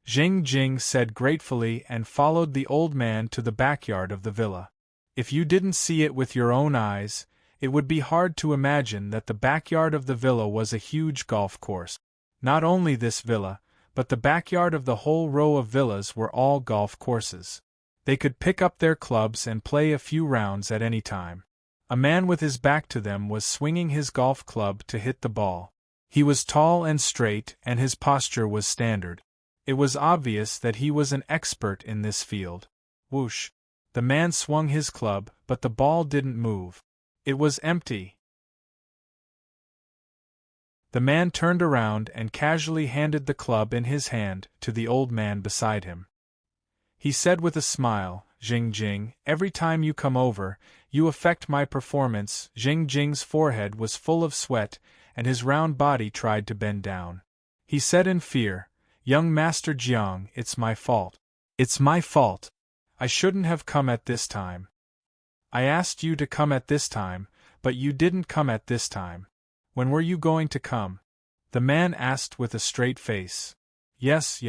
A: Jing said gratefully and followed the old man to the backyard of the villa. If you didn't see it with your own eyes, it would be hard to imagine that the backyard of the villa was a huge golf course. Not only this villa, but the backyard of the whole row of villas were all golf courses. They could pick up their clubs and play a few rounds at any time. A man with his back to them was swinging his golf club to hit the ball. He was tall and straight, and his posture was standard. It was obvious that he was an expert in this field. Whoosh! The man swung his club, but the ball didn't move. It was empty. The man turned around and casually handed the club in his hand to the old man beside him. He said with a smile, "Jing, every time you come over, you affect my performance." Jing's forehead was full of sweat, and his round body tried to bend down. He said in fear, "Young Master Jiang, it's my fault. It's my fault. I shouldn't have come at this time. I asked you to come at this time, but you didn't come at this time. When were you going to come?" The man asked with a straight face. Yes.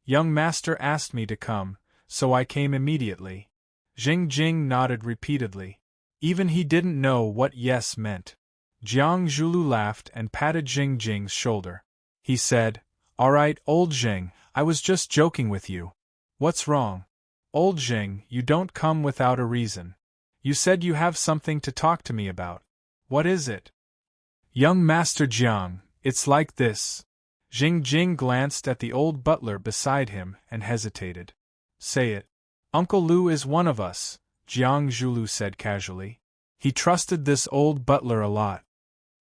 A: Young master asked me to come, so I came immediately." Jing nodded repeatedly. Even he didn't know what yes meant. Jiang Zhulu laughed and patted Jing's shoulder. He said, "All right, old Jing, I was just joking with you. What's wrong? Old Jing, you don't come without a reason. You said you have something to talk to me about. What is it? Young Master Jiang, it's like this. Jing Jing glanced at the old butler beside him and hesitated. Say it. Uncle Lu is one of us, Jiang Zhulu said casually. He trusted this old butler a lot.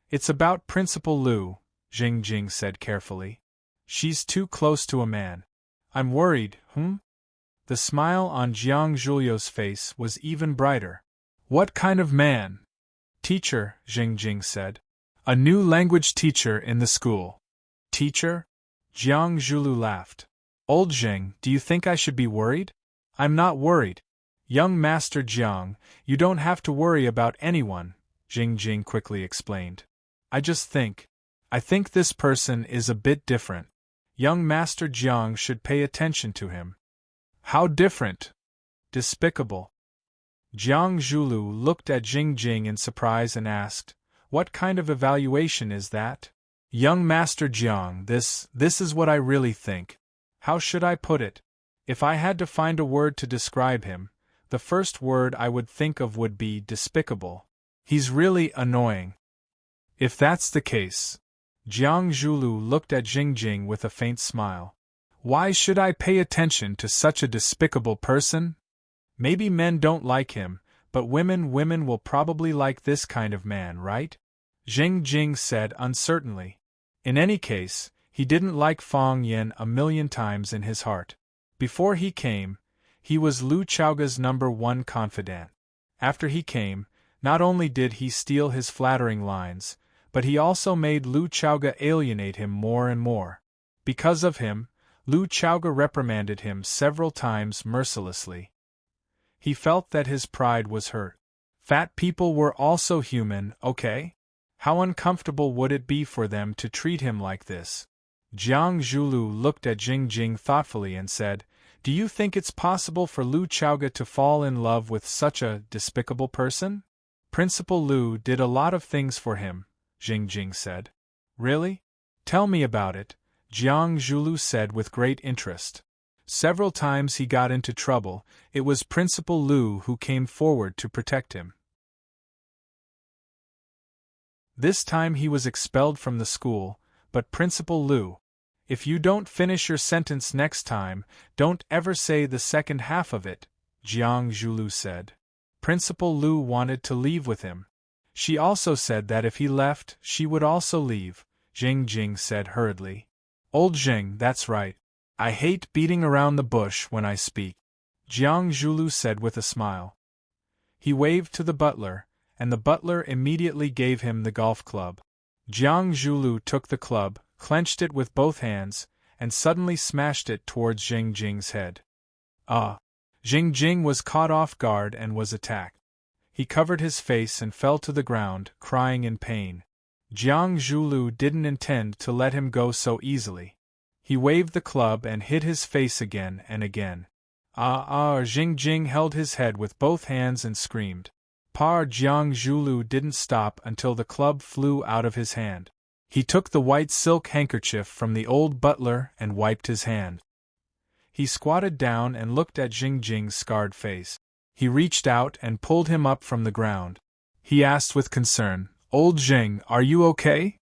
A: It's about Principal Lu, Jing Jing said carefully. She's too close to a man. I'm worried, The smile on Jiang Zhulio's face was even brighter. What kind of man? Teacher, Jing Jing said. A new language teacher in the school. Teacher? Jiang Zhulu laughed. Old Jing, do you think I should be worried? I'm not worried. Young Master Jiang, you don't have to worry about anyone, Jing Jing quickly explained. I think this person is a bit different. Young Master Jiang should pay attention to him. How different? Despicable. Jiang Zhulu looked at Jing Jing in surprise and asked, What kind of evaluation is that? Young Master Jiang, this is what I really think. How should I put it? If I had to find a word to describe him, the first word I would think of would be despicable. He's really annoying. If that's the case. Jiang Zhulu looked at Jing Jing with a faint smile. Why should I pay attention to such a despicable person? Maybe men don't like him, but women will probably like this kind of man, right? Jing Jing said uncertainly. In any case, he didn't like Fang Yen a million times in his heart. Before he came, he was Lu Chaoga's #1 confidant. After he came, not only did he steal his flattering lines, but he also made Lu Chaoga alienate him more and more. Because of him, Lu Chaoga reprimanded him several times mercilessly. He felt that his pride was hurt. Fat people were also human, okay? How uncomfortable would it be for them to treat him like this? Jiang Zhulu looked at Jing Jing thoughtfully and said, Do you think it's possible for Lu Chaoga to fall in love with such a despicable person? Principal Lu did a lot of things for him, Jing Jing said. Really? Tell me about it, Jiang Zhulu said with great interest. Several times he got into trouble, it was Principal Lu who came forward to protect him. This time he was expelled from the school, but Principal Lu, if you don't finish your sentence next time, don't ever say the second half of it, Jiang Zhulu said. Principal Lu wanted to leave with him. She also said that if he left, she would also leave, Jing Jing said hurriedly. Old Jing, that's right. I hate beating around the bush when I speak, Jiang Zhulu said with a smile. He waved to the butler, and the butler immediately gave him the golf club. Jiang Zhulu took the club, clenched it with both hands, and suddenly smashed it towards Jing Jing's head. Jing Jing was caught off guard and was attacked. He covered his face and fell to the ground, crying in pain. Jiang Zhulu didn't intend to let him go so easily. He waved the club and hit his face again and again. Jing Jing held his head with both hands and screamed. Jiang Zhulu didn't stop until the club flew out of his hand. He took the white silk handkerchief from the old butler and wiped his hand. He squatted down and looked at Jing Jing's scarred face. He reached out and pulled him up from the ground. He asked with concern, Old Jing, are you okay?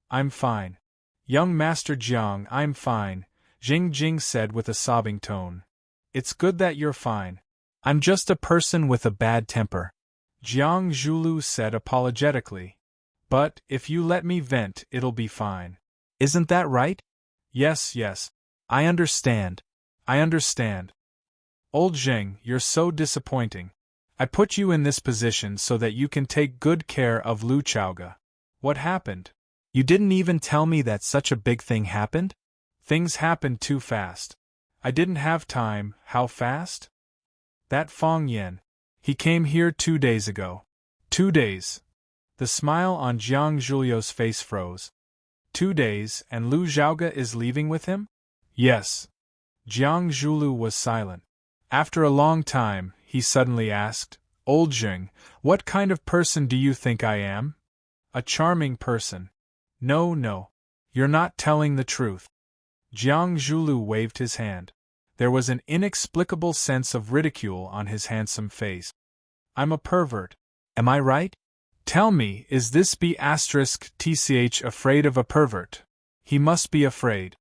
A: I'm fine. Young Master Jiang, I'm fine, Jing Jing said with a sobbing tone. It's good that you're fine. I'm just a person with a bad temper, Jiang Zhulu said apologetically. But, if you let me vent, it'll be fine. Isn't that right? Yes. I understand. Old Jing, you're so disappointing. I put you in this position so that you can take good care of Lu Chaoga. What happened? You didn't even tell me that such a big thing happened? Things happened too fast. I didn't have time. How fast? That Fang Yen. He came here 2 days ago. 2 days. The smile on Jiang Zhulio's face froze. 2 days, and Lu Chaoga is leaving with him? Yes. Jiang Zhulu was silent. After a long time, he suddenly asked, Old Jing, what kind of person do you think I am? A charming person. No. You're not telling the truth. Jiang Zhulu waved his hand. There was an inexplicable sense of ridicule on his handsome face. I'm a pervert. Am I right? Tell me, is this B*tch afraid of a pervert? He must be afraid.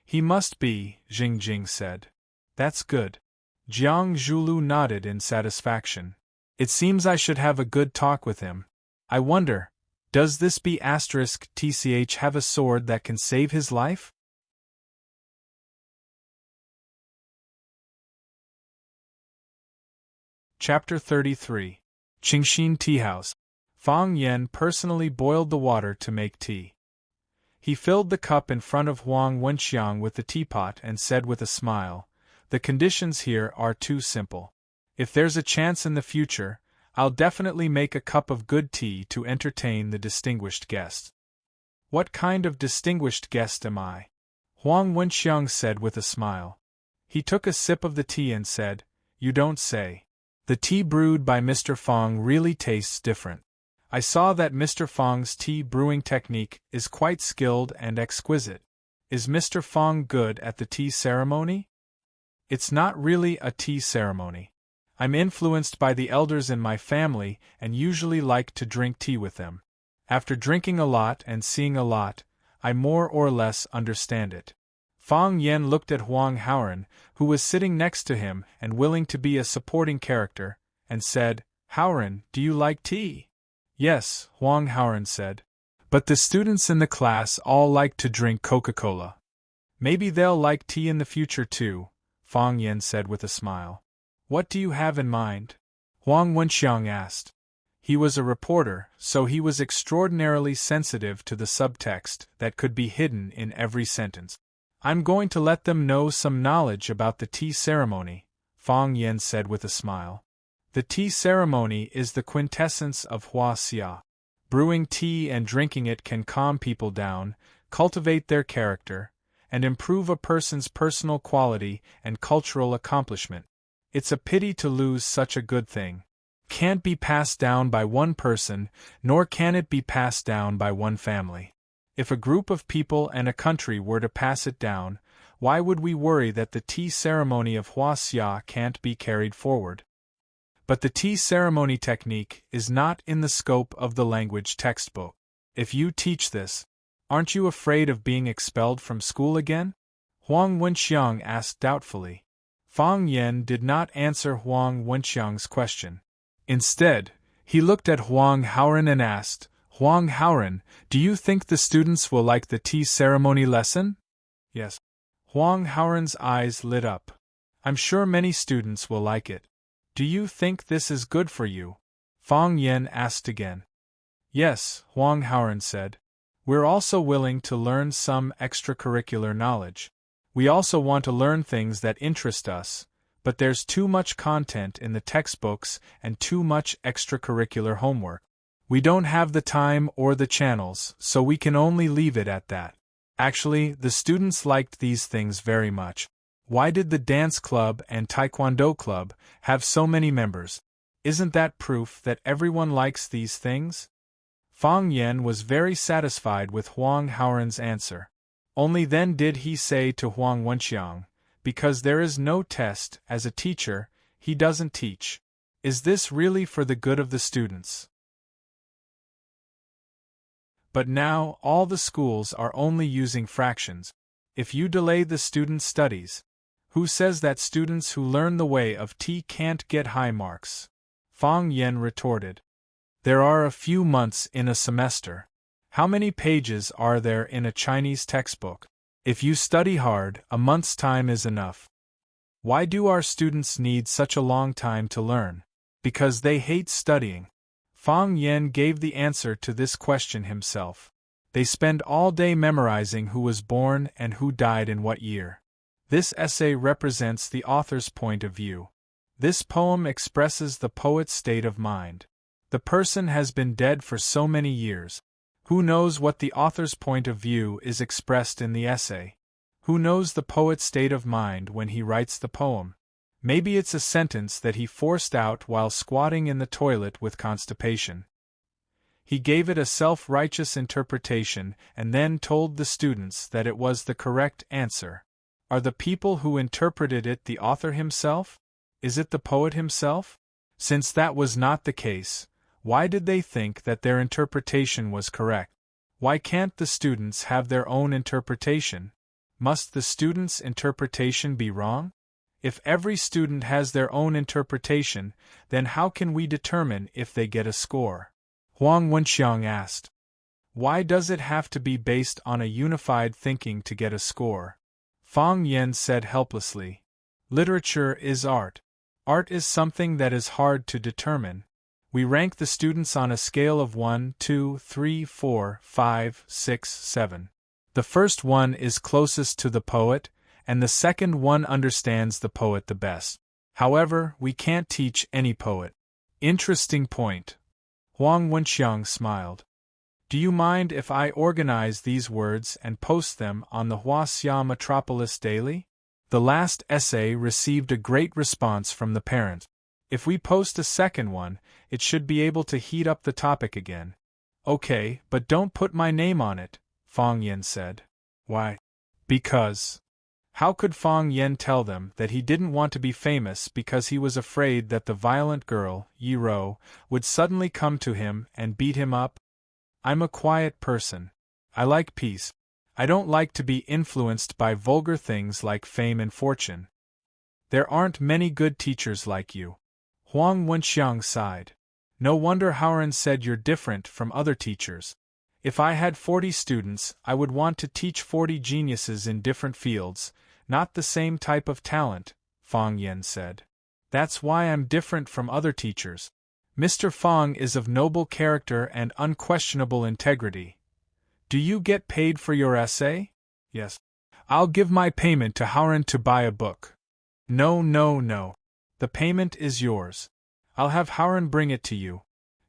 A: He must be, Jing Jing said. That's good. Jiang Zhulu nodded in satisfaction. It seems I should have a good talk with him. I wonder, does this B*tch have a sword that can save his life? Chapter 33. Qingxin Tea House. Fang Yen personally boiled the water to make tea. He filled the cup in front of Huang Wenxiang with the teapot and said with a smile, "The conditions here are too simple. If there's a chance in the future, I'll definitely make a cup of good tea to entertain the distinguished guest." "What kind of distinguished guest am I?" Huang Wenxiang said with a smile. He took a sip of the tea and said, "You don't say. The tea brewed by Mr. Fang really tastes different. I saw that Mr. Fang's tea brewing technique is quite skilled and exquisite. Is Mr. Fang good at the tea ceremony?" "It's not really a tea ceremony. I'm influenced by the elders in my family and usually like to drink tea with them. After drinking a lot and seeing a lot, I more or less understand it." Fang Yen looked at Huang Haoren, who was sitting next to him and willing to be a supporting character, and said, "Haoren, do you like tea?" "Yes," Huang Haoren said. "But the students in the class all like to drink Coca-Cola." "Maybe they'll like tea in the future too," Fang Yen said with a smile. "What do you have in mind?" Huang Wenxiang asked. He was a reporter, so he was extraordinarily sensitive to the subtext that could be hidden in every sentence. "I'm going to let them know some knowledge about the tea ceremony," Fang Yen said with a smile. "The tea ceremony is the quintessence of Hua Xia. Brewing tea and drinking it can calm people down, cultivate their character, and improve a person's personal quality and cultural accomplishment. It's a pity to lose such a good thing. Can't be passed down by one person, nor can it be passed down by one family. If a group of people and a country were to pass it down, why would we worry that the tea ceremony of Hua Xia can't be carried forward? But the tea ceremony technique is not in the scope of the language textbook. If you teach this, aren't you afraid of being expelled from school again?" Huang Wenxiang asked doubtfully. Fang Yen did not answer Huang Wenxiang's question. Instead, he looked at Huang Haoren and asked, "Huang Haoren, do you think the students will like the tea ceremony lesson?" "Yes." Huang Haoren's eyes lit up. "I'm sure many students will like it. Do you think this is good for you?" Fang Yen asked again. "Yes," Huang Haoren said. "We're also willing to learn some extracurricular knowledge. We also want to learn things that interest us, but there's too much content in the textbooks and too much extracurricular homework. We don't have the time or the channels, so we can only leave it at that." Actually, the students liked these things very much. Why did the dance club and taekwondo club have so many members? Isn't that proof that everyone likes these things? Fang Yen was very satisfied with Huang Haoren's answer. Only then did he say to Huang Wenxiang, "Because there is no test, as a teacher, he doesn't teach. Is this really for the good of the students?" But now, all the schools are only using fractions. If you delay the students' studies, who says that students who learn the way of tea can't get high marks? Fang Yen retorted. There are a few months in a semester. How many pages are there in a Chinese textbook? If you study hard, a month's time is enough. Why do our students need such a long time to learn? Because they hate studying. Fang Yen gave the answer to this question himself. They spend all day memorizing who was born and who died in what year. This essay represents the author's point of view. This poem expresses the poet's state of mind. The person has been dead for so many years. Who knows what the author's point of view is expressed in the essay? Who knows the poet's state of mind when he writes the poem? Maybe it's a sentence that he forced out while squatting in the toilet with constipation. He gave it a self-righteous interpretation and then told the students that it was the correct answer. Are the people who interpreted it the author himself? Is it the poet himself? Since that was not the case, Why did they think that their interpretation was correct? Why can't the students have their own interpretation? Must the students' interpretation be wrong? If every student has their own interpretation, then how can we determine if they get a score? Huang Wenxiang asked. Why does it have to be based on a unified thinking to get a score? Fang Yen said helplessly. Literature is art. Art is something that is hard to determine. We rank the students on a scale of 1, 2, 3, 4, 5, 6, 7. The first one is closest to the poet, and the second one understands the poet the best. However, we can't teach any poet. Interesting point. Huang Wenxiang smiled. Do you mind if I organize these words and post them on the Huaxia Metropolis Daily? The last essay received a great response from the parent. If we post a second one, it should be able to heat up the topic again. Okay, but don't put my name on it, Fang Yen said. Why? Because. How could Fang Yen tell them that he didn't want to be famous because he was afraid that the violent girl, Yi Ro, would suddenly come to him and beat him up? I'm a quiet person. I like peace. I don't like to be influenced by vulgar things like fame and fortune. There aren't many good teachers like you. Huang Wenxiang sighed. No wonder Haoran said you're different from other teachers. If I had 40 students, I would want to teach 40 geniuses in different fields, not the same type of talent, Fang Yen said. That's why I'm different from other teachers. Mr. Fang is of noble character and unquestionable integrity. Do you get paid for your essay? Yes. I'll give my payment to Haoran to buy a book. No. The payment is yours. I'll have Haoran bring it to you.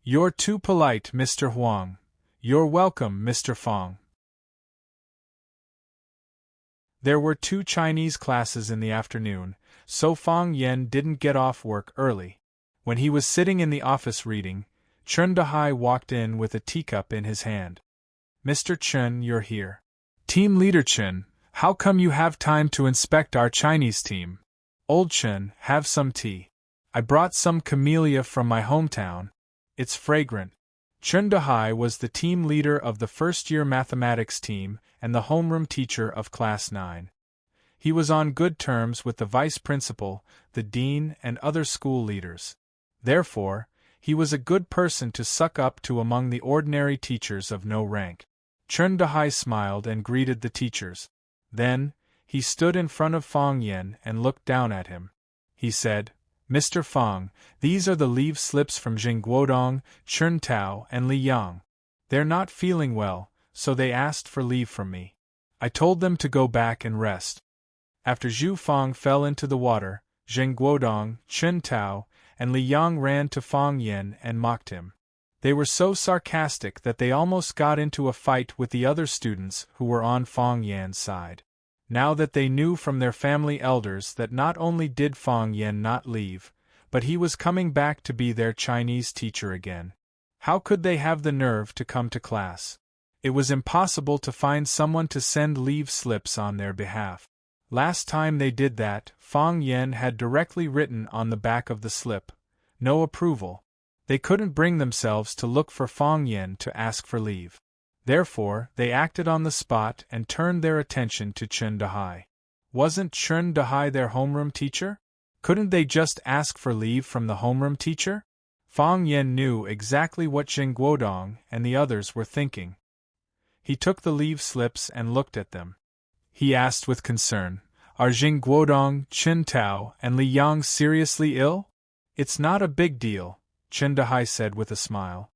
A: You're too polite, Mr. Huang. You're welcome, Mr. Fang. There were 2 Chinese classes in the afternoon, so Fang Yen didn't get off work early. When he was sitting in the office reading, Chen Dehai walked in with a teacup in his hand. Mr. Chen, you're here. Team Leader Chen, how come you have time to inspect our Chinese team? Old Chen, have some tea. I brought some camellia from my hometown. It's fragrant. Chen Dehai was the team leader of the first-year mathematics team and the homeroom teacher of Class 9. He was on good terms with the vice principal, the dean, and other school leaders. Therefore, he was a good person to suck up to among the ordinary teachers of no rank. Chen Dehai smiled and greeted the teachers. Then, he stood in front of Fang Yen and looked down at him. He said, Mr. Fang, these are the leave slips from Jing Guodong, Chen Tao, and Li Yang. They're not feeling well, so they asked for leave from me. I told them to go back and rest. After Zhu Fang fell into the water, Jing Guodong, Chen Tao, and Li Yang ran to Fang Yen and mocked him. They were so sarcastic that they almost got into a fight with the other students who were on Fang Yan's side. Now that they knew from their family elders that not only did Fang Yen not leave, but he was coming back to be their Chinese teacher again. How could they have the nerve to come to class? It was impossible to find someone to send leave slips on their behalf. Last time they did that, Fang Yen had directly written on the back of the slip, "No approval." They couldn't bring themselves to look for Fang Yen to ask for leave. Therefore, they acted on the spot and turned their attention to Chen Dehai. Wasn't Chen Dehai their homeroom teacher? Couldn't they just ask for leave from the homeroom teacher? Fang Yen knew exactly what Jing Guodong and the others were thinking. He took the leave slips and looked at them. He asked with concern, Are Jing Guodong, Chen Tao, and Li Yang seriously ill? It's not a big deal, Chen Dehai said with a smile.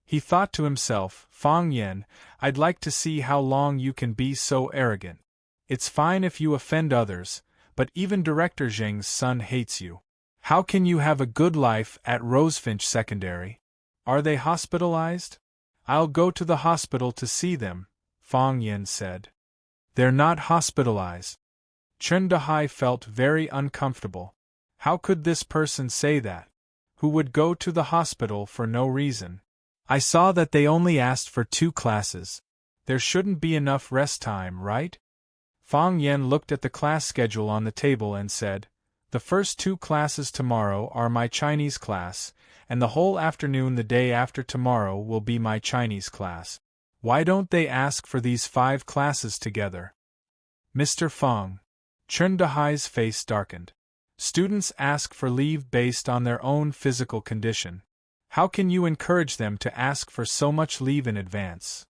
A: He thought to himself, Fang Yen, I'd like to see how long you can be so arrogant. It's fine if you offend others, but even Director Zheng's son hates you. How can you have a good life at Rosefinch Secondary? Are they hospitalized? I'll go to the hospital to see them, Fang Yen said. They're not hospitalized. Chen Dehai felt very uncomfortable. How could this person say that? Who would go to the hospital for no reason? I saw that they only asked for 2 classes. There shouldn't be enough rest time, right? Fang Yen looked at the class schedule on the table and said, The first 2 classes tomorrow are my Chinese class, and the whole afternoon the day after tomorrow will be my Chinese class. Why don't they ask for these 5 classes together? Mr. Fong. Chen Dehai's face darkened. Students ask for leave based on their own physical condition. How can you encourage them to ask for so much leave in advance?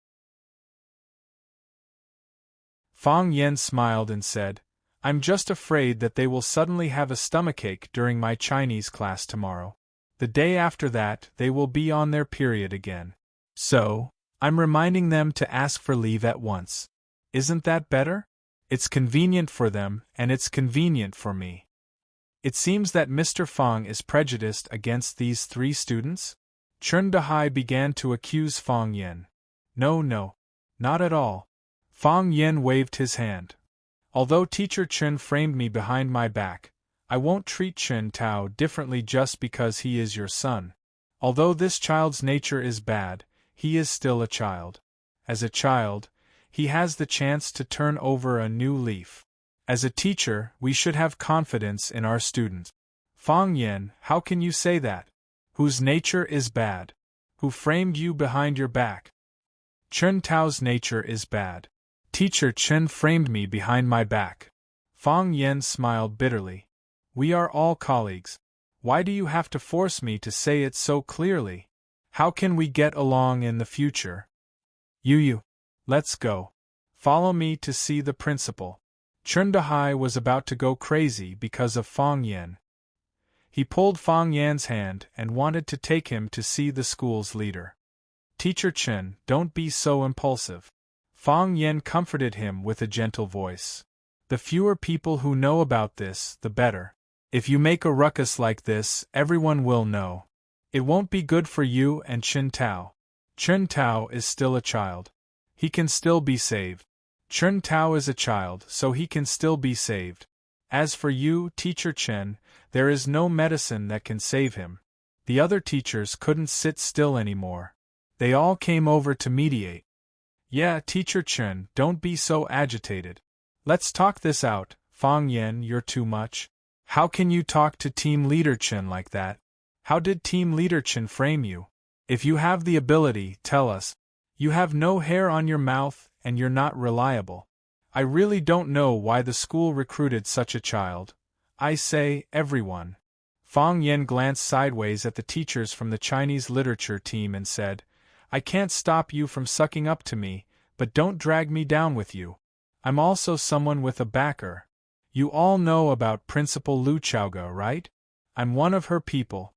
A: Fong Yen smiled and said, I'm just afraid that they will suddenly have a stomachache during my Chinese class tomorrow. The day after that, they will be on their period again. So, I'm reminding them to ask for leave at once. Isn't that better? It's convenient for them, and it's convenient for me. It seems that Mr. Fong is prejudiced against these 3 students? Chen Dehai began to accuse Fong Yen. No, not at all. Fong Yen waved his hand. Although Teacher Chen framed me behind my back, I won't treat Chen Tao differently just because he is your son. Although this child's nature is bad, he is still a child. As a child, he has the chance to turn over a new leaf. As a teacher, we should have confidence in our students. Fong Yen, how can you say that? Whose nature is bad? Who framed you behind your back? Chen Tao's nature is bad. Teacher Chen framed me behind my back. Fong Yen smiled bitterly. We are all colleagues. Why do you have to force me to say it so clearly? How can we get along in the future? You. Let's go. Follow me to see the principal. Chen Dehai was about to go crazy because of Fong Yen. He pulled Fong Yan's hand and wanted to take him to see the school's leader. Teacher Chen, don't be so impulsive. Fong Yen comforted him with a gentle voice. The fewer people who know about this, the better. If you make a ruckus like this, everyone will know. It won't be good for you and Chen Tao. Chen Tao is still a child. He can still be saved. Chen Tao is a child, so he can still be saved. As for you, Teacher Chen, there is no medicine that can save him. The other teachers couldn't sit still anymore. They all came over to mediate. Yeah, Teacher Chen, don't be so agitated. Let's talk this out. Fong Yen, you're too much. How can you talk to Team Leader Chen like that? How did Team Leader Chen frame you? If you have the ability, tell us. You have no hair on your mouth, and you're not reliable. I really don't know why the school recruited such a child. I say, everyone. Fong Yen glanced sideways at the teachers from the Chinese literature team and said, I can't stop you from sucking up to me, but don't drag me down with you. I'm also someone with a backer. You all know about Principal Lu Chaoga, right? I'm one of her people.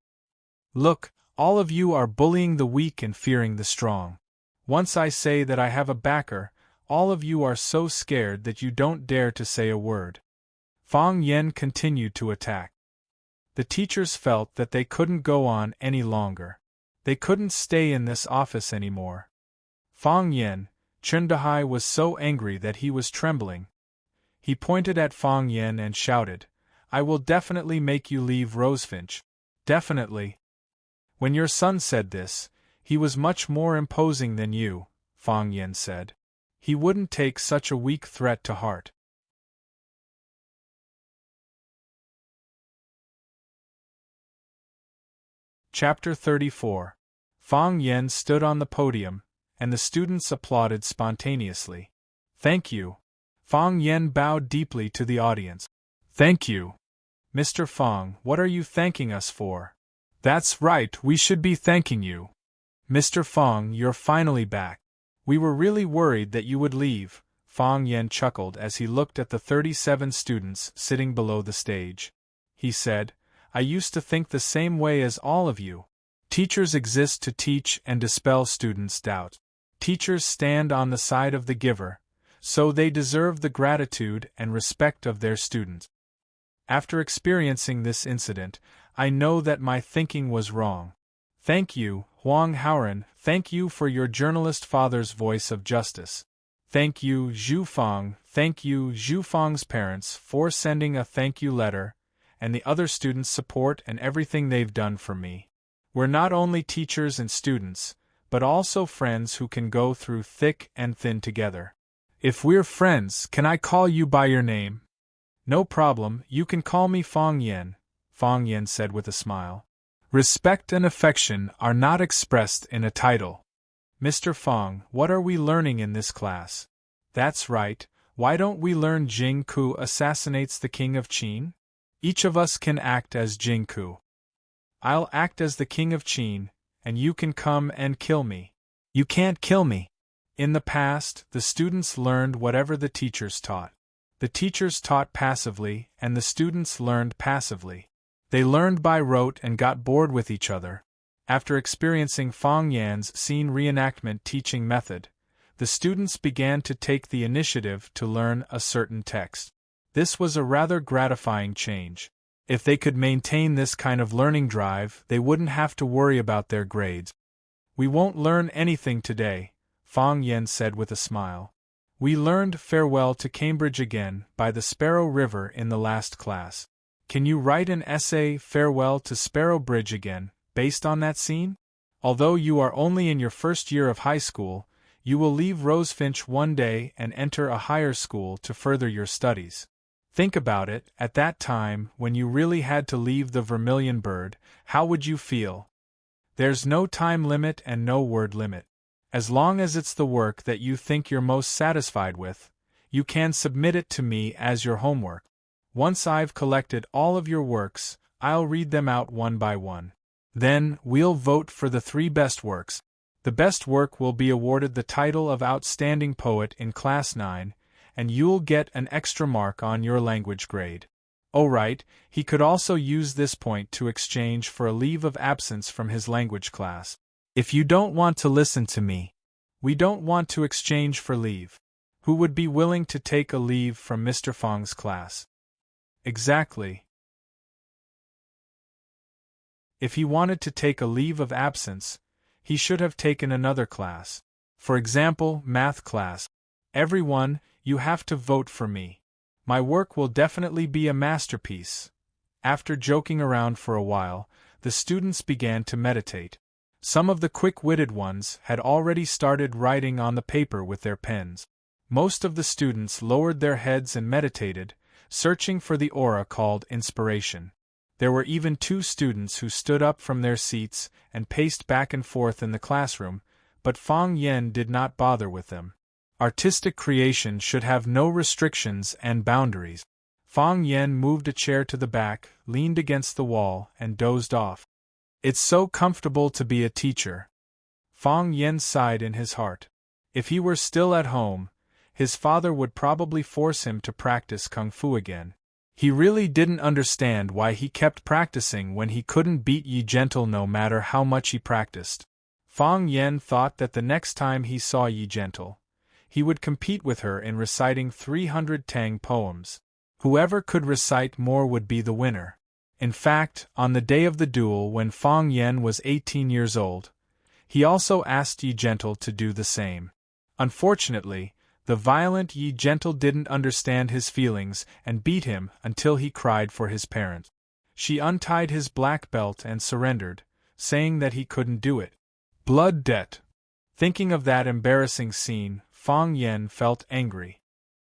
A: Look, all of you are bullying the weak and fearing the strong. Once I say that I have a backer, all of you are so scared that you don't dare to say a word. Fong Yen continued to attack. The teachers felt that they couldn't go on any longer. They couldn't stay in this office anymore. Fong Yen, Chen Dehai was so angry that he was trembling. He pointed at Fong Yen and shouted, I will definitely make you leave Rosefinch. Definitely. When your son said this, he was much more imposing than you, Fong Yen said. He wouldn't take such a weak threat to heart. Chapter 34. Fong Yen stood on the podium, and the students applauded spontaneously. Thank you. Fong Yen bowed deeply to the audience. Thank you. Mr. Fong, what are you thanking us for? That's right, we should be thanking you. Mr. Fong, you're finally back. We were really worried that you would leave. Fong Yen chuckled as he looked at the 37 students sitting below the stage. He said, I used to think the same way as all of you. Teachers exist to teach and dispel students' doubt. Teachers stand on the side of the giver, so they deserve the gratitude and respect of their students. After experiencing this incident, I know that my thinking was wrong. Thank you, Huang Haoran, thank you for your journalist father's voice of justice. Thank you, Zhu Fong, thank you, Zhu Fong's parents, for sending a thank you letter, and the other students' support and everything they've done for me. We're not only teachers and students, but also friends who can go through thick and thin together. If we're friends, can I call you by your name? No problem, you can call me Fong Yen, Fong Yen said with a smile. Respect and affection are not expressed in a title. Mr. Fong, what are we learning in this class? That's right, why don't we learn Jing Ku assassinates the king of Qin? Each of us can act as Jing Ku. I'll act as the king of Qin, and you can come and kill me. You can't kill me. In the past, the students learned whatever the teachers taught. The teachers taught passively, and the students learned passively. They learned by rote and got bored with each other. After experiencing Fong Yan's scene reenactment teaching method, the students began to take the initiative to learn a certain text. This was a rather gratifying change. If they could maintain this kind of learning drive, they wouldn't have to worry about their grades. We won't learn anything today, Fong Yan said with a smile. We learned Farewell to Cambridge Again by the Sparrow River in the last class. Can you write an essay, Farewell to Sparrow Bridge Again, based on that scene? Although you are only in your first year of high school, you will leave Rosefinch one day and enter a higher school to further your studies. Think about it, at that time, when you really had to leave the Vermilion Bird, how would you feel? There's no time limit and no word limit. As long as it's the work that you think you're most satisfied with, you can submit it to me as your homework. Once I've collected all of your works, I'll read them out one by one. Then, we'll vote for the 3 best works. The best work will be awarded the title of Outstanding Poet in Class 9, and you'll get an extra mark on your language grade. Oh right, he could also use this point to exchange for a leave of absence from his language class. If you don't want to listen to me, we don't want to exchange for leave. Who would be willing to take a leave from Mr. Fong's class? Exactly. If he wanted to take a leave of absence, he should have taken another class. For example, math class. Everyone, you have to vote for me. My work will definitely be a masterpiece. After joking around for a while, the students began to meditate. Some of the quick-witted ones had already started writing on the paper with their pens. Most of the students lowered their heads and meditated, searching for the aura called inspiration. There were even 2 students who stood up from their seats and paced back and forth in the classroom, but Fong Yan did not bother with them. Artistic creation should have no restrictions and boundaries. Fong Yan moved a chair to the back, leaned against the wall, and dozed off. It's so comfortable to be a teacher. Fong Yan sighed in his heart. If he were still at home, his father would probably force him to practice kung fu again. He really didn't understand why he kept practicing when he couldn't beat Yi Gentle no matter how much he practiced. Fong Yan thought that the next time he saw Yi Gentle, he would compete with her in reciting 300 Tang poems. Whoever could recite more would be the winner. In fact, on the day of the duel when Fong Yan was 18 years old, he also asked Yi Gentle to do the same. Unfortunately, the violent Yi Gentle didn't understand his feelings and beat him until he cried for his parents. She untied his black belt and surrendered, saying that he couldn't do it. Blood debt. Thinking of that embarrassing scene, Fong Yan felt angry.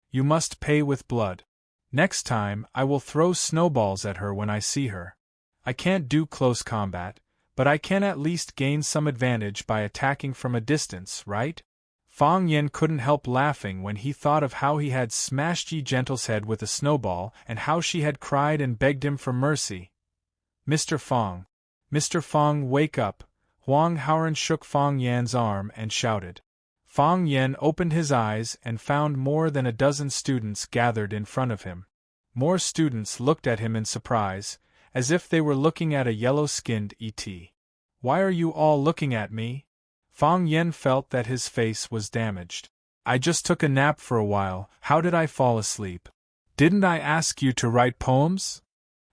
A: You must pay with blood. Next time, I will throw snowballs at her when I see her. I can't do close combat, but I can at least gain some advantage by attacking from a distance, right? Fong Yan couldn't help laughing when he thought of how he had smashed Yi Gentle's head with a snowball and how she had cried and begged him for mercy. Mr. Fong, wake up! Huang Haoran shook Fong Yan's arm and shouted. Fong Yan opened his eyes and found more than a dozen students gathered in front of him. More students looked at him in surprise, as if they were looking at a yellow-skinned E.T. Why are you all looking at me? Fong Yan felt that his face was damaged. I just took a nap for a while. How did I fall asleep? Didn't I ask you to write poems?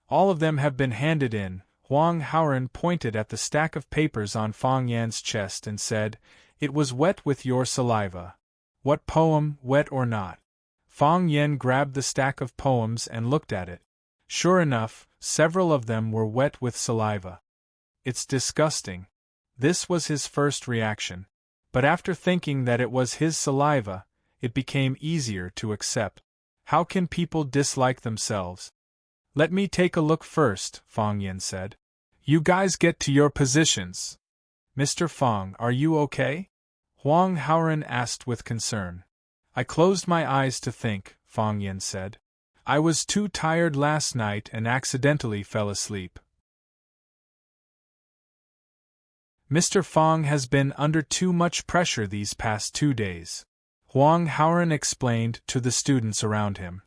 A: All of them have been handed in. Huang Haoran pointed at the stack of papers on Fong Yan's chest and said, It was wet with your saliva. What poem, wet or not? Fong Yan grabbed the stack of poems and looked at it. Sure enough, several of them were wet with saliva. It's disgusting. This was his first reaction. But after thinking that it was his saliva, it became easier to accept. How can people dislike themselves? Let me take a look first, Fong Yan said. You guys get to your positions. Mr. Fong, are you okay? Huang Haoren asked with concern. I closed my eyes to think, Fong Yin said. I was too tired last night and accidentally fell asleep. Mr. Fong has been under too much pressure these past 2 days, Huang Haoren explained to the students around him.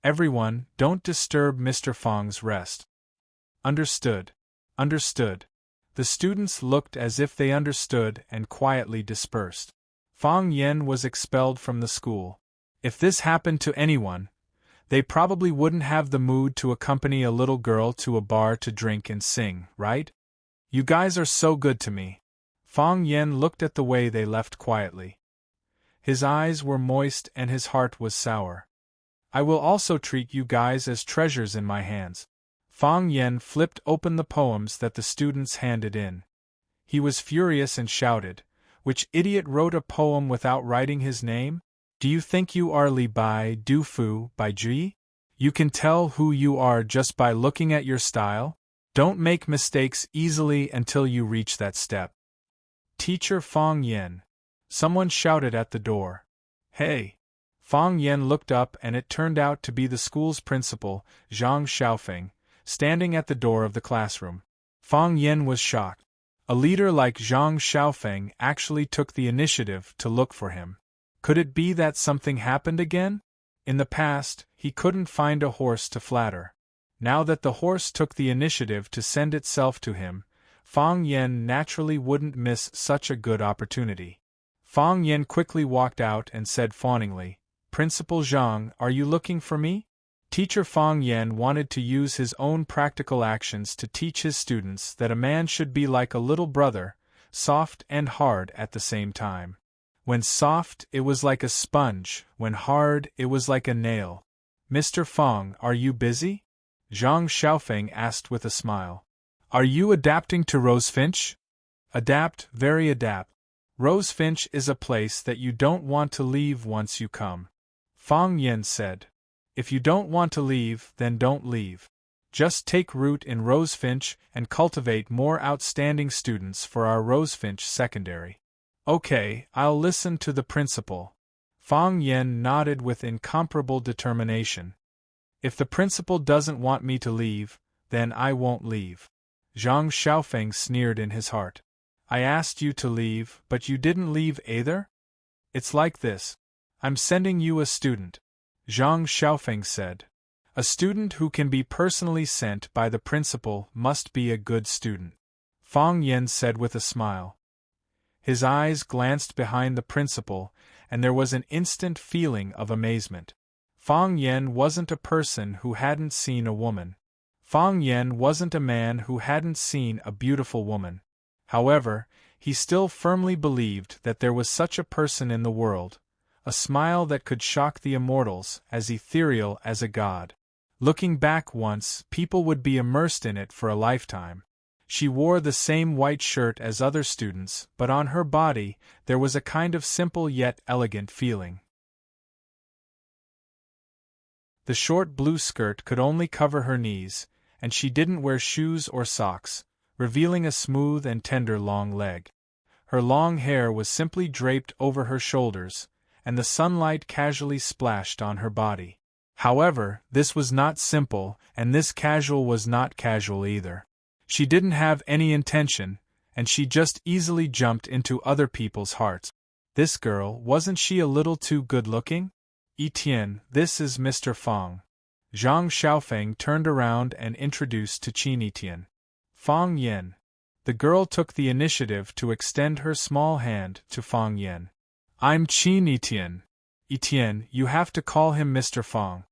A: Everyone, don't disturb Mr. Fong's rest. Understood. Understood. The students looked as if they understood and quietly dispersed. Fong Yen was expelled from the school. If this happened to anyone, they probably wouldn't have the mood to accompany a little girl to a bar to drink and sing, right? You guys are so good to me. Fong Yen looked at the way they left quietly. His eyes were moist and his heart was sour. I will also treat you guys as treasures in my hands. Fong Yen flipped open the poems that the students handed in. He was furious and shouted, "Which idiot wrote a poem without writing his name? Do you think you are Li Bai Du Fu Bai Ji? You can tell who you are just by looking at your style? Don't make mistakes easily until you reach that step." Teacher Fong Yen. Someone shouted at the door. Hey! Fong Yen looked up and it turned out to be the school's principal, Zhang Xiaofeng, standing at the door of the classroom. Fong Yen was shocked. A leader like Zhang Xiaofeng actually took the initiative to look for him. Could it be that something happened again? In the past, he couldn't find a horse to flatter. Now that the horse took the initiative to send itself to him, Fong Yen naturally wouldn't miss such a good opportunity. Fong Yen quickly walked out and said fawningly, "Principal Zhang, are you looking for me?" Teacher Fong Yen wanted to use his own practical actions to teach his students that a man should be like a little brother, soft and hard at the same time. When soft, it was like a sponge, when hard, it was like a nail. "Mr. Fong, are you busy?" Zhang Xiaofeng asked with a smile. "Are you adapting to Rosefinch?" "Adapt, very adapt. Rosefinch is a place that you don't want to leave once you come," Fong Yen said. "If you don't want to leave, then don't leave. Just take root in Rosefinch and cultivate more outstanding students for our Rosefinch Secondary." "Okay, I'll listen to the principal." Fong Yen nodded with incomparable determination. "If the principal doesn't want me to leave, then I won't leave." Zhang Xiaofeng sneered in his heart. "I asked you to leave, but you didn't leave either? It's like this. I'm sending you a student," Zhang Xiaofeng said. "A student who can be personally sent by the principal must be a good student," Fong Yen said with a smile. His eyes glanced behind the principal, and there was an instant feeling of amazement. Fong Yen wasn't a person who hadn't seen a woman. Fong Yen wasn't a man who hadn't seen a beautiful woman. However, he still firmly believed that there was such a person in the world, a smile that could shock the immortals, as ethereal as a god. Looking back once, people would be immersed in it for a lifetime. She wore the same white shirt as other students, but on her body, there was a kind of simple yet elegant feeling. The short blue skirt could only cover her knees, and she didn't wear shoes or socks, revealing a smooth and tender long leg. Her long hair was simply draped over her shoulders, and the sunlight casually splashed on her body. However, this was not simple, and this casual was not casual either. She didn't have any intention, and she just easily jumped into other people's hearts. This girl, wasn't she a little too good-looking? "Etienne, this is Mr. Fong." Zhang Xiaofeng turned around and introduced to Qin Etienne. "Fong Yen." The girl took the initiative to extend her small hand to Fong Yen. "I'm Qin Etienne." "Etienne, you have to call him Mr. Fong,"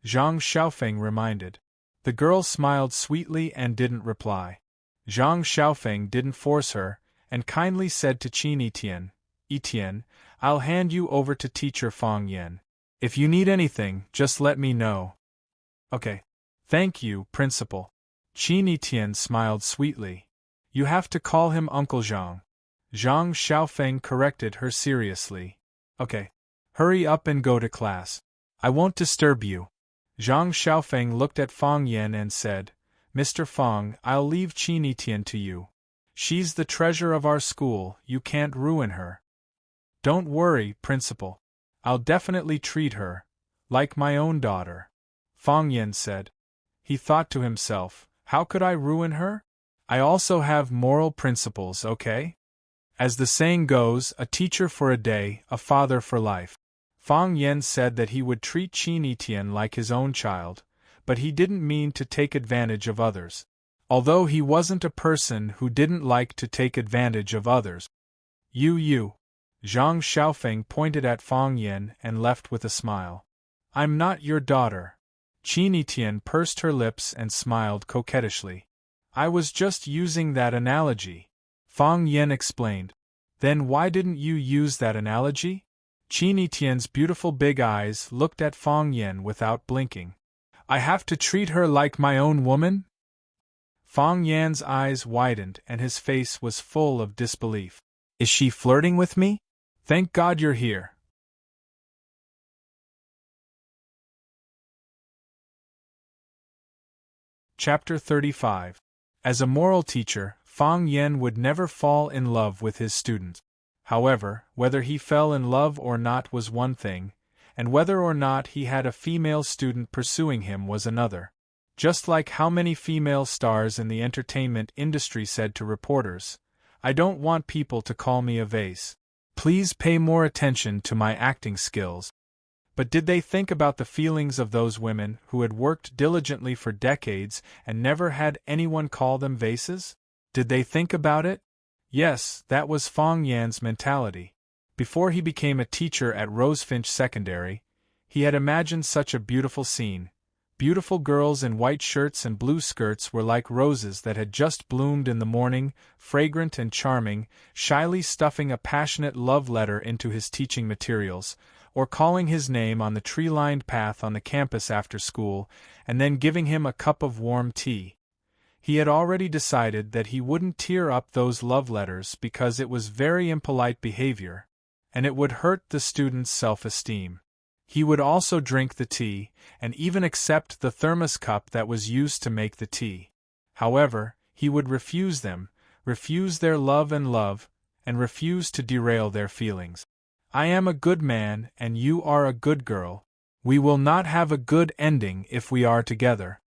A: Zhang Xiaofeng reminded. The girl smiled sweetly and didn't reply. Zhang Xiaofeng didn't force her, and kindly said to Qin Etienne, "Etienne, I'll hand you over to teacher Fong Yen. If you need anything, just let me know." "Okay. Thank you, principal." Qin Etienne smiled sweetly. "You have to call him Uncle Zhang." Zhang Xiaofeng corrected her seriously. "Okay. Hurry up and go to class. I won't disturb you." Zhang Xiaofeng looked at Fong Yen and said, Mr. Fong, I'll leave Qin Tian to you. She's the treasure of our school, you can't ruin her. Don't worry, Principal. I'll definitely treat her like my own daughter, Fong Yen said. He thought to himself, how could I ruin her? I also have moral principles, okay? As the saying goes, a teacher for a day, a father for life. Fong Yen said that he would treat Qin Tian like his own child, but he didn't mean to take advantage of others. Although he wasn't a person who didn't like to take advantage of others. You. Zhang Xiaofeng pointed at Fong Yen and left with a smile. I'm not your daughter. Qin Tian pursed her lips and smiled coquettishly. I was just using that analogy, Fong Yen explained. Then why didn't you use that analogy? Qin Tian's beautiful big eyes looked at Fong Yen without blinking. I have to treat her like my own woman? Fong Yan's eyes widened and his face was full of disbelief. Is she flirting with me? Thank God you're here. Chapter 35. As a moral teacher, Fong Yen would never fall in love with his students. However, whether he fell in love or not was one thing, and whether or not he had a female student pursuing him was another. Just like how many female stars in the entertainment industry said to reporters, I don't want people to call me a vase. Please pay more attention to my acting skills. But did they think about the feelings of those women who had worked diligently for decades and never had anyone call them vases? Did they think about it? Yes, that was Fong Yan's mentality. Before he became a teacher at Rosefinch Secondary, he had imagined such a beautiful scene. Beautiful girls in white shirts and blue skirts were like roses that had just bloomed in the morning, fragrant and charming, shyly stuffing a passionate love letter into his teaching materials, or calling his name on the tree-lined path on the campus after school, and then giving him a cup of warm tea. He had already decided that he wouldn't tear up those love letters because it was very impolite behavior, and it would hurt the student's self-esteem. He would also drink the tea, and even accept the thermos cup that was used to make the tea. However, he would refuse them, refuse their love, and refuse to derail their feelings. I am a good man and you are a good girl. We will not have a good ending if we are together.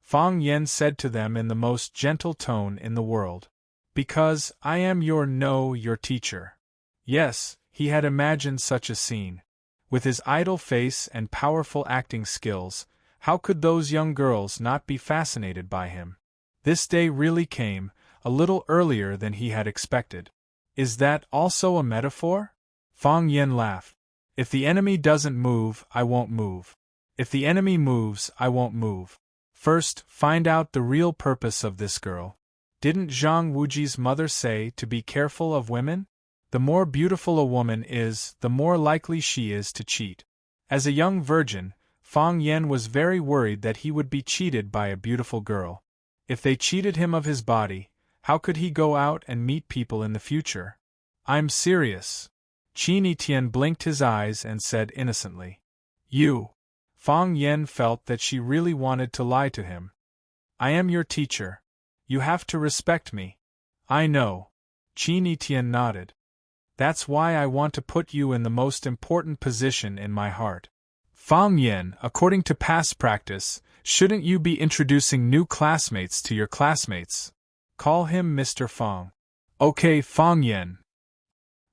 A: Fong Yen said to them in the most gentle tone in the world. Because I am your teacher. Yes, he had imagined such a scene. With his idle face and powerful acting skills, how could those young girls not be fascinated by him? This day really came, a little earlier than he had expected. Is that also a metaphor? Fong Yen laughed. If the enemy doesn't move, I won't move. If the enemy moves, I won't move. First, find out the real purpose of this girl. Didn't Zhang Wuji's mother say to be careful of women? The more beautiful a woman is, the more likely she is to cheat. As a young virgin, Fong Yen was very worried that he would be cheated by a beautiful girl. If they cheated him of his body, how could he go out and meet people in the future? I'm serious. Qin Tian blinked his eyes and said innocently. You. Fong Yen felt that she really wanted to lie to him. I am your teacher. You have to respect me. I know. Qin Tian nodded. That's why I want to put you in the most important position in my heart. Fong Yen, according to past practice, shouldn't you be introducing new classmates to your classmates? Call him Mr. Fong. Okay, Fong Yen.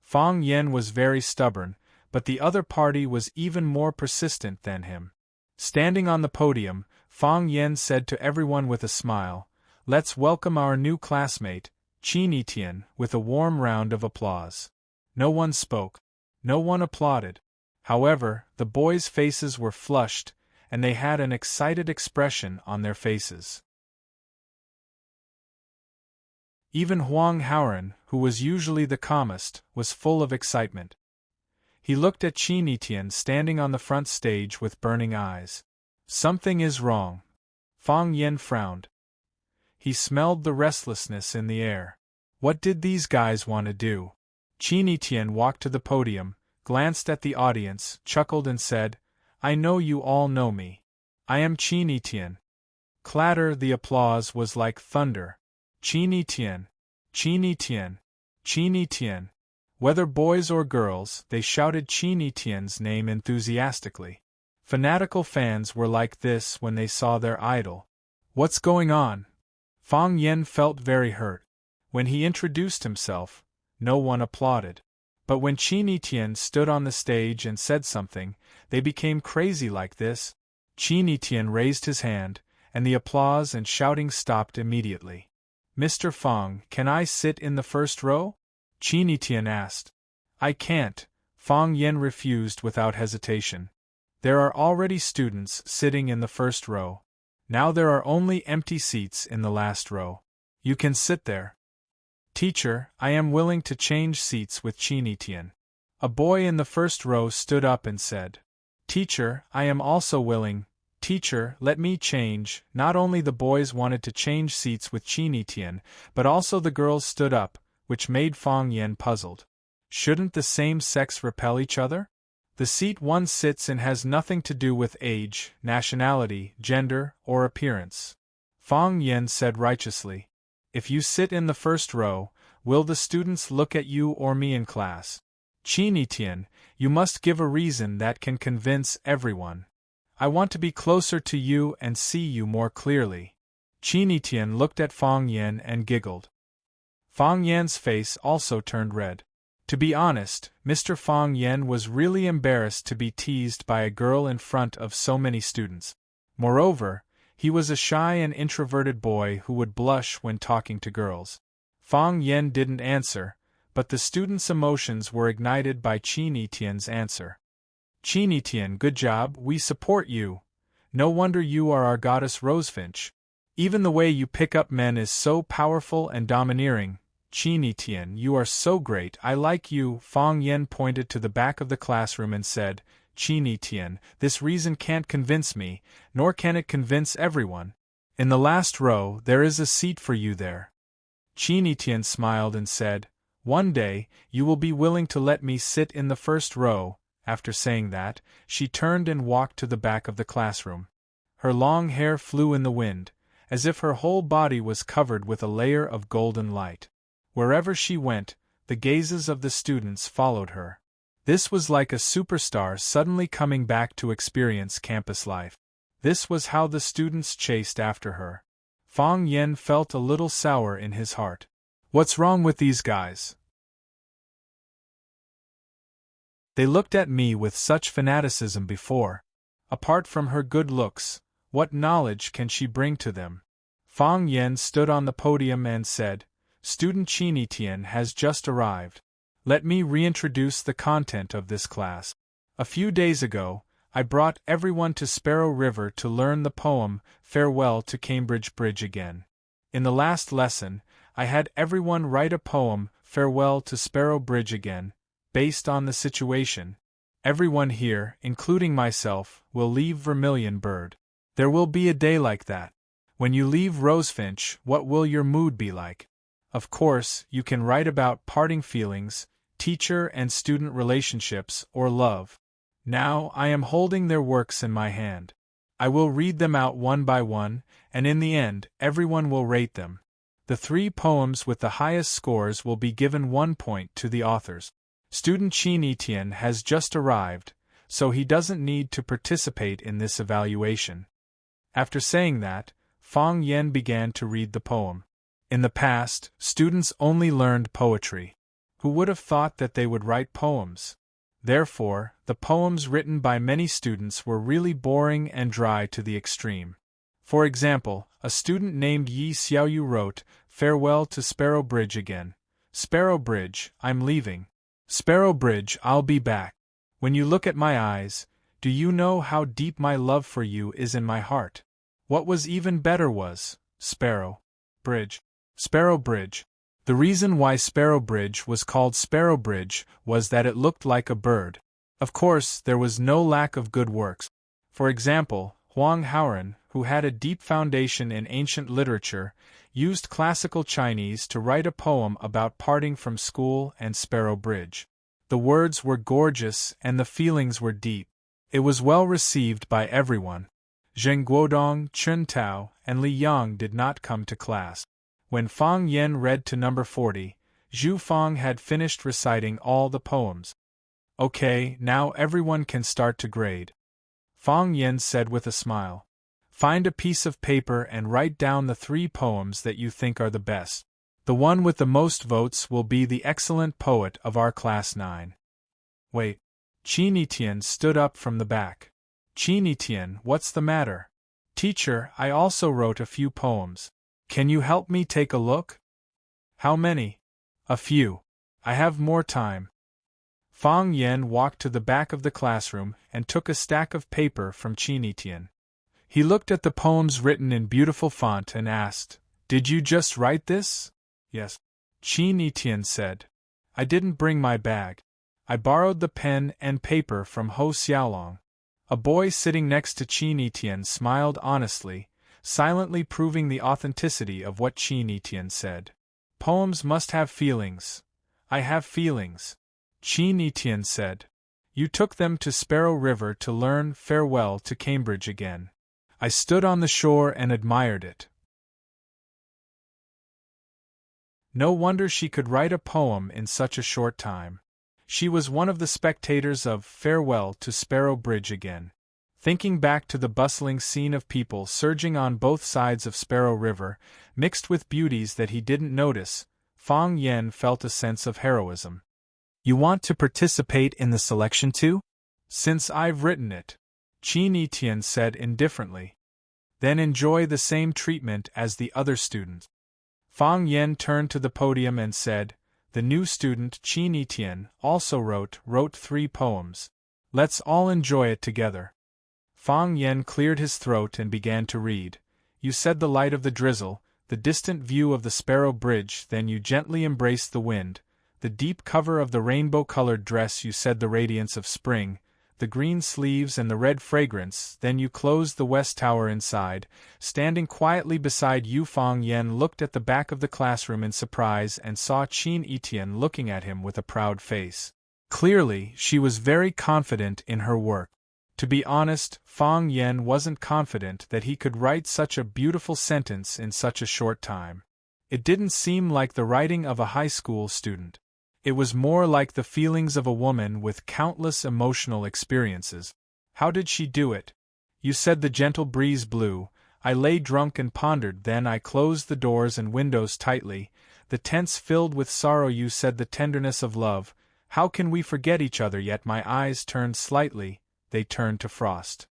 A: Fong Yen was very stubborn, but the other party was even more persistent than him. Standing on the podium, Fong Yen said to everyone with a smile, Let's welcome our new classmate, Qin Tian, with a warm round of applause. No one spoke. No one applauded. However, the boys' faces were flushed, and they had an excited expression on their faces. Even Huang Haoran, who was usually the calmest, was full of excitement. He looked at Qin Tian standing on the front stage with burning eyes. Something is wrong. Fong Yen frowned. He smelled the restlessness in the air. What did these guys want to do? Qin Tian walked to the podium, glanced at the audience, chuckled and said, I know you all know me. I am Qin Tian. Clatter, the applause was like thunder. Qini Tian, Qini Tian, Qini Tian. Whether boys or girls, they shouted Qini Tian's name enthusiastically. Fanatical fans were like this when they saw their idol. What's going on? Fang Yen felt very hurt. When he introduced himself, no one applauded. But when Qini Tian stood on the stage and said something, they became crazy like this. Qini Tian raised his hand, and the applause and shouting stopped immediately. Mr. Fang, can I sit in the first row? Qini Tian asked. I can't, Fang Yen refused without hesitation. There are already students sitting in the first row. Now there are only empty seats in the last row. You can sit there. Teacher, I am willing to change seats with Qini Tian. A boy in the first row stood up and said. Teacher, I am also willing. Teacher, let me change. Not only the boys wanted to change seats with Qini Tian, but also the girls stood up, which made Fang Yen puzzled. Shouldn't the same sex repel each other? The seat one sits in has nothing to do with age, nationality, gender, or appearance. Fang Yen said righteously. If you sit in the first row, will the students look at you or me in class? Qini Tian, you must give a reason that can convince everyone. I want to be closer to you and see you more clearly. Qini Tian looked at Fang Yen and giggled. Fang Yan's face also turned red. To be honest, Mr. Fang Yen was really embarrassed to be teased by a girl in front of so many students. Moreover, he was a shy and introverted boy who would blush when talking to girls. Fang Yen didn't answer, but the students' emotions were ignited by Qini Tian's answer. Qini Tian, good job, we support you. No wonder you are our goddess Rosefinch. Even the way you pick up men is so powerful and domineering. Qini Tian, you are so great, I like you. Fang Yen pointed to the back of the classroom and said, Qini Tian, this reason can't convince me, nor can it convince everyone. In the last row, there is a seat for you there. Qini Tian smiled and said, one day, you will be willing to let me sit in the first row. After saying that, she turned and walked to the back of the classroom. Her long hair flew in the wind, as if her whole body was covered with a layer of golden light. Wherever she went, the gazes of the students followed her. This was like a superstar suddenly coming back to experience campus life. This was how the students chased after her. Fang Yen felt a little sour in his heart. What's wrong with these guys? They looked at me with such fanaticism before. Apart from her good looks, what knowledge can she bring to them? Fang Yen stood on the podium and said, Student Qini Tian has just arrived. Let me reintroduce the content of this class. A few days ago, I brought everyone to Sparrow River to learn the poem Farewell to Cambridge Bridge Again. In the last lesson, I had everyone write a poem Farewell to Sparrow Bridge Again, based on the situation. Everyone here, including myself, will leave Vermilion Bird. There will be a day like that. When you leave Rosefinch, what will your mood be like? Of course, you can write about parting feelings, teacher and student relationships, or love. Now I am holding their works in my hand. I will read them out one by one, and in the end, everyone will rate them. The 3 poems with the highest scores will be given 1 point to the authors. Student Qini Tian has just arrived, so he doesn't need to participate in this evaluation. After saying that, Fang Yen began to read the poem. In the past, students only learned poetry. Who would have thought that they would write poems? Therefore, the poems written by many students were really boring and dry to the extreme. For example, a student named Yi Xiaoyu wrote, Farewell to Sparrow Bridge Again. Sparrow Bridge, I'm leaving. Sparrow Bridge, I'll be back. When you look at my eyes, do you know how deep my love for you is in my heart? What was even better was, Sparrow Bridge. Sparrow Bridge. The reason why Sparrow Bridge was called Sparrow Bridge was that it looked like a bird. Of course, there was no lack of good works. For example, Huang Haoren, who had a deep foundation in ancient literature, used classical Chinese to write a poem about parting from school and Sparrow Bridge. The words were gorgeous and the feelings were deep. It was well received by everyone. Zheng Guodong, Chun Tao, and Li Yang did not come to class. When Fang Yen read to number 40, Zhu Fang had finished reciting all the poems. Okay, now everyone can start to grade. Fang Yen said with a smile. Find a piece of paper and write down the 3 poems that you think are the best. The one with the most votes will be the excellent poet of our class 9. Wait. Qin Etian stood up from the back. Qin Etian, what's the matter? Teacher, I also wrote a few poems. Can you help me take a look? How many? A few. I have more time. Fang Yen walked to the back of the classroom and took a stack of paper from Qin Etian. He looked at the poems written in beautiful font and asked, Did you just write this? Yes. Qin Etian said. I didn't bring my bag. I borrowed the pen and paper from Ho Xiaolong. A boy sitting next to Qin Etian smiled honestly, silently proving the authenticity of what Qin Etian said. Poems must have feelings. I have feelings. Qin Etian said. You took them to Sparrow River to learn farewell to Cambridge again. I stood on the shore and admired it. No wonder she could write a poem in such a short time. She was one of the spectators of Farewell to Sparrow Bridge again. Thinking back to the bustling scene of people surging on both sides of Sparrow River, mixed with beauties that he didn't notice, Fang Yen felt a sense of heroism. You want to participate in the selection too? Since I've written it, Qin Etian said indifferently. Then enjoy the same treatment as the other student. Fang Yen turned to the podium and said, The new student Qin Etian also wrote 3 poems. Let's all enjoy it together. Fang Yen cleared his throat and began to read. You said the light of the drizzle, the distant view of the Sparrow Bridge, then you gently embraced the wind, the deep cover of the rainbow-colored dress, you said the radiance of spring, the green sleeves and the red fragrance, then you closed the west tower inside. Standing quietly beside you, Fang Yen looked at the back of the classroom in surprise and saw Qin Etian looking at him with a proud face. Clearly, she was very confident in her work. To be honest, Fang Yen wasn't confident that he could write such a beautiful sentence in such a short time. It didn't seem like the writing of a high school student. It was more like the feelings of a woman with countless emotional experiences. How did she do it? You said the gentle breeze blew. I lay drunk and pondered, then I closed the doors and windows tightly. The tents filled with sorrow, you said the tenderness of love. How can we forget each other? Yet my eyes turned slightly, they turned to frost.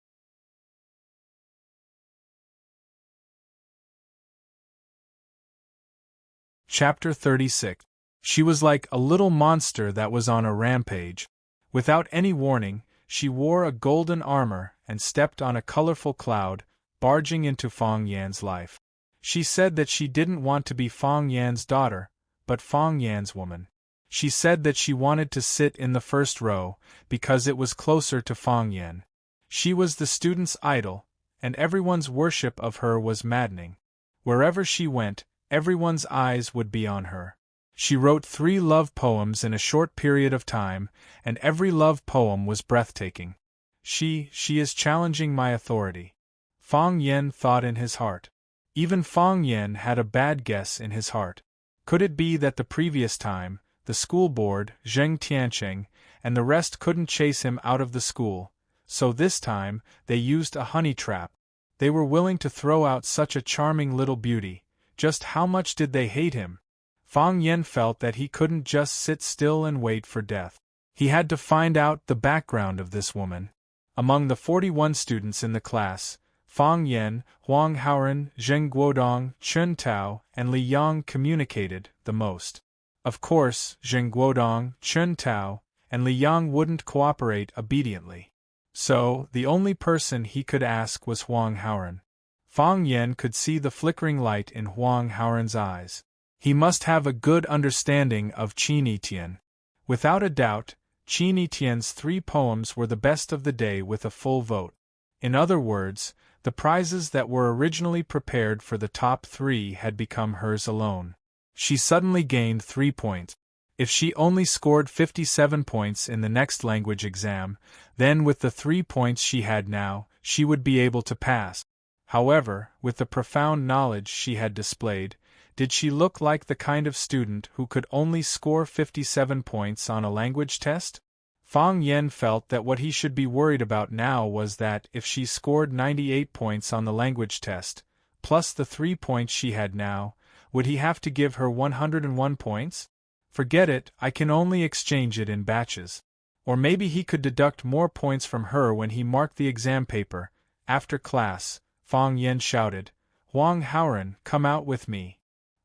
A: Chapter 36. She was like a little monster that was on a rampage. Without any warning, she wore a golden armor and stepped on a colorful cloud, barging into Fang Yan's life. She said that she didn't want to be Fang Yan's daughter, but Fang Yan's woman. She said that she wanted to sit in the first row, because it was closer to Fang Yan. She was the student's idol, and everyone's worship of her was maddening. Wherever she went, everyone's eyes would be on her. She wrote 3 love poems in a short period of time, and every love poem was breathtaking. She is challenging my authority. Fang Yen thought in his heart. Even Fang Yen had a bad guess in his heart. Could it be that the previous time, the school board, Zheng Tiancheng, and the rest couldn't chase him out of the school, so this time, they used a honey trap. They were willing to throw out such a charming little beauty. Just how much did they hate him? Fang Yen felt that he couldn't just sit still and wait for death. He had to find out the background of this woman. Among the 41 students in the class, Fang Yen, Huang Haoren, Zheng Guodong, Chun Tao, and Li Yang communicated the most. Of course, Zheng Guodong, Chun Tao, and Li Yang wouldn't cooperate obediently. So, the only person he could ask was Huang Haoren. Fang Yen could see the flickering light in Huang Haoren's eyes. He must have a good understanding of Qin Etian. Without a doubt, Qin Etian's 3 poems were the best of the day with a full vote. In other words, the prizes that were originally prepared for the top 3 had become hers alone. She suddenly gained 3 points. If she only scored 57 points in the next language exam, then with the 3 points she had now, she would be able to pass. However, with the profound knowledge she had displayed, did she look like the kind of student who could only score 57 points on a language test? Fang Yen felt that what he should be worried about now was that if she scored 98 points on the language test, plus the 3 points she had now, would he have to give her 101 points? Forget it, I can only exchange it in batches. Or maybe he could deduct more points from her when he marked the exam paper. After class, Fang Yen shouted, "Huang Haoren, come out with me."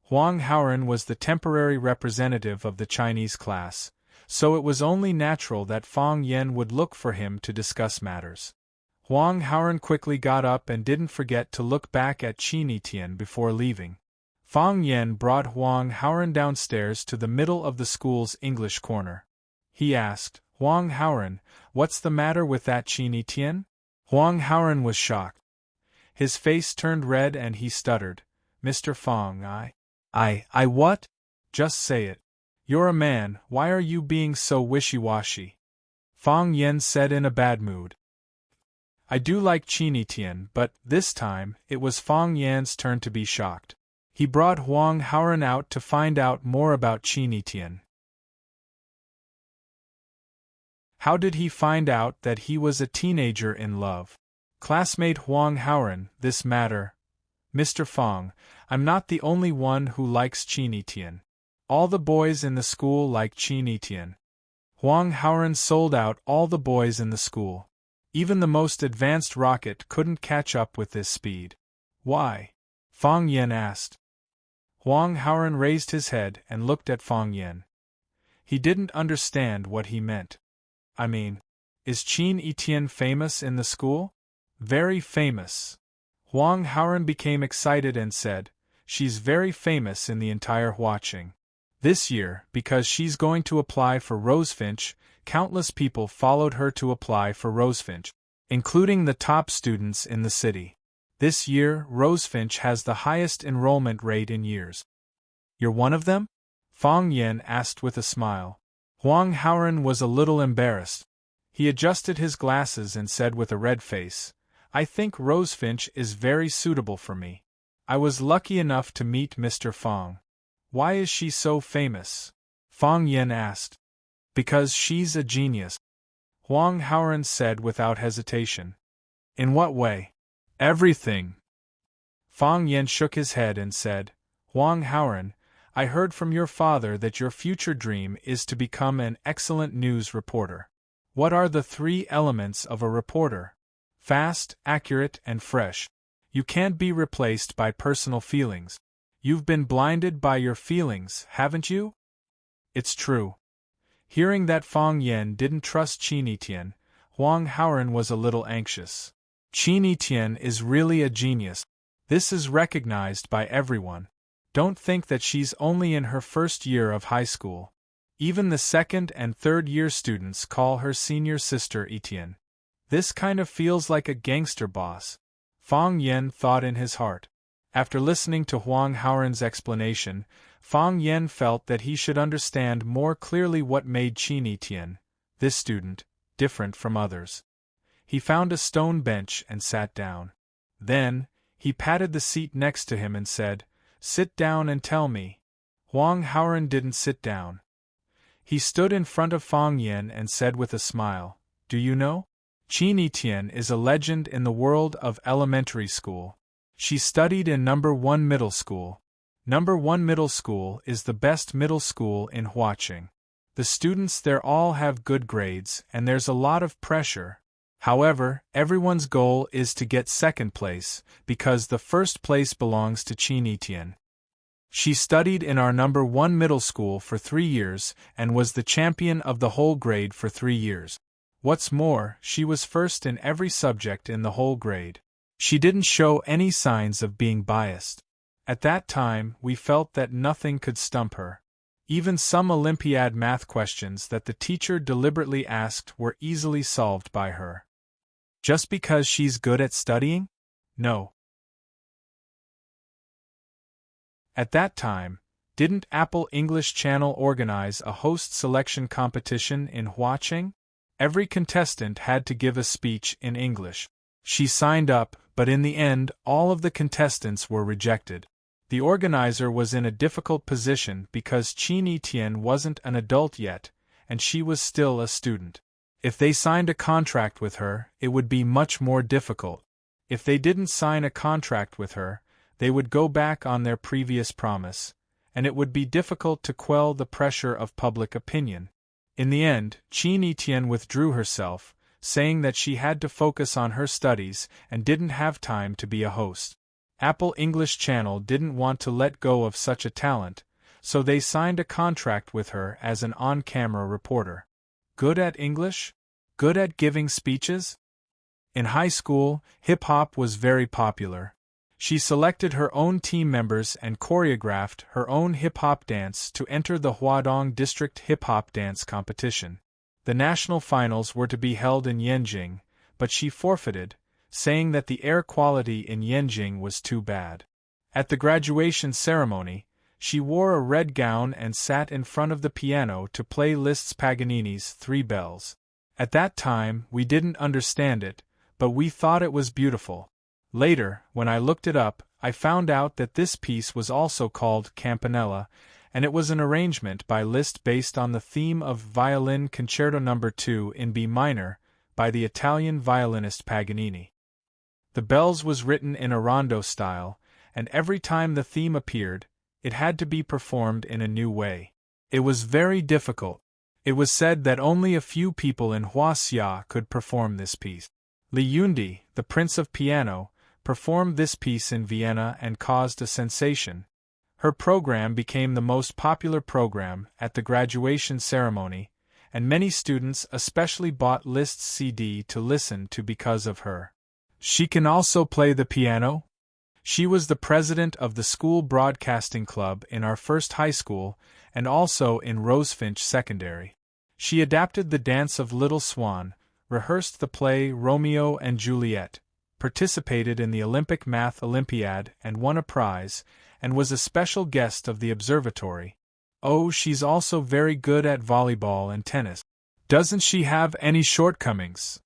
A: Huang Haoren was the temporary representative of the Chinese class, so it was only natural that Fang Yen would look for him to discuss matters. Huang Haoren quickly got up and didn't forget to look back at Qin Tian before leaving. Fang Yen brought Huang Haoren downstairs to the middle of the school's English corner. He asked, "Huang Haoren, what's the matter with that Qin Tian?" Huang Haoren was shocked. His face turned red and he stuttered, "Mr. Fang, I what? Just say it. You're a man, why are you being so wishy-washy?" Fang Yen said in a bad mood. "I do like Qin Tian, but, this time, it was Fang Yan's turn to be shocked. He brought Huang Haoren out to find out more about Qin Tian. How did he find out that he was a teenager in love? Classmate Huang Haoren, this matter. Mr. Fang, I'm not the only one who likes Qin Tian. All the boys in the school like Qin Tian. Huang Haoren sold out all the boys in the school. Even the most advanced rocket couldn't catch up with this speed." "Why?" Fang Yen asked. Huang Haoren raised his head and looked at Fang Yen. He didn't understand what he meant. "I mean, is Qin Tian famous in the school?" "Very famous." Huang Haoren became excited and said, "She's very famous in the entire Huaqing. This year, because she's going to apply for Rosefinch, countless people followed her to apply for Rosefinch, including the top students in the city. This year, Rosefinch has the highest enrollment rate in years." "You're one of them?" Fang Yen asked with a smile. Huang Haoren was a little embarrassed. He adjusted his glasses and said with a red face, "I think Rosefinch is very suitable for me. I was lucky enough to meet Mr. Fang." "Why is she so famous?" Fang Yen asked. "Because she's a genius," Huang Haoren said without hesitation. "In what way?" "Everything." Fang Yen shook his head and said, "Huang Haoren, I heard from your father that your future dream is to become an excellent news reporter. What are the 3 elements of a reporter? Fast, accurate, and fresh. You can't be replaced by personal feelings. You've been blinded by your feelings, haven't you?" "It's true." Hearing that Fang Yen didn't trust Qin Tian, Huang Haoren was a little anxious. "Qin Tian is really a genius. This is recognized by everyone. Don't think that she's only in her first year of high school. Even the second and third year students call her senior sister Etienne. This kind of feels like a gangster boss," Fang Yen thought in his heart. After listening to Huang Haoren's explanation, Fang Yen felt that he should understand more clearly what made Qin Tian, this student, different from others. He found a stone bench and sat down. Then, he patted the seat next to him and said, "Sit down and tell me." Huang Haoren didn't sit down. He stood in front of Fang Yen and said with a smile, "Do you know? Qin Tian is a legend in the world of elementary school. She studied in number 1 middle school. Number 1 middle school is the best middle school in Huaqing. The students there all have good grades and there's a lot of pressure. However, everyone's goal is to get second place, because the first place belongs to Qin Tian. She studied in our number 1 middle school for 3 years and was the champion of the whole grade for 3 years. What's more, she was first in every subject in the whole grade. She didn't show any signs of being biased. At that time, we felt that nothing could stump her. Even some Olympiad math questions that the teacher deliberately asked were easily solved by her. Just because she's good at studying? No. At that time, didn't Apple English Channel organize a host selection competition in Huaqing? Every contestant had to give a speech in English. She signed up, but in the end, all of the contestants were rejected. The organizer was in a difficult position because Qin Etienne wasn't an adult yet, and she was still a student. If they signed a contract with her, it would be much more difficult. If they didn't sign a contract with her, they would go back on their previous promise, and it would be difficult to quell the pressure of public opinion. In the end, Qin Etienne withdrew herself, saying that she had to focus on her studies and didn't have time to be a host. Apple English Channel didn't want to let go of such a talent, so they signed a contract with her as an on-camera reporter. Good at English? Good at giving speeches? In high school, hip-hop was very popular. She selected her own team members and choreographed her own hip-hop dance to enter the Huadong District Hip-Hop Dance Competition. The national finals were to be held in Yanjing, but she forfeited, saying that the air quality in Yanjing was too bad. At the graduation ceremony, she wore a red gown and sat in front of the piano to play Liszt's Paganini's Three Bells. At that time, we didn't understand it, but we thought it was beautiful. Later, when I looked it up, I found out that this piece was also called Campanella, and it was an arrangement by Liszt based on the theme of Violin Concerto No. 2 in B minor, by the Italian violinist Paganini. The Bells was written in a rondo style, and every time the theme appeared, it had to be performed in a new way. It was very difficult. It was said that only a few people in Huaxia could perform this piece. Li Yundi, the Prince of Piano, performed this piece in Vienna and caused a sensation. Her program became the most popular program at the graduation ceremony, and many students especially bought Liszt's CD to listen to because of her. She can also play the piano? She was the president of the school broadcasting club in our first high school and also in Rosefinch Secondary. She adapted the dance of Little Swan, rehearsed the play Romeo and Juliet, participated in the Olympic Math Olympiad and won a prize, and was a special guest of the observatory. Oh, she's also very good at volleyball and tennis. Doesn't she have any shortcomings?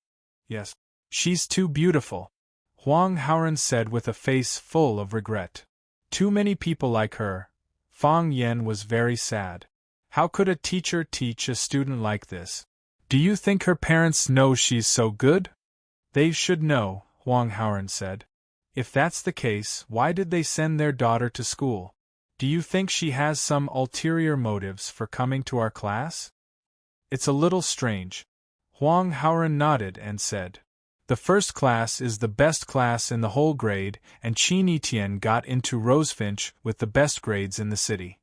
A: Yes. She's too beautiful, Huang Haoren said with a face full of regret. Too many people like her. Fang Yen was very sad. How could a teacher teach a student like this? Do you think her parents know she's so good? They should know, Huang Haoren said. If that's the case, why did they send their daughter to school? Do you think she has some ulterior motives for coming to our class? It's a little strange. Huang Haoren nodded and said, the first class is the best class in the whole grade, and Qin Etienne got into Rosefinch with the best grades in the city.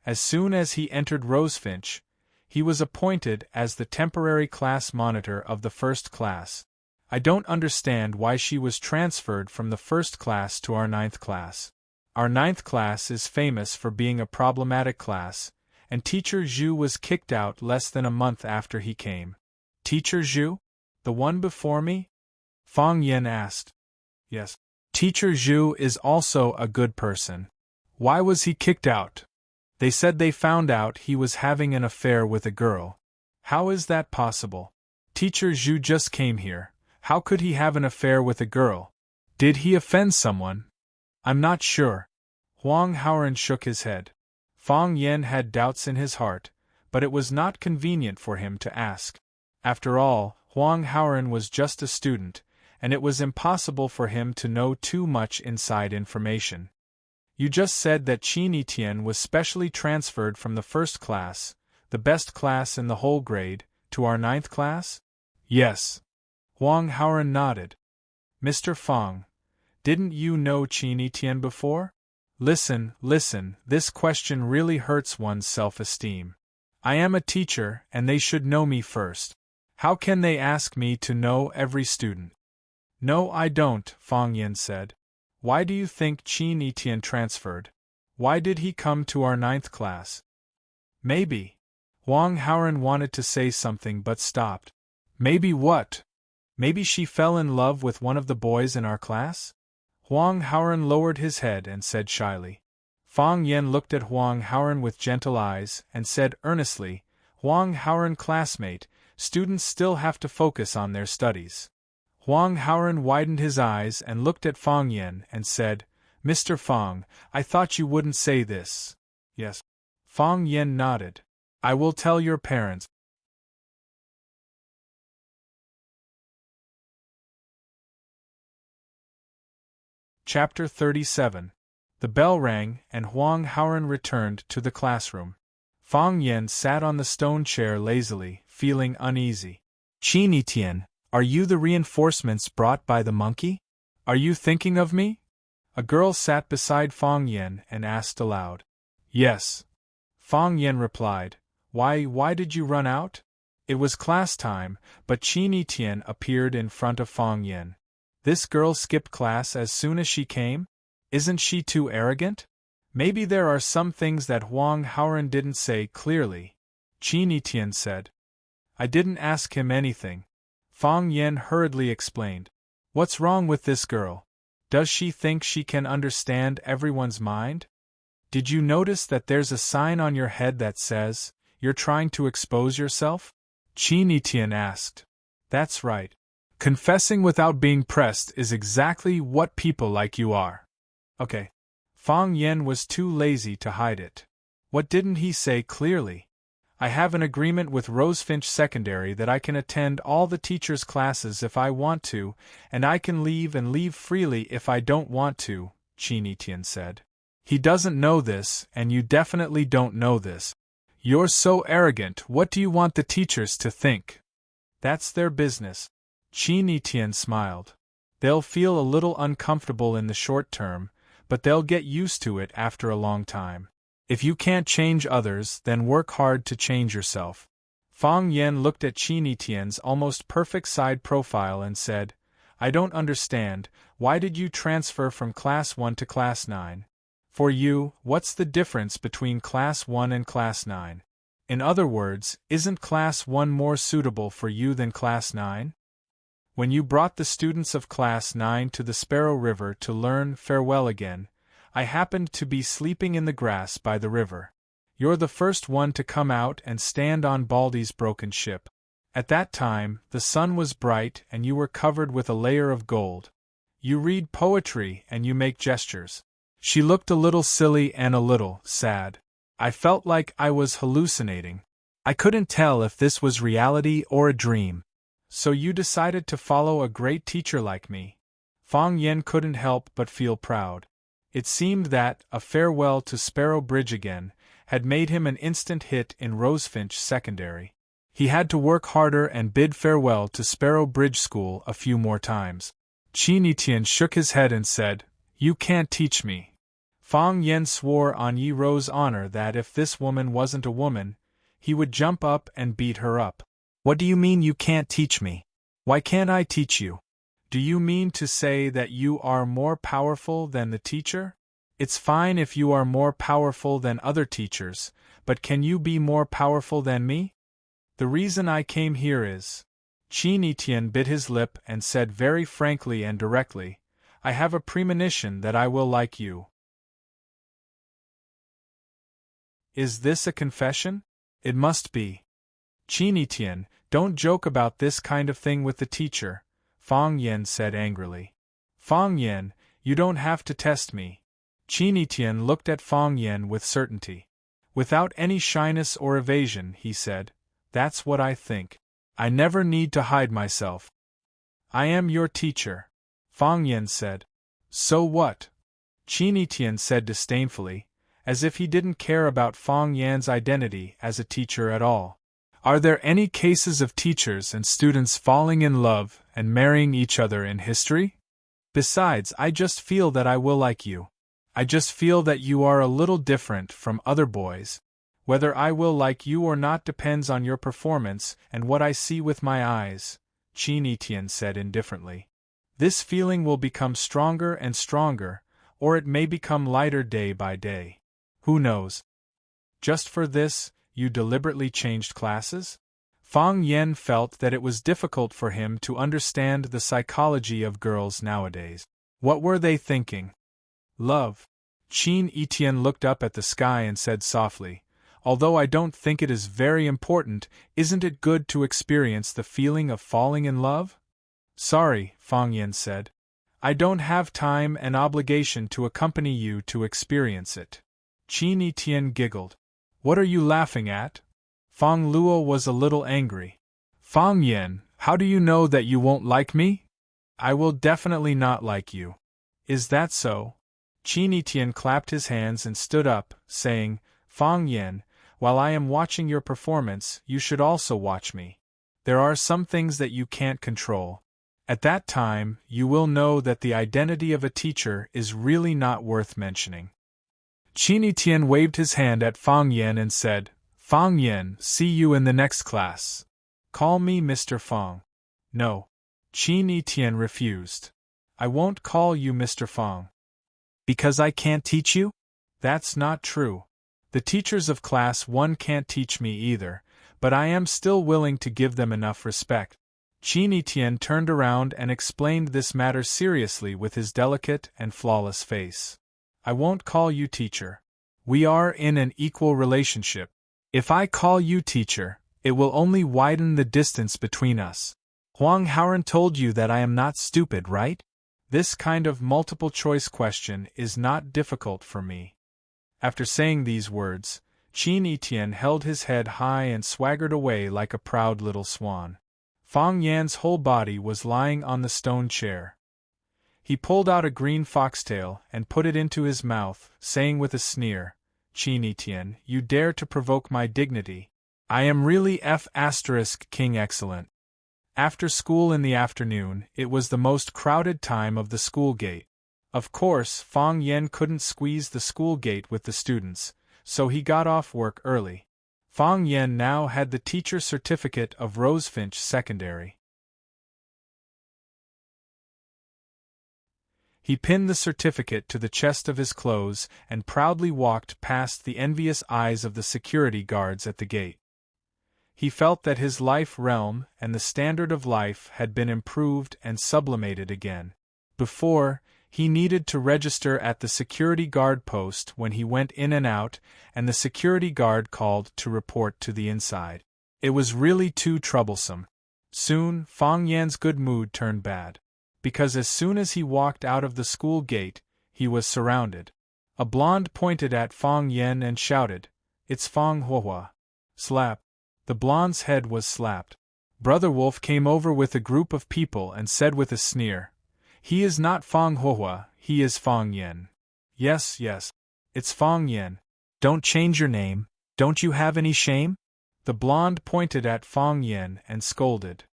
A: As soon as he entered Rosefinch, he was appointed as the temporary class monitor of the first class. I don't understand why she was transferred from the first class to our 9th class. Our 9th class is famous for being a problematic class, and Teacher Zhu was kicked out less than a month after he came. Teacher Zhu? The one before me? Fang Yen asked. Yes. Teacher Zhu is also a good person. Why was he kicked out? They said they found out he was having an affair with a girl. How is that possible? Teacher Zhu just came here. How could he have an affair with a girl? Did he offend someone? I'm not sure. Huang Haoren shook his head. Fang Yen had doubts in his heart, but it was not convenient for him to ask. After all, Huang Haoren was just a student, and it was impossible for him to know too much inside information. You just said that Qin Etienne was specially transferred from the first class, the best class in the whole grade, to our 9th class? Yes. Huang Haoren nodded. Mr. Fang, didn't you know Qin Etienne before? Listen, this question really hurts one's self-esteem. I am a teacher, and they should know me first. How can they ask me to know every student? No, I don't, Fang Yen said. Why do you think Qin Etienne transferred? Why did he come to our 9th class? Maybe. Huang Haoren wanted to say something but stopped. Maybe what? Maybe she fell in love with one of the boys in our class? Huang Haoren lowered his head and said shyly. Fang Yen looked at Huang Haoren with gentle eyes and said earnestly, Huang Haoren classmate, students still have to focus on their studies. Huang Haoran widened his eyes and looked at Fang Yen and said, Mr. Fang, I thought you wouldn't say this. Yes. Fang Yen nodded. I will tell your parents. Chapter 37. The bell rang, and Huang Haoran returned to the classroom. Fang Yen sat on the stone chair lazily, feeling uneasy. Qin Tian, are you the reinforcements brought by the monkey? Are you thinking of me? A girl sat beside Fang Yen and asked aloud. Yes. Fang Yen replied. Why did you run out? It was class time, but Qin Tian appeared in front of Fang Yen. This girl skipped class as soon as she came? Isn't she too arrogant? Maybe there are some things that Huang Haoran didn't say clearly. Qin Tian said. I didn't ask him anything. Fang Yen hurriedly explained. What's wrong with this girl? Does she think she can understand everyone's mind? Did you notice that there's a sign on your head that says, you're trying to expose yourself? Qin Tian asked. That's right. Confessing without being pressed is exactly what people like you are. Okay. Fang Yen was too lazy to hide it. What didn't he say clearly? I have an agreement with Rosefinch Secondary that I can attend all the teachers' classes if I want to, and I can leave freely if I don't want to, Qin Tian said. He doesn't know this, and you definitely don't know this. You're so arrogant, what do you want the teachers to think? That's their business. Qin Tian smiled. They'll feel a little uncomfortable in the short term, but they'll get used to it after a long time. If you can't change others, then work hard to change yourself. Fang Yen looked at Qin Tian's almost perfect side profile and said, I don't understand, why did you transfer from Class 1 to Class 9? For you, what's the difference between Class 1 and Class 9? In other words, isn't Class 1 more suitable for you than Class 9? When you brought the students of Class 9 to the Sparrow River to learn farewell again, I happened to be sleeping in the grass by the river. You're the first one to come out and stand on Baldy's broken ship. At that time, the sun was bright and you were covered with a layer of gold. You read poetry and you make gestures. She looked a little silly and a little sad. I felt like I was hallucinating. I couldn't tell if this was reality or a dream. So you decided to follow a great teacher like me. Fang Yen couldn't help but feel proud. It seemed that a farewell to Sparrow Bridge again had made him an instant hit in Rosefinch Secondary. He had to work harder and bid farewell to Sparrow Bridge School a few more times. Qin Tian shook his head and said, You can't teach me. Fang Yen swore on Yi Ro's honor that if this woman wasn't a woman, he would jump up and beat her up. What do you mean you can't teach me? Why can't I teach you? Do you mean to say that you are more powerful than the teacher? It's fine if you are more powerful than other teachers, but can you be more powerful than me? The reason I came here is... Qin Tian bit his lip and said very frankly and directly, I have a premonition that I will like you. Is this a confession? It must be. Qin Tian, don't joke about this kind of thing with the teacher, Fang Yen said angrily. Fang Yen, you don't have to test me. Qin Tian looked at Fang Yen with certainty. Without any shyness or evasion, he said, That's what I think. I never need to hide myself. I am your teacher. Fang Yen said. So what? Qin Tian said disdainfully, as if he didn't care about Fang Yan's identity as a teacher at all. Are there any cases of teachers and students falling in love and marrying each other in history? Besides, I just feel that I will like you. I just feel that you are a little different from other boys. Whether I will like you or not depends on your performance and what I see with my eyes, Qin Tian said indifferently. This feeling will become stronger and stronger, or it may become lighter day by day. Who knows? Just for this, you deliberately changed classes? Fang Yen felt that it was difficult for him to understand the psychology of girls nowadays. What were they thinking? Love. Qin Tian looked up at the sky and said softly, Although I don't think it is very important, isn't it good to experience the feeling of falling in love? Sorry, Fang Yan said. I don't have time and obligation to accompany you to experience it. Qin Tian giggled. What are you laughing at? Fang Luo was a little angry. Fang Yan, how do you know that you won't like me? I will definitely not like you. Is that so? Qin Tian clapped his hands and stood up, saying, Fang Yan, while I am watching your performance, you should also watch me. There are some things that you can't control. At that time, you will know that the identity of a teacher is really not worth mentioning. Qin Tian waved his hand at Fang Yan and said, Fang Yan, see you in the next class. Call me Mr. Fang. No. Qin Tian refused. I won't call you Mr. Fang. Because I can't teach you? That's not true. The teachers of Class 1 can't teach me either, but I am still willing to give them enough respect. Qin Tian turned around and explained this matter seriously with his delicate and flawless face. I won't call you teacher. We are in an equal relationship. If I call you teacher, it will only widen the distance between us. Huang Haoran told you that I am not stupid, right? This kind of multiple-choice question is not difficult for me. After saying these words, Qin Tian held his head high and swaggered away like a proud little swan. Fang Yan's whole body was lying on the stone chair. He pulled out a green foxtail and put it into his mouth, saying with a sneer, Qin Tian, you dare to provoke my dignity. I am really King excellent. After school in the afternoon, it was the most crowded time of the school gate. Of course, Fang Yan couldn't squeeze the school gate with the students, so he got off work early. Fang Yan now had the teacher certificate of Rosefinch Secondary. He pinned the certificate to the chest of his clothes and proudly walked past the envious eyes of the security guards at the gate. He felt that his life realm and the standard of life had been improved and sublimated again. Before, he needed to register at the security guard post when he went in and out, and the security guard called to report to the inside. It was really too troublesome. Soon, Fang Yan's good mood turned bad. Because as soon as he walked out of the school gate, he was surrounded. A blonde pointed at Fang Yan and shouted, It's Fang Huohua. Slap. The blonde's head was slapped. Brother Wolf came over with a group of people and said with a sneer, He is not Fang Huohua, he is Fang Yan. Yes, it's Fang Yan. Don't change your name, don't you have any shame? The blonde pointed at Fang Yan and scolded.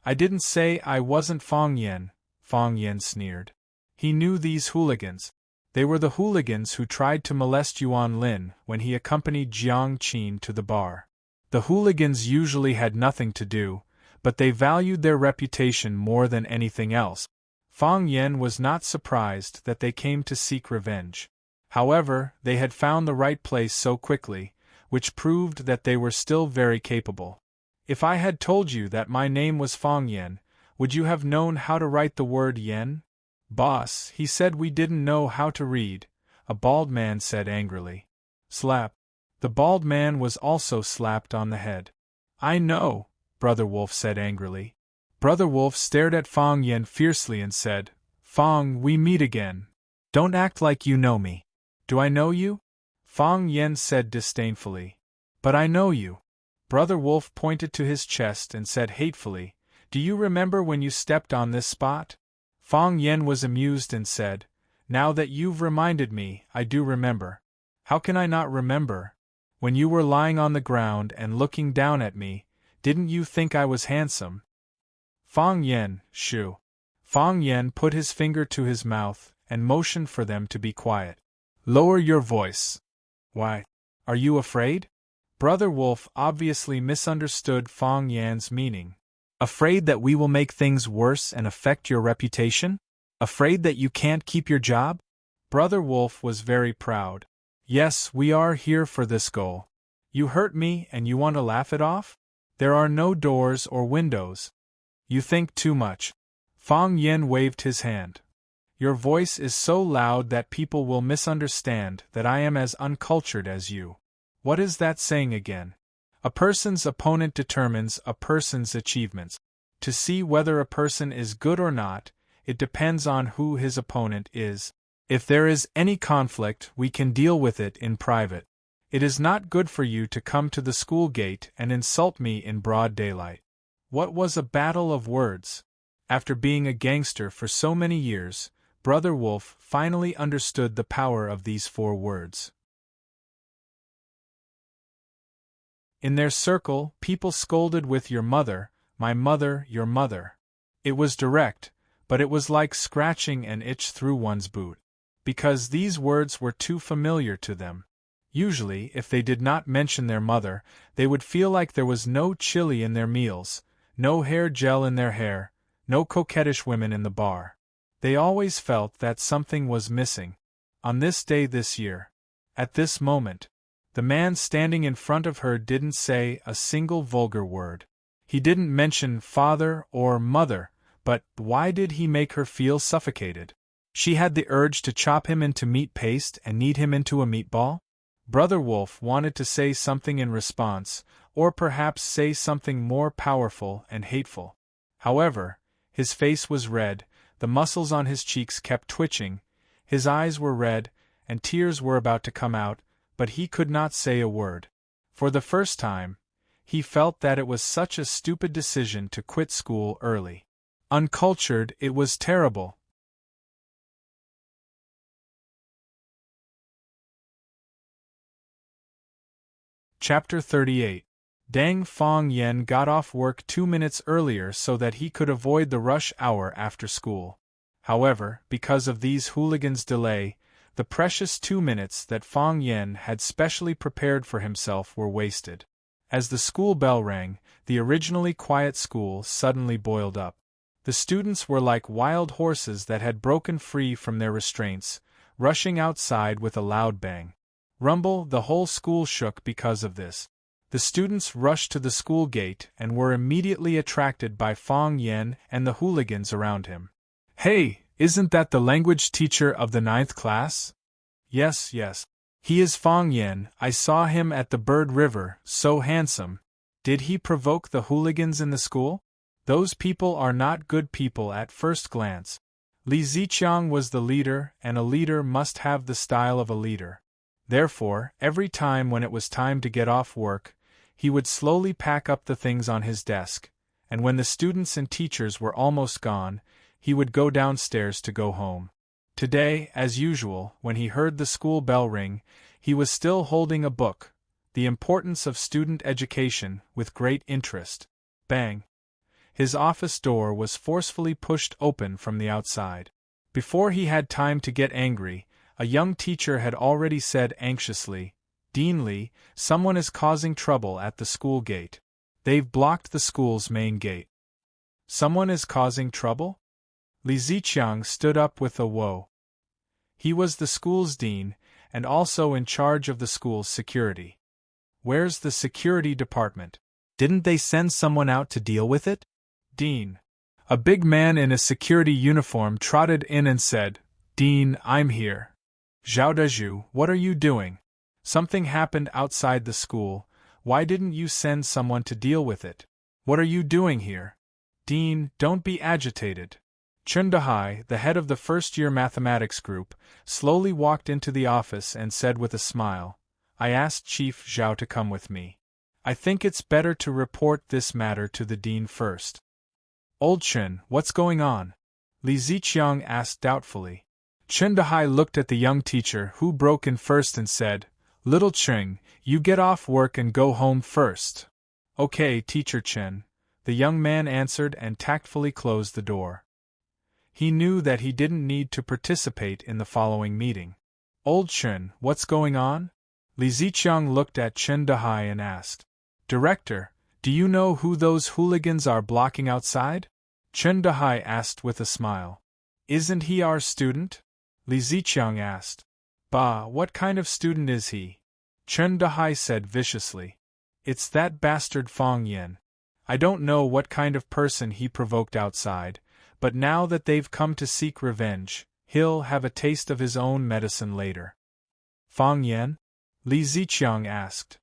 A: I didn't say I wasn't Fang Yan, Fang Yan sneered. He knew these hooligans. They were the hooligans who tried to molest Yuan Lin when he accompanied Jiang Qin to the bar. The hooligans usually had nothing to do, but they valued their reputation more than anything else. Fang Yan was not surprised that they came to seek revenge. However, they had found the right place so quickly, which proved that they were still very capable. If I had told you that my name was Fang Yan, would you have known how to write the word yen? Boss, he said we didn't know how to read, a bald man said angrily. Slap. The bald man was also slapped on the head. I know, Brother Wolf said angrily. Brother Wolf stared at Fang Yan fiercely and said, Fang, we meet again. Don't act like you know me. Do I know you? Fang Yan said disdainfully. But I know you. Brother Wolf pointed to his chest and said hatefully, Do you remember when you stepped on this spot? Fang Yan was amused and said, Now that you've reminded me, I do remember. How can I not remember? When you were lying on the ground and looking down at me, didn't you think I was handsome? Fang Yan, shoo. Fang Yan put his finger to his mouth and motioned for them to be quiet. Lower your voice. Why? Are you afraid? Brother Wolf obviously misunderstood Fang Yan's meaning. Afraid that we will make things worse and affect your reputation? Afraid that you can't keep your job? Brother Wolf was very proud. Yes, we are here for this goal. You hurt me and you want to laugh it off? There are no doors or windows. You think too much. Fang Yan waved his hand. Your voice is so loud that people will misunderstand that I am as uncultured as you. What is that saying again? A person's opponent determines a person's achievements. To see whether a person is good or not, it depends on who his opponent is. If there is any conflict, we can deal with it in private. It is not good for you to come to the school gate and insult me in broad daylight. What was a battle of words? After being a gangster for so many years, Brother Wolf finally understood the power of these 4 words. In their circle, people scolded with "your mother, my mother, your mother." It was direct, but it was like scratching an itch through one's boot. Because these words were too familiar to them. Usually, if they did not mention their mother, they would feel like there was no chili in their meals, no hair gel in their hair, no coquettish women in the bar. They always felt that something was missing. On this day this year, at this moment, the man standing in front of her didn't say a single vulgar word. He didn't mention father or mother, but why did he make her feel suffocated? She had the urge to chop him into meat paste and knead him into a meatball? Brother Wolf wanted to say something in response, or perhaps say something more powerful and hateful. However, his face was red, the muscles on his cheeks kept twitching, his eyes were red, and tears were about to come out, but he could not say a word. For the first time, he felt that it was such a stupid decision to quit school early. Uncultured, it was terrible. Chapter 38. Deng Fong Yen got off work 2 minutes earlier so that he could avoid the rush hour after school. However, because of these hooligans' delay, the precious 2 minutes that Fong Yen had specially prepared for himself were wasted. As the school bell rang, the originally quiet school suddenly boiled up. The students were like wild horses that had broken free from their restraints, rushing outside with a loud bang. Rumble, the whole school shook because of this. The students rushed to the school gate and were immediately attracted by Fong Yen and the hooligans around him. "Hey, isn't that the language teacher of the 9th class?" Yes. He is Fong Yen, I saw him at the Bird River, so handsome." Did he provoke the hooligans in the school? Those people are not good people at first glance. Li Ziqiang was the leader, and a leader must have the style of a leader. Therefore, every time when it was time to get off work, he would slowly pack up the things on his desk, and when the students and teachers were almost gone, he would go downstairs to go home. Today, as usual, when he heard the school bell ring, he was still holding a book, The Importance of Student Education, with great interest. Bang! His office door was forcefully pushed open from the outside. Before he had time to get angry, a young teacher had already said anxiously, "Dean Li, someone is causing trouble at the school gate. They've blocked the school's main gate." Someone is causing trouble? Li Ziqiang stood up with a whoa. He was the school's dean, and also in charge of the school's security. Where's the security department? Didn't they send someone out to deal with it? Dean. A big man in a security uniform trotted in and said, "Dean, I'm here." "Zhao Dezhu, what are you doing? Something happened outside the school. Why didn't you send someone to deal with it? What are you doing here?" "Dean, don't be agitated." Chen Dehai, the head of the first-year mathematics group, slowly walked into the office and said with a smile, "I asked Chief Zhao to come with me. I think it's better to report this matter to the dean first." "Old Chen, what's going on?" Li Ziqiang asked doubtfully. Chen Dehai looked at the young teacher who broke in first and said, "Little Cheng, you get off work and go home first." "Okay, Teacher Chen," the young man answered and tactfully closed the door. He knew that he didn't need to participate in the following meeting. "Old Chen, what's going on?" Li Ziqiang looked at Chen Dehai and asked. "Director, do you know who those hooligans are blocking outside?" Chen Dehai asked with a smile. "Isn't he our student?" Li Ziqiang asked. "Bah, what kind of student is he?" Chen Dehai said viciously. "It's that bastard Fong Yen. I don't know what kind of person he provoked outside, but now that they've come to seek revenge, he'll have a taste of his own medicine later." "Fong Yen?" Li Ziqiang asked.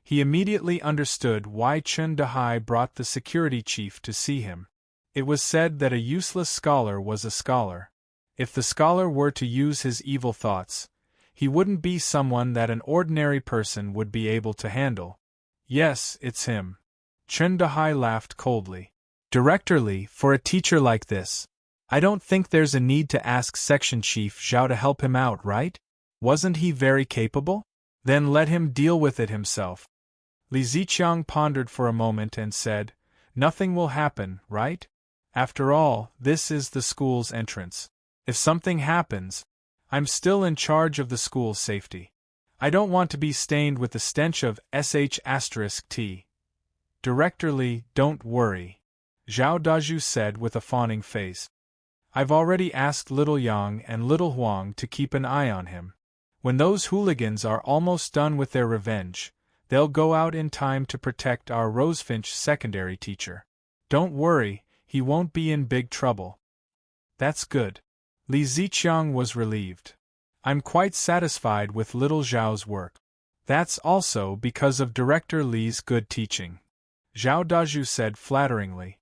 A: He immediately understood why Chen Dehai brought the security chief to see him. It was said that a useless scholar was a scholar. If the scholar were to use his evil thoughts, he wouldn't be someone that an ordinary person would be able to handle. Yes, it's him. Chen Dehai laughed coldly. Director Li, for a teacher like this, I don't think there's a need to ask Section Chief Zhao to help him out, right? Wasn't he very capable? Then let him deal with it himself. Li Ziqiang pondered for a moment and said, Nothing will happen, right? After all, this is the school's entrance. If something happens, I'm still in charge of the school's safety. I don't want to be stained with the stench of sh*t. Director Li, don't worry, Zhao Dazhu said with a fawning face. I've already asked Little Yang and Little Huang to keep an eye on him. When those hooligans are almost done with their revenge, they'll go out in time to protect our Rosefinch secondary teacher. Don't worry, he won't be in big trouble. That's good. Li Ziqiang was relieved. I'm quite satisfied with little Zhao's work. That's also because of Director Li's good teaching. Zhao Dazhu said flatteringly.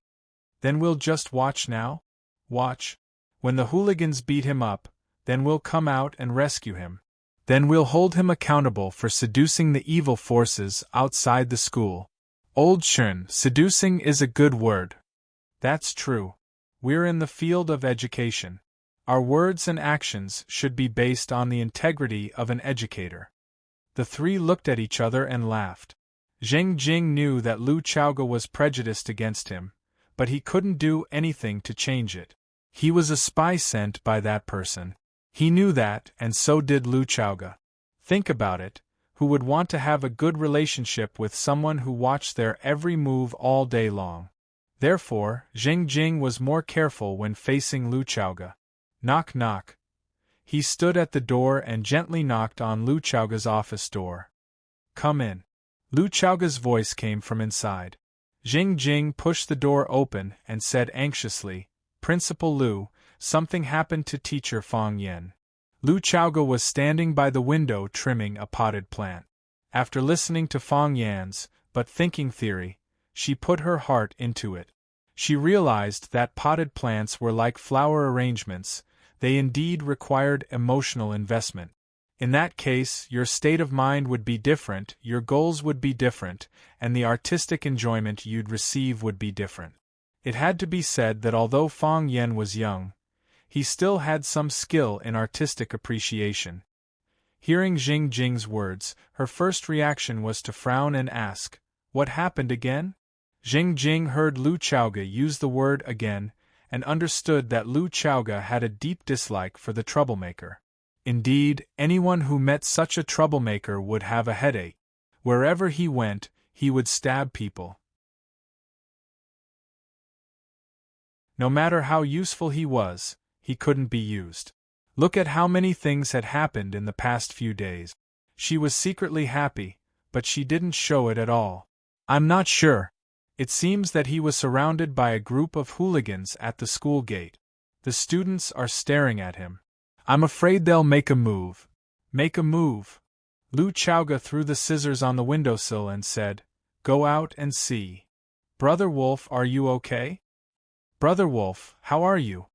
A: Then we'll just watch now? Watch. When the hooligans beat him up, then we'll come out and rescue him. Then we'll hold him accountable for seducing the evil forces outside the school. Old Chen, seducing is a good word. That's true. We're in the field of education. Our words and actions should be based on the integrity of an educator. The three looked at each other and laughed. Zheng Jing knew that Lu Chaoge was prejudiced against him, but he couldn't do anything to change it. He was a spy sent by that person. He knew that, and so did Lu Chaoge. Think about it, who would want to have a good relationship with someone who watched their every move all day long? Therefore, Zheng Jing was more careful when facing Lu Chaoge. Knock knock. He stood at the door and gently knocked on Lu Chaoge's office door. Come in. Lu Chaoge's voice came from inside. Zheng Jing pushed the door open and said anxiously, Principal Lu, something happened to Teacher Fang Yan. Lu Chaoge was standing by the window trimming a potted plant. After listening to Fang Yan's but thinking theory, she put her heart into it. She realized that potted plants were like flower arrangements, they indeed required emotional investment. In that case, your state of mind would be different, your goals would be different, and the artistic enjoyment you'd receive would be different. It had to be said that although Fang Yan was young, he still had some skill in artistic appreciation. Hearing Zheng Jing's words, her first reaction was to frown and ask, What happened again? Zheng Jing heard Lu Chaoge use the word again, and understood that Lu Chaoge had a deep dislike for the troublemaker. Indeed, anyone who met such a troublemaker would have a headache. Wherever he went, he would stab people. No matter how useful he was, he couldn't be used. Look at how many things had happened in the past few days. She was secretly happy, but she didn't show it at all. I'm not sure. It seems that he was surrounded by a group of hooligans at the school gate. The students are staring at him. I'm afraid they'll make a move. Make a move. Lu Chaoge threw the scissors on the windowsill and said, Go out and see. Brother Wolf, are you okay? Brother Wolf, how are you?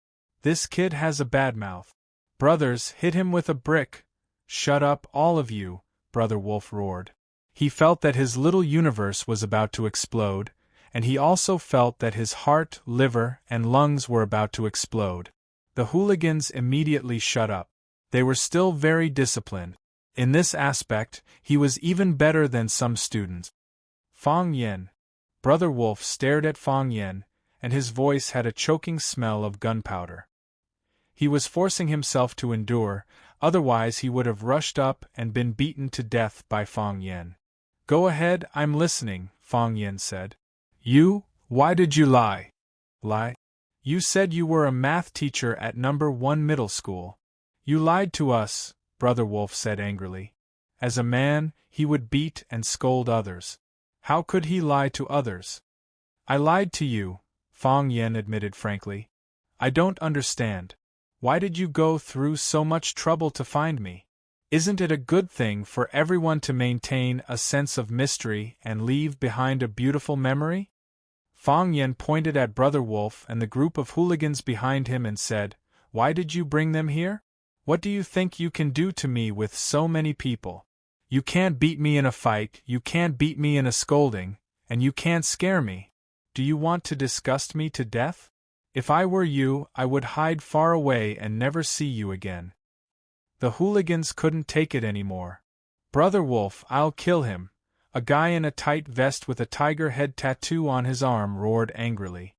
A: This kid has a bad mouth. Brothers, hit him with a brick. Shut up, all of you, Brother Wolf roared. He felt that his little universe was about to explode, and he also felt that his heart, liver, and lungs were about to explode. The hooligans immediately shut up. They were still very disciplined. In this aspect, he was even better than some students. Fang Yan. Brother Wolf stared at Fang Yan, and his voice had a choking smell of gunpowder. He was forcing himself to endure, otherwise he would have rushed up and been beaten to death by Fang Yan. Go ahead, I'm listening, Fang Yan said. You, why did you lie? Lie? You said you were a math teacher at number 1 middle school. You lied to us, Brother Wolf said angrily. As a man, he would beat and scold others. How could he lie to others? I lied to you, Fang Yan admitted frankly. I don't understand. Why did you go through so much trouble to find me? Isn't it a good thing for everyone to maintain a sense of mystery and leave behind a beautiful memory? Fang Yen pointed at Brother Wolf and the group of hooligans behind him and said, "Why did you bring them here? What do you think you can do to me with so many people? You can't beat me in a fight, you can't beat me in a scolding, and you can't scare me. Do you want to disgust me to death? If I were you, I would hide far away and never see you again." The hooligans couldn't take it anymore. "Brother Wolf, I'll kill him," a guy in a tight vest with a tiger head tattoo on his arm roared angrily.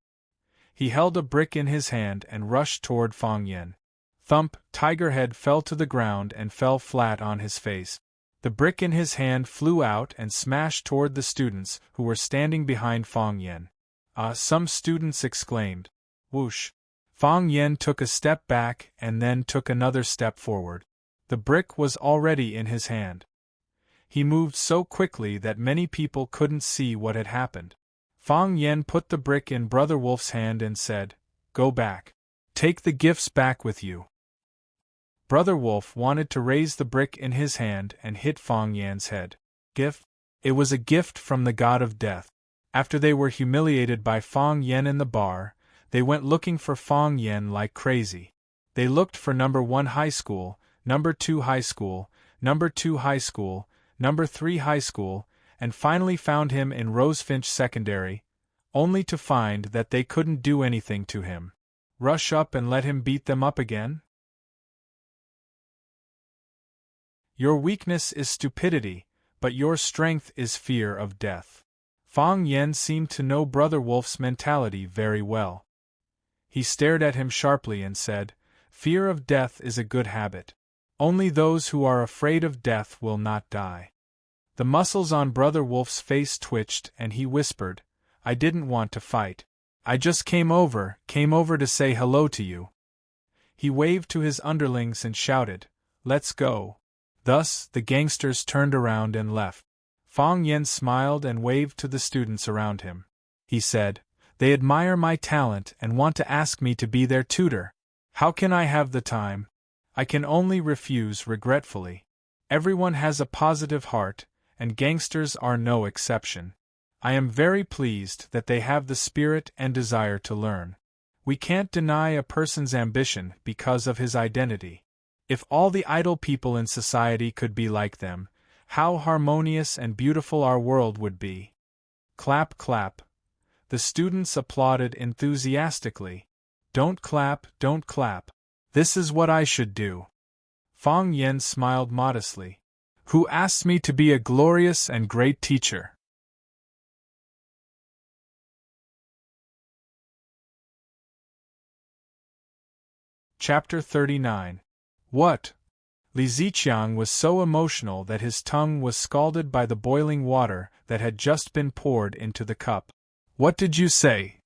A: He held a brick in his hand and rushed toward Fang Yen. Thump! Tiger Head fell to the ground and fell flat on his face. The brick in his hand flew out and smashed toward the students who were standing behind Fang Yen. Some students exclaimed. Whoosh! Fang Yen took a step back and then took another step forward. The brick was already in his hand. He moved so quickly that many people couldn't see what had happened. Fang Yen put the brick in Brother Wolf's hand and said, "Go back. Take the gifts back with you." Brother Wolf wanted to raise the brick in his hand and hit Fang Yan's head. Gift? It was a gift from the god of death. After they were humiliated by Fang Yen in the bar, they went looking for Fang Yen like crazy. They looked for number 1 high school, number 2 high school, number 2 high school, number 3 high school, and finally found him in Rosefinch Secondary, only to find that they couldn't do anything to him. Rush up and let him beat them up again? Your weakness is stupidity, but your strength is fear of death. Fang Yen seemed to know Brother Wolf's mentality very well. He stared at him sharply and said, "Fear of death is a good habit. Only those who are afraid of death will not die." The muscles on Brother Wolf's face twitched and he whispered, "I didn't want to fight. I just came over to say hello to you." He waved to his underlings and shouted, "Let's go." Thus, the gangsters turned around and left. Fang Yen smiled and waved to the students around him. He said, "They admire my talent and want to ask me to be their tutor. How can I have the time? I can only refuse regretfully. Everyone has a positive heart, and gangsters are no exception. I am very pleased that they have the spirit and desire to learn. We can't deny a person's ambition because of his identity. If all the idle people in society could be like them, how harmonious and beautiful our world would be." Clap, clap. The students applauded enthusiastically. "Don't clap, don't clap. This is what I should do." Fang Yen smiled modestly. "Who asked me to be a glorious and great teacher?" Chapter 39. What? Li Ziqiang was so emotional that his tongue was scalded by the boiling water that had just been poured into the cup. "What did you say?"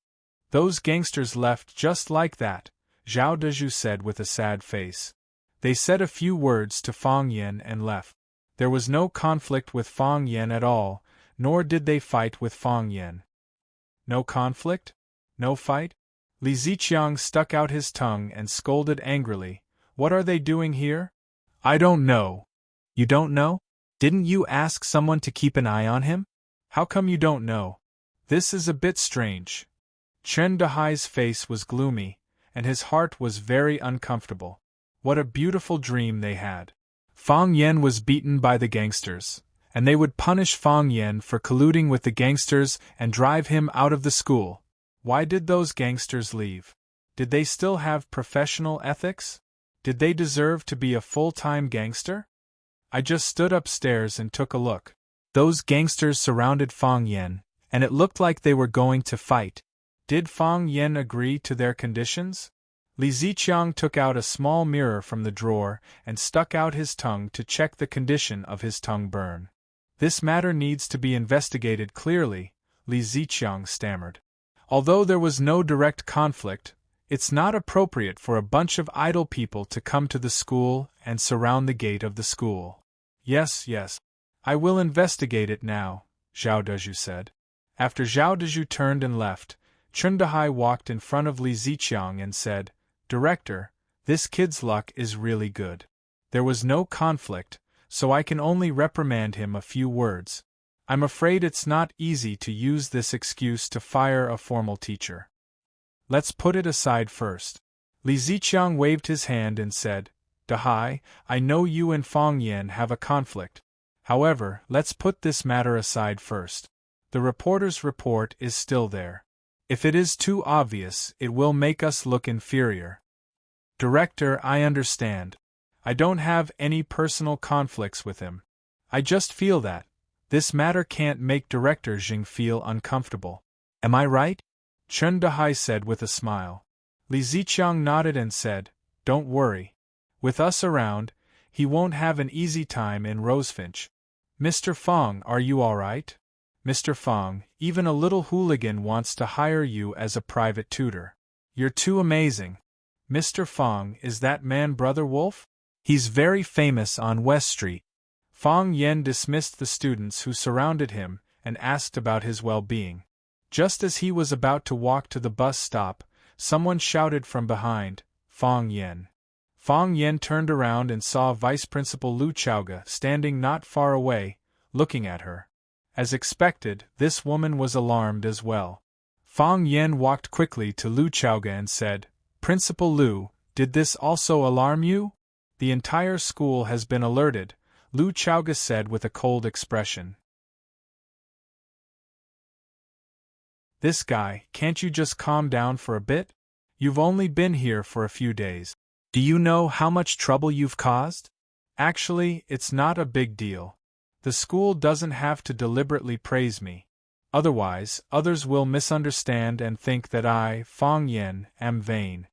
A: "Those gangsters left just like that," Zhao Dezhu said with a sad face. "They said a few words to Fang Yen and left. There was no conflict with Fang Yen at all, nor did they fight with Fang Yen." "No conflict? No fight?" Li Ziqiang stuck out his tongue and scolded angrily. "What are they doing here?" "I don't know." "You don't know? Didn't you ask someone to keep an eye on him? How come you don't know? This is a bit strange." Chen Dehai's face was gloomy, and his heart was very uncomfortable. What a beautiful dream they had. Fang Yen was beaten by the gangsters, and they would punish Fang Yen for colluding with the gangsters and drive him out of the school. Why did those gangsters leave? Did they still have professional ethics? Did they deserve to be a full-time gangster? I just stood upstairs and took a look. Those gangsters surrounded Fang Yen, and it looked like they were going to fight. Did Fang Yen agree to their conditions? Li Ziqiang took out a small mirror from the drawer and stuck out his tongue to check the condition of his tongue burn. "This matter needs to be investigated clearly," Li Ziqiang stammered. "Although there was no direct conflict, it's not appropriate for a bunch of idle people to come to the school and surround the gate of the school." Yes, I will investigate it now," Zhao Dezhu said. After Zhao Dezhu turned and left, Chen Dehai walked in front of Li Ziqiang and said, "Director, This kid's luck is really good. There was no conflict, so I can only reprimand him a few words. I'm afraid it's not easy to use this excuse to fire a formal teacher. Let's put it aside first. Li Ziqiang waved his hand and said, Dahai, I know you and Fang Yan have a conflict. However, let's put this matter aside first. The reporter's report is still there. If it is too obvious, it will make us look inferior. Director, I understand. I don't have any personal conflicts with him. I just feel that this matter can't make Director Jing feel uncomfortable. Am I right? Chen Dahai said with a smile. Li Ziqiang nodded and said, Don't worry. With us around, he won't have an easy time in Rosefinch. Mr. Fang, are you all right? Mr. Fang, even a little hooligan wants to hire you as a private tutor. You're too amazing. Mr. Fang, is that man Brother Wolf? He's very famous on West Street. Fang Yan dismissed the students who surrounded him and asked about his well-being. Just as he was about to walk to the bus stop, someone shouted from behind, Fang Yan. Fang Yan turned around and saw Vice Principal Lu Chaoga standing not far away, looking at her. As expected, this woman was alarmed as well. Fang Yan walked quickly to Lu Chaoga and said, Principal Lu, did this also alarm you? The entire school has been alerted, Lu Chaoga said with a cold expression. This guy, can't you just calm down for a bit? You've only been here for a few days. Do you know how much trouble you've caused? Actually, it's not a big deal. The school doesn't have to deliberately praise me. Otherwise, others will misunderstand and think that I, Fang Yan, am vain.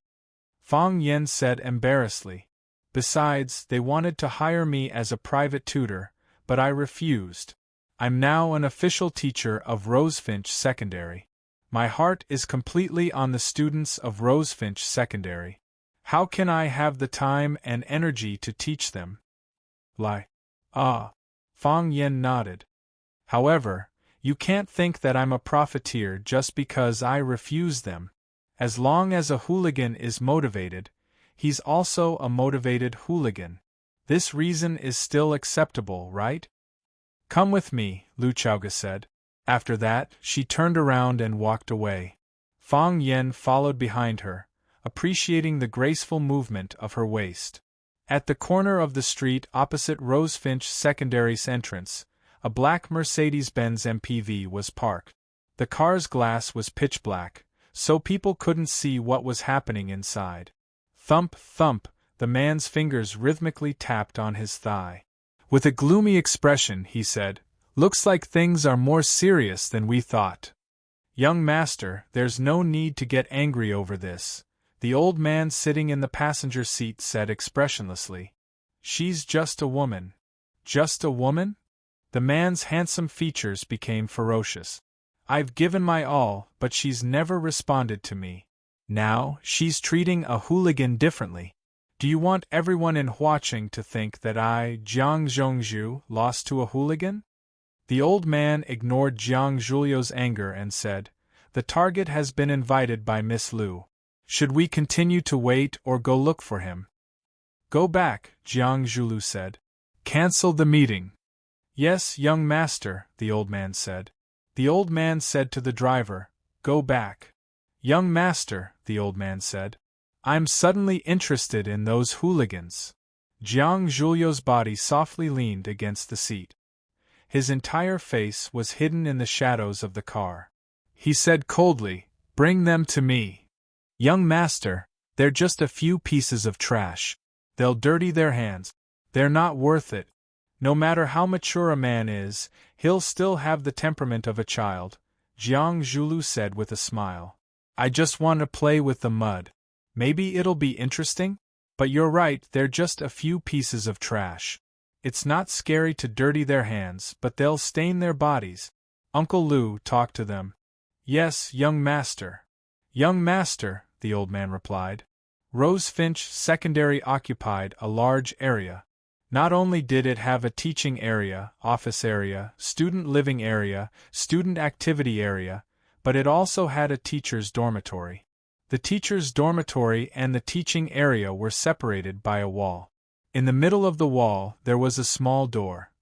A: Fang Yan said embarrassedly. Besides, they wanted to hire me as a private tutor, but I refused. I'm now an official teacher of Rosefinch Secondary. My heart is completely on the students of Rosefinch Secondary. How can I have the time and energy to teach them? Fang Yan nodded. However, you can't think that I'm a profiteer just because I refuse them. As long as a hooligan is motivated, he's also a motivated hooligan. This reason is still acceptable, right? Come with me, Lu Chaoga said. After that, she turned around and walked away. Fang Yan followed behind her, appreciating the graceful movement of her waist. At the corner of the street opposite Rosefinch Secondary's entrance, a black Mercedes-Benz MPV was parked. The car's glass was pitch black, so people couldn't see what was happening inside. Thump, thump, the man's fingers rhythmically tapped on his thigh. With a gloomy expression, he said, Looks like things are more serious than we thought. Young master, there's no need to get angry over this, the old man sitting in the passenger seat said expressionlessly. She's just a woman. Just a woman? The man's handsome features became ferocious. I've given my all, but she's never responded to me. Now, she's treating a hooligan differently. Do you want everyone in Huaqing to think that I, Jiang Zhongzhu, lost to a hooligan? The old man ignored Jiang Zhulio's anger and said, The target has been invited by Miss Lu. Should we continue to wait or go look for him? Go back, Jiang Zhulu said. Cancel the meeting. Yes, young master, the old man said. The old man said to the driver, Go back. Young master, the old man said. I'm suddenly interested in those hooligans. Jiang Zhulio's body softly leaned against the seat. His entire face was hidden in the shadows of the car. He said coldly, Bring them to me. Young master, they're just a few pieces of trash. They'll dirty their hands. They're not worth it. No matter how mature a man is, he'll still have the temperament of a child, Jiang Zhulu said with a smile. I just want to play with the mud. Maybe it'll be interesting? But you're right, they're just a few pieces of trash. It's not scary to dirty their hands, but they'll stain their bodies. Uncle Lu, talk to them. Yes, young master. Young master, the old man replied. Rosefinch Secondary occupied a large area. Not only did it have a teaching area, office area, student living area, student activity area, but it also had a teacher's dormitory. The teacher's dormitory and the teaching area were separated by a wall. In the middle of the wall there was a small door.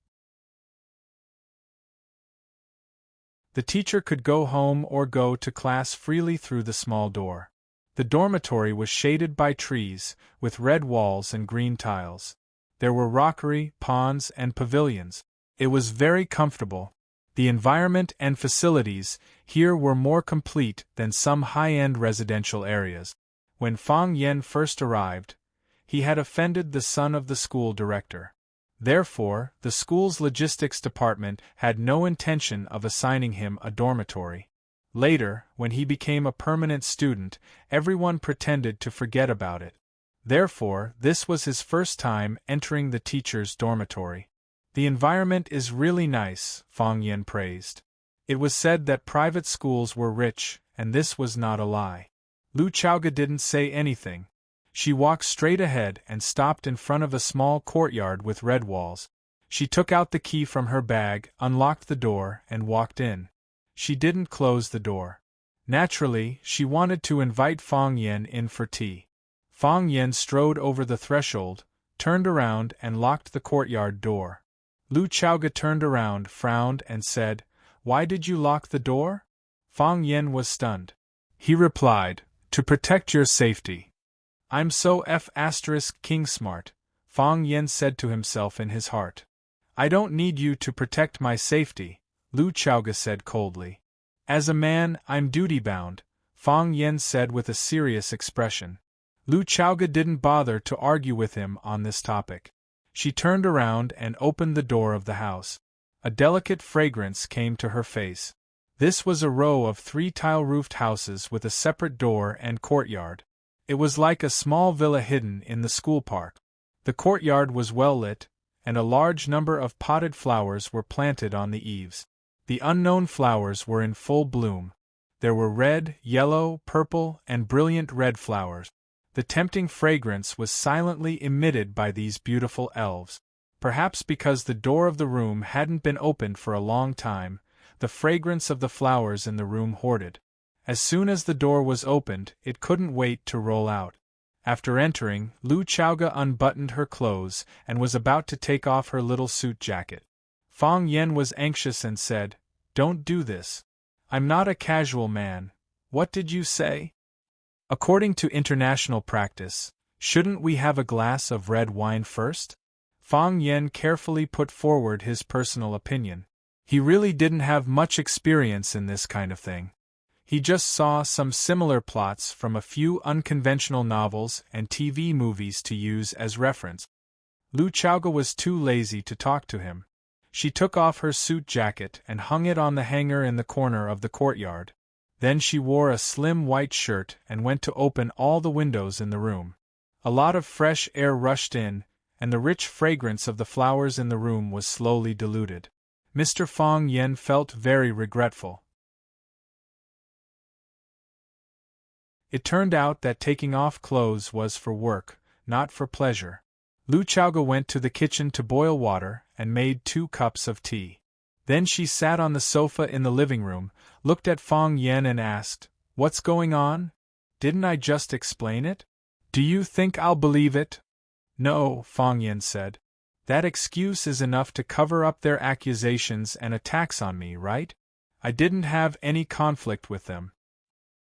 A: The teacher could go home or go to class freely through the small door. The dormitory was shaded by trees, with red walls and green tiles. There were rockery, ponds, and pavilions. It was very comfortable. The environment and facilities here were more complete than some high-end residential areas. When Fang Yen first arrived, he had offended the son of the school director. Therefore, the school's logistics department had no intention of assigning him a dormitory. Later, when he became a permanent student, everyone pretended to forget about it. Therefore, this was his first time entering the teacher's dormitory. The environment is really nice, Fang Yen praised. It was said that private schools were rich, and this was not a lie. Lu Chaoga didn't say anything. She walked straight ahead and stopped in front of a small courtyard with red walls. She took out the key from her bag, unlocked the door, and walked in. She didn't close the door. Naturally, she wanted to invite Fang Yen in for tea. Fang Yen strode over the threshold, turned around and locked the courtyard door. Lu Chaoga turned around, frowned, and said, "Why did you lock the door?" Fang Yen was stunned. He replied, "To protect your safety." "I'm so king smart," Fang Yen said to himself in his heart. "I don't need you to protect my safety," Lu Chaoga said coldly. "As a man, I'm duty-bound," Fang Yen said with a serious expression. Lu Chaoga didn't bother to argue with him on this topic. She turned around and opened the door of the house. A delicate fragrance came to her face. This was a row of 3 tile-roofed houses with a separate door and courtyard. It was like a small villa hidden in the school park. The courtyard was well lit, and a large number of potted flowers were planted on the eaves. The unknown flowers were in full bloom. There were red, yellow, purple, and brilliant red flowers. The tempting fragrance was silently emitted by these beautiful elves. Perhaps because the door of the room hadn't been opened for a long time, the fragrance of the flowers in the room hoarded. As soon as the door was opened, it couldn't wait to roll out. After entering, Lu Chaoga unbuttoned her clothes and was about to take off her little suit jacket. Fang Yen was anxious and said, "Don't do this. I'm not a casual man. What did you say?" "According to international practice, shouldn't we have a glass of red wine first?" Fang Yen carefully put forward his personal opinion. He really didn't have much experience in this kind of thing. He just saw some similar plots from a few unconventional novels and TV movies to use as reference. Lu Chaoga was too lazy to talk to him. She took off her suit jacket and hung it on the hanger in the corner of the courtyard. Then she wore a slim white shirt and went to open all the windows in the room. A lot of fresh air rushed in, and the rich fragrance of the flowers in the room was slowly diluted. Mr. Fang Yen felt very regretful. It turned out that taking off clothes was for work, not for pleasure. Lu Chaoga went to the kitchen to boil water and made 2 cups of tea. Then she sat on the sofa in the living room, looked at Fang Yen and asked, "What's going on? Didn't I just explain it? Do you think I'll believe it?" "No," Fang Yen said. "That excuse is enough to cover up their accusations and attacks on me, right? I didn't have any conflict with them.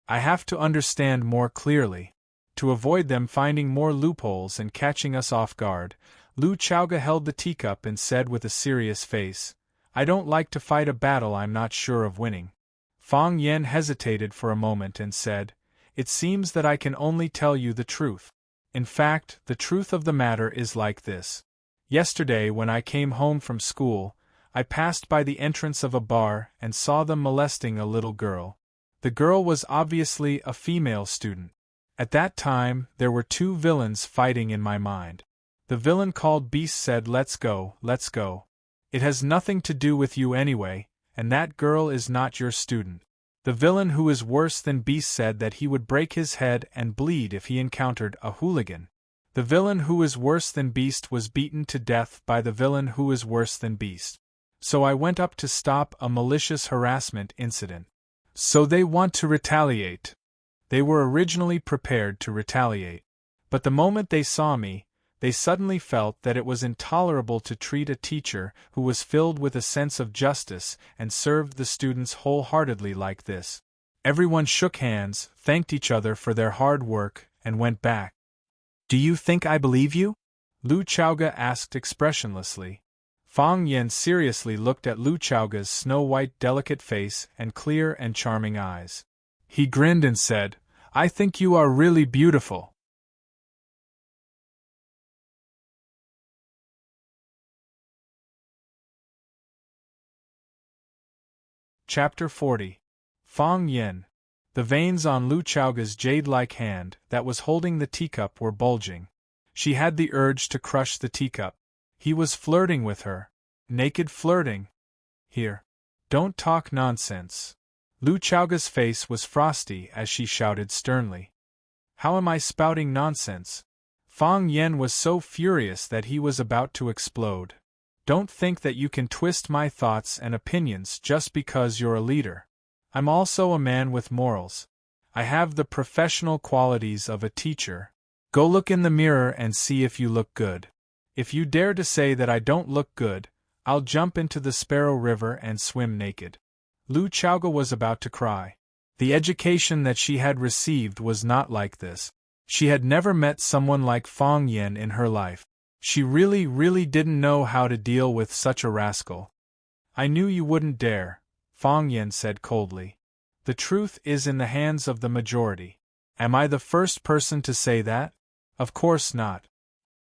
A: I have to understand more clearly. To avoid them finding more loopholes and catching us off guard," Lu Chaoga held the teacup and said with a serious face, "I don't like to fight a battle I'm not sure of winning." Fang Yen hesitated for a moment and said, "It seems that I can only tell you the truth. In fact, the truth of the matter is like this. Yesterday when I came home from school, I passed by the entrance of a bar and saw them molesting a little girl. The girl was obviously a female student. At that time, there were 2 villains fighting in my mind. The villain called Beast said, 'Let's go, let's go. It has nothing to do with you anyway, and that girl is not your student.' The villain who is worse than Beast said that he would break his head and bleed if he encountered a hooligan. The villain who is worse than Beast was beaten to death by the villain who is worse than Beast. So I went up to stop a malicious harassment incident. So they want to retaliate." They were originally prepared to retaliate. But the moment they saw me, they suddenly felt that it was intolerable to treat a teacher who was filled with a sense of justice and served the students wholeheartedly like this. Everyone shook hands, thanked each other for their hard work, and went back. "Do you think I believe you?" Lu Chaoga asked expressionlessly. Fang Yen seriously looked at Lu Chaoga's snow-white delicate face and clear and charming eyes. He grinned and said, "I think you are really beautiful." Chapter 40. Fang Yen. The veins on Lu Chaoga's jade-like hand that was holding the teacup were bulging. She had the urge to crush the teacup. He was flirting with her. Naked flirting. Here. Don't talk nonsense. Lu Chaoga's face was frosty as she shouted sternly. How am I spouting nonsense? Fang Yen was so furious that he was about to explode. Don't think that you can twist my thoughts and opinions just because you're a leader. I'm also a man with morals. I have the professional qualities of a teacher. Go look in the mirror and see if you look good. If you dare to say that I don't look good, I'll jump into the Sparrow River and swim naked. Lu Chaoga was about to cry. The education that she had received was not like this. She had never met someone like Fang Yen in her life. She really didn't know how to deal with such a rascal. I knew you wouldn't dare, Fang Yen said coldly. The truth is in the hands of the majority. Am I the first person to say that? Of course not.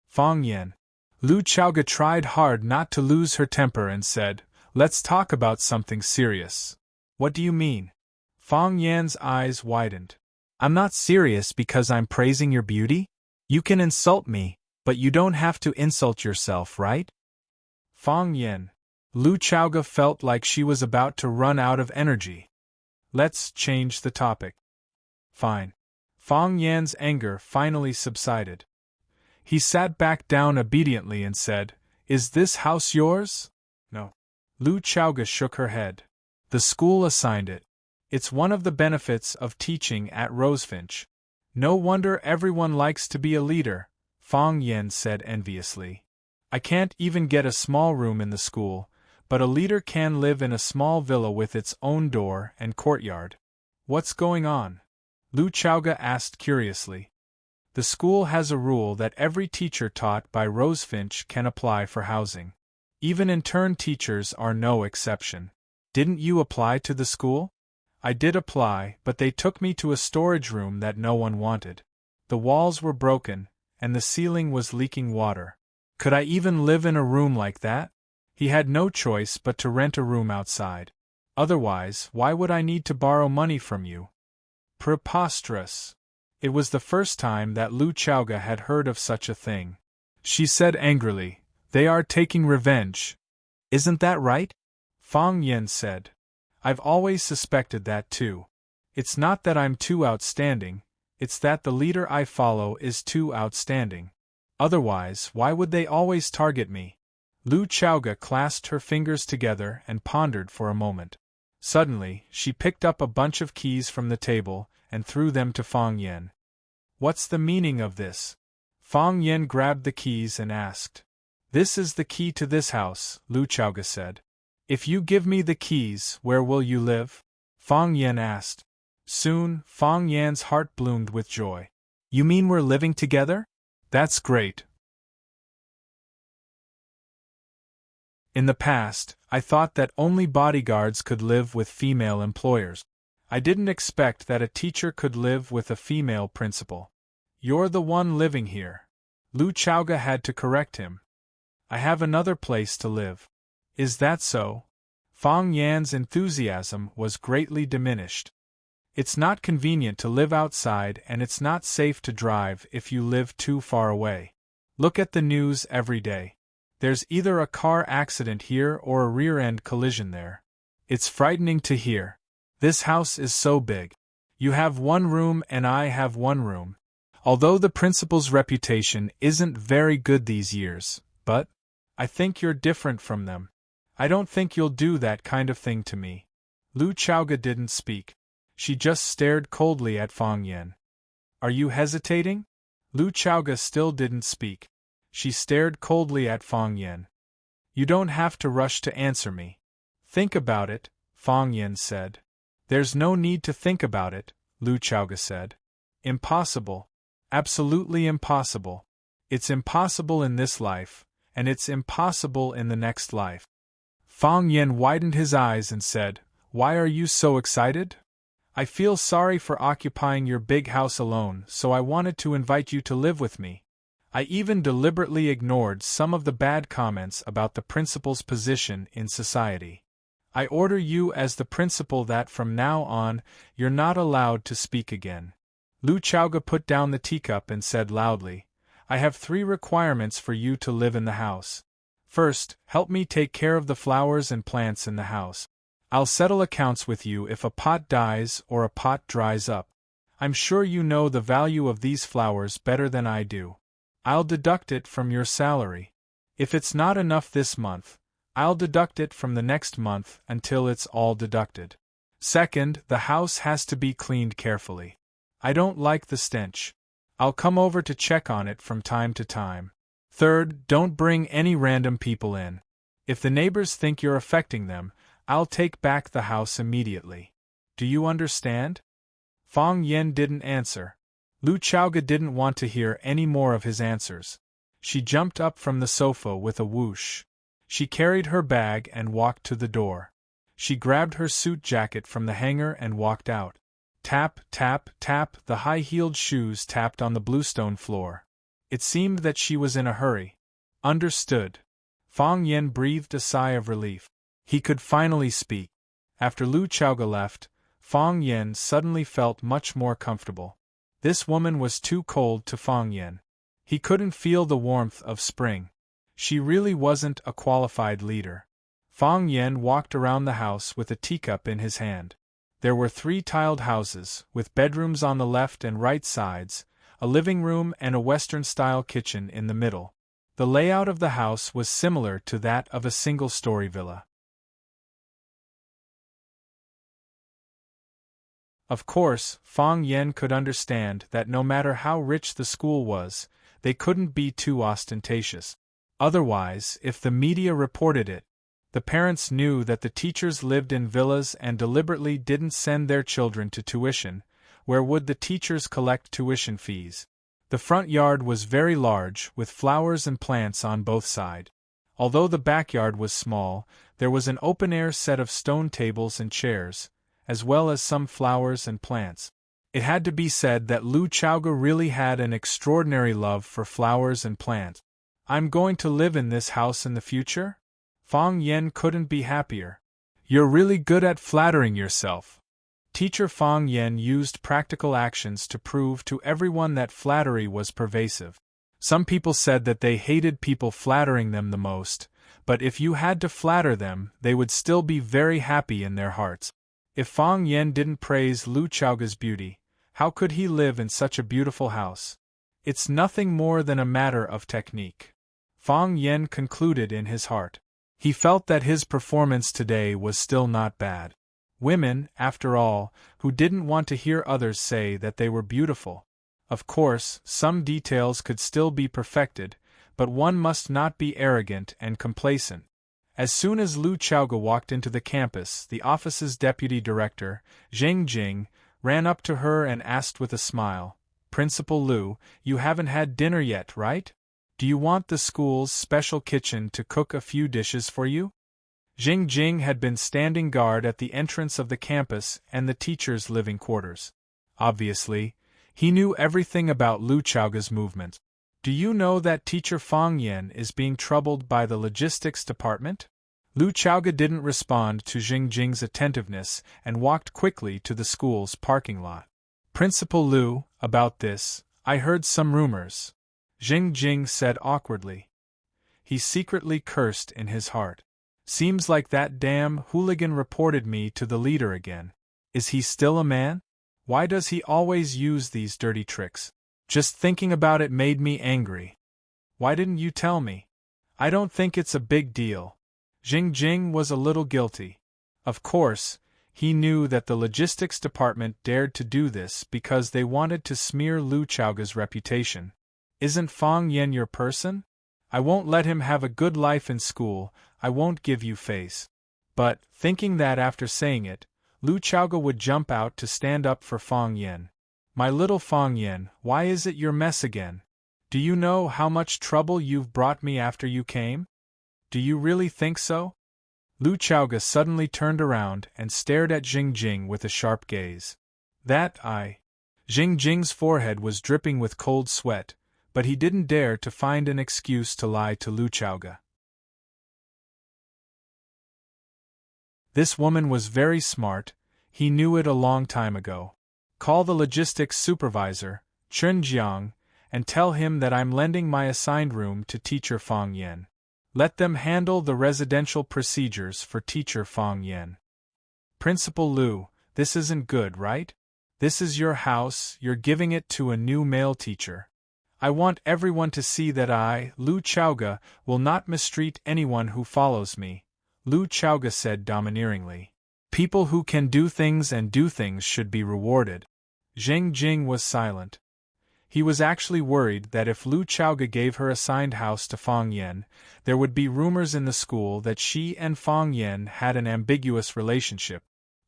A: Fang Yen. Lu Chaoga tried hard not to lose her temper and said, "Let's talk about something serious." What do you mean? Fang Yan's eyes widened. I'm not serious because I'm praising your beauty? You can insult me, but you don't have to insult yourself, right? Fang Yen. Lu Chaoga felt like she was about to run out of energy. Let's change the topic. Fine. Fang Yan's anger finally subsided. He sat back down obediently and said, "Is this house yours?" "No." Lu Chaoga shook her head. "The school assigned it. It's one of the benefits of teaching at Rosefinch. No wonder everyone likes to be a leader," Fang Yen said enviously. "I can't even get a small room in the school, but a leader can live in a small villa with its own door and courtyard." "What's going on?" Lu Chaoga asked curiously. "The school has a rule that every teacher taught by Rosefinch can apply for housing. Even intern teachers are no exception. Didn't you apply to the school?" "I did apply, but they took me to a storage room that no one wanted. The walls were broken, and the ceiling was leaking water. Could I even live in a room like that?" He had no choice but to rent a room outside. "Otherwise, why would I need to borrow money from you?" Preposterous. It was the first time that Lu Chaoga had heard of such a thing. She said angrily, "They are taking revenge. Isn't that right?" Fang Yen said, "I've always suspected that too. It's not that I'm too outstanding, it's that the leader I follow is too outstanding. Otherwise, why would they always target me?" Lu Chaoga clasped her fingers together and pondered for a moment. Suddenly, she picked up a bunch of keys from the table and threw them to Fang Yen. "What's the meaning of this?" Fang Yen grabbed the keys and asked. "This is the key to this house," Lu Chaoga said. "If you give me the keys, where will you live?" Fang Yen asked. Soon, Fang Yan's heart bloomed with joy. "You mean we're living together? That's great." In the past, I thought that only bodyguards could live with female employers. I didn't expect that a teacher could live with a female principal. "You're the one living here." Lu Chaoga had to correct him. "I have another place to live." "Is that so?" Fang Yan's enthusiasm was greatly diminished. "It's not convenient to live outside and it's not safe to drive if you live too far away. Look at the news every day. There's either a car accident here or a rear-end collision there. It's frightening to hear. This house is so big. You have one room and I have one room. Although the principal's reputation isn't very good these years, but I think you're different from them. I don't think you'll do that kind of thing to me." Lu Chaoga didn't speak. She just stared coldly at Fang Yen. Are you hesitating? Lu Chaoga still didn't speak. She stared coldly at Fang Yen. You don't have to rush to answer me. Think about it, Fang Yen said. There's no need to think about it, Lu Chaoga said. Impossible. Absolutely impossible. It's impossible in this life, and it's impossible in the next life. Fang Yen widened his eyes and said, Why are you so excited? I feel sorry for occupying your big house alone, so I wanted to invite you to live with me. I even deliberately ignored some of the bad comments about the principal's position in society. I order you as the principal that from now on, you're not allowed to speak again. Lu Chaoga put down the teacup and said loudly, I have 3 requirements for you to live in the house. First, help me take care of the flowers and plants in the house. I'll settle accounts with you if a pot dies or a pot dries up. I'm sure you know the value of these flowers better than I do. I'll deduct it from your salary. If it's not enough this month, I'll deduct it from the next month until it's all deducted. Second, the house has to be cleaned carefully. I don't like the stench. I'll come over to check on it from time to time. Third, don't bring any random people in. If the neighbors think you're affecting them, I'll take back the house immediately. Do you understand? Fang Yen didn't answer. Lu Chaoga didn't want to hear any more of his answers. She jumped up from the sofa with a whoosh. She carried her bag and walked to the door. She grabbed her suit jacket from the hanger and walked out. Tap, tap, tap, the high-heeled shoes tapped on the bluestone floor. It seemed that she was in a hurry. Understood. Fang Yen breathed a sigh of relief. He could finally speak. After Lu Chaoga left, Fang Yen suddenly felt much more comfortable. This woman was too cold to Fang Yen. He couldn't feel the warmth of spring. She really wasn't a qualified leader. Fang Yen walked around the house with a teacup in his hand. There were 3 tiled houses, with bedrooms on the left and right sides, a living room and a Western-style kitchen in the middle. The layout of the house was similar to that of a single-story villa. Of course, Fang Yen could understand that no matter how rich the school was, they couldn't be too ostentatious. Otherwise, if the media reported it, the parents knew that the teachers lived in villas and deliberately didn't send their children to tuition. Where would the teachers collect tuition fees? The front yard was very large, with flowers and plants on both sides. Although the backyard was small, there was an open-air set of stone tables and chairs, as well as some flowers and plants. It had to be said that Lu Chaoga really had an extraordinary love for flowers and plants. I'm going to live in this house in the future? Fang Yen couldn't be happier. You're really good at flattering yourself. Teacher Fang Yen used practical actions to prove to everyone that flattery was pervasive. Some people said that they hated people flattering them the most, but if you had to flatter them, they would still be very happy in their hearts. If Fang Yen didn't praise Lu Chaoga's beauty, how could he live in such a beautiful house? It's nothing more than a matter of technique. Fang Yen concluded in his heart. He felt that his performance today was still not bad. Women, after all, who didn't want to hear others say that they were beautiful. Of course, some details could still be perfected, but one must not be arrogant and complacent. As soon as Lu Chaoga walked into the campus, the office's deputy director, Zheng Jing, ran up to her and asked with a smile, Principal Lu, you haven't had dinner yet, right? Do you want the school's special kitchen to cook a few dishes for you? Zheng Jing had been standing guard at the entrance of the campus and the teachers' living quarters. Obviously, he knew everything about Lu Chaoga's movement. Do you know that teacher Fang Yen is being troubled by the logistics department? Lu Chaoga didn't respond to Zheng Jing's attentiveness and walked quickly to the school's parking lot. Principal Lu, about this, I heard some rumors. Zheng Jing said awkwardly. He secretly cursed in his heart. Seems like that damn hooligan reported me to the leader again. Is he still a man? Why does he always use these dirty tricks? Just thinking about it made me angry. Why didn't you tell me? I don't think it's a big deal. Zheng Jing was a little guilty. Of course, He knew that the logistics department dared to do this because they wanted to smear Lu Chaoga's reputation. Isn't Fang Yen your person? I won't let him have a good life in school, I won't give you face. But, thinking that after saying it, Lu Chaoga would jump out to stand up for Fang Yen. My little Fang Yen, why is it your mess again? Do you know how much trouble you've brought me after you came? Do you really think so? Lu Chaoga suddenly turned around and stared at Jing Jing with a sharp gaze. Jing Jing's forehead was dripping with cold sweat, but he didn't dare to find an excuse to lie to Lu Chaoga. This woman was very smart, he knew it a long time ago. Call the logistics supervisor, Chen Jiang, and tell him that I'm lending my assigned room to teacher Fang Yen. Let them handle the residential procedures for teacher Fang Yen. Principal Lu, this isn't good, right? This is your house, you're giving it to a new male teacher. I want everyone to see that I, Lu Chaoga, will not mistreat anyone who follows me, Lu Chaoga said domineeringly. People who can do things and do things should be rewarded. Zheng Jing was silent. He was actually worried that if Lu Chaoga gave her assigned house to Fang Yen, there would be rumors in the school that she and Fang Yen had an ambiguous relationship.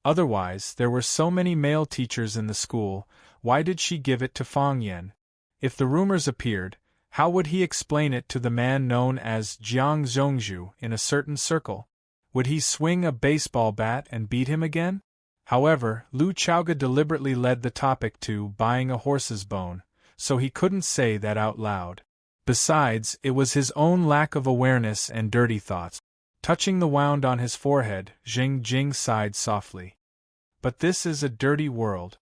A: Otherwise, there were so many male teachers in the school, why did she give it to Fang Yen? If the rumors appeared, how would he explain it to the man known as Jiang Zhongzhu in a certain circle? Would he swing a baseball bat and beat him again? However, Lu Chaoga deliberately led the topic to buying a horse's bone, so he couldn't say that out loud. Besides, it was his own lack of awareness and dirty thoughts. Touching the wound on his forehead, Jing Jing sighed softly. But this is a dirty world.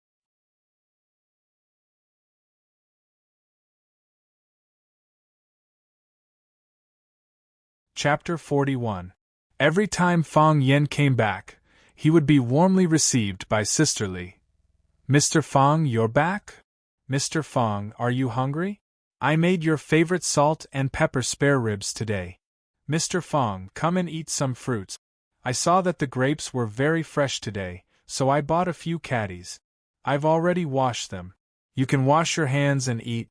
A: Chapter 41. Every time Fang Yen came back, he would be warmly received by Sister Li. Mr. Fang, you're back? Mr. Fang, are you hungry? I made your favorite salt and pepper spare ribs today. Mr. Fang, come and eat some fruits. I saw that the grapes were very fresh today, so I bought a few caddies. I've already washed them. You can wash your hands and eat.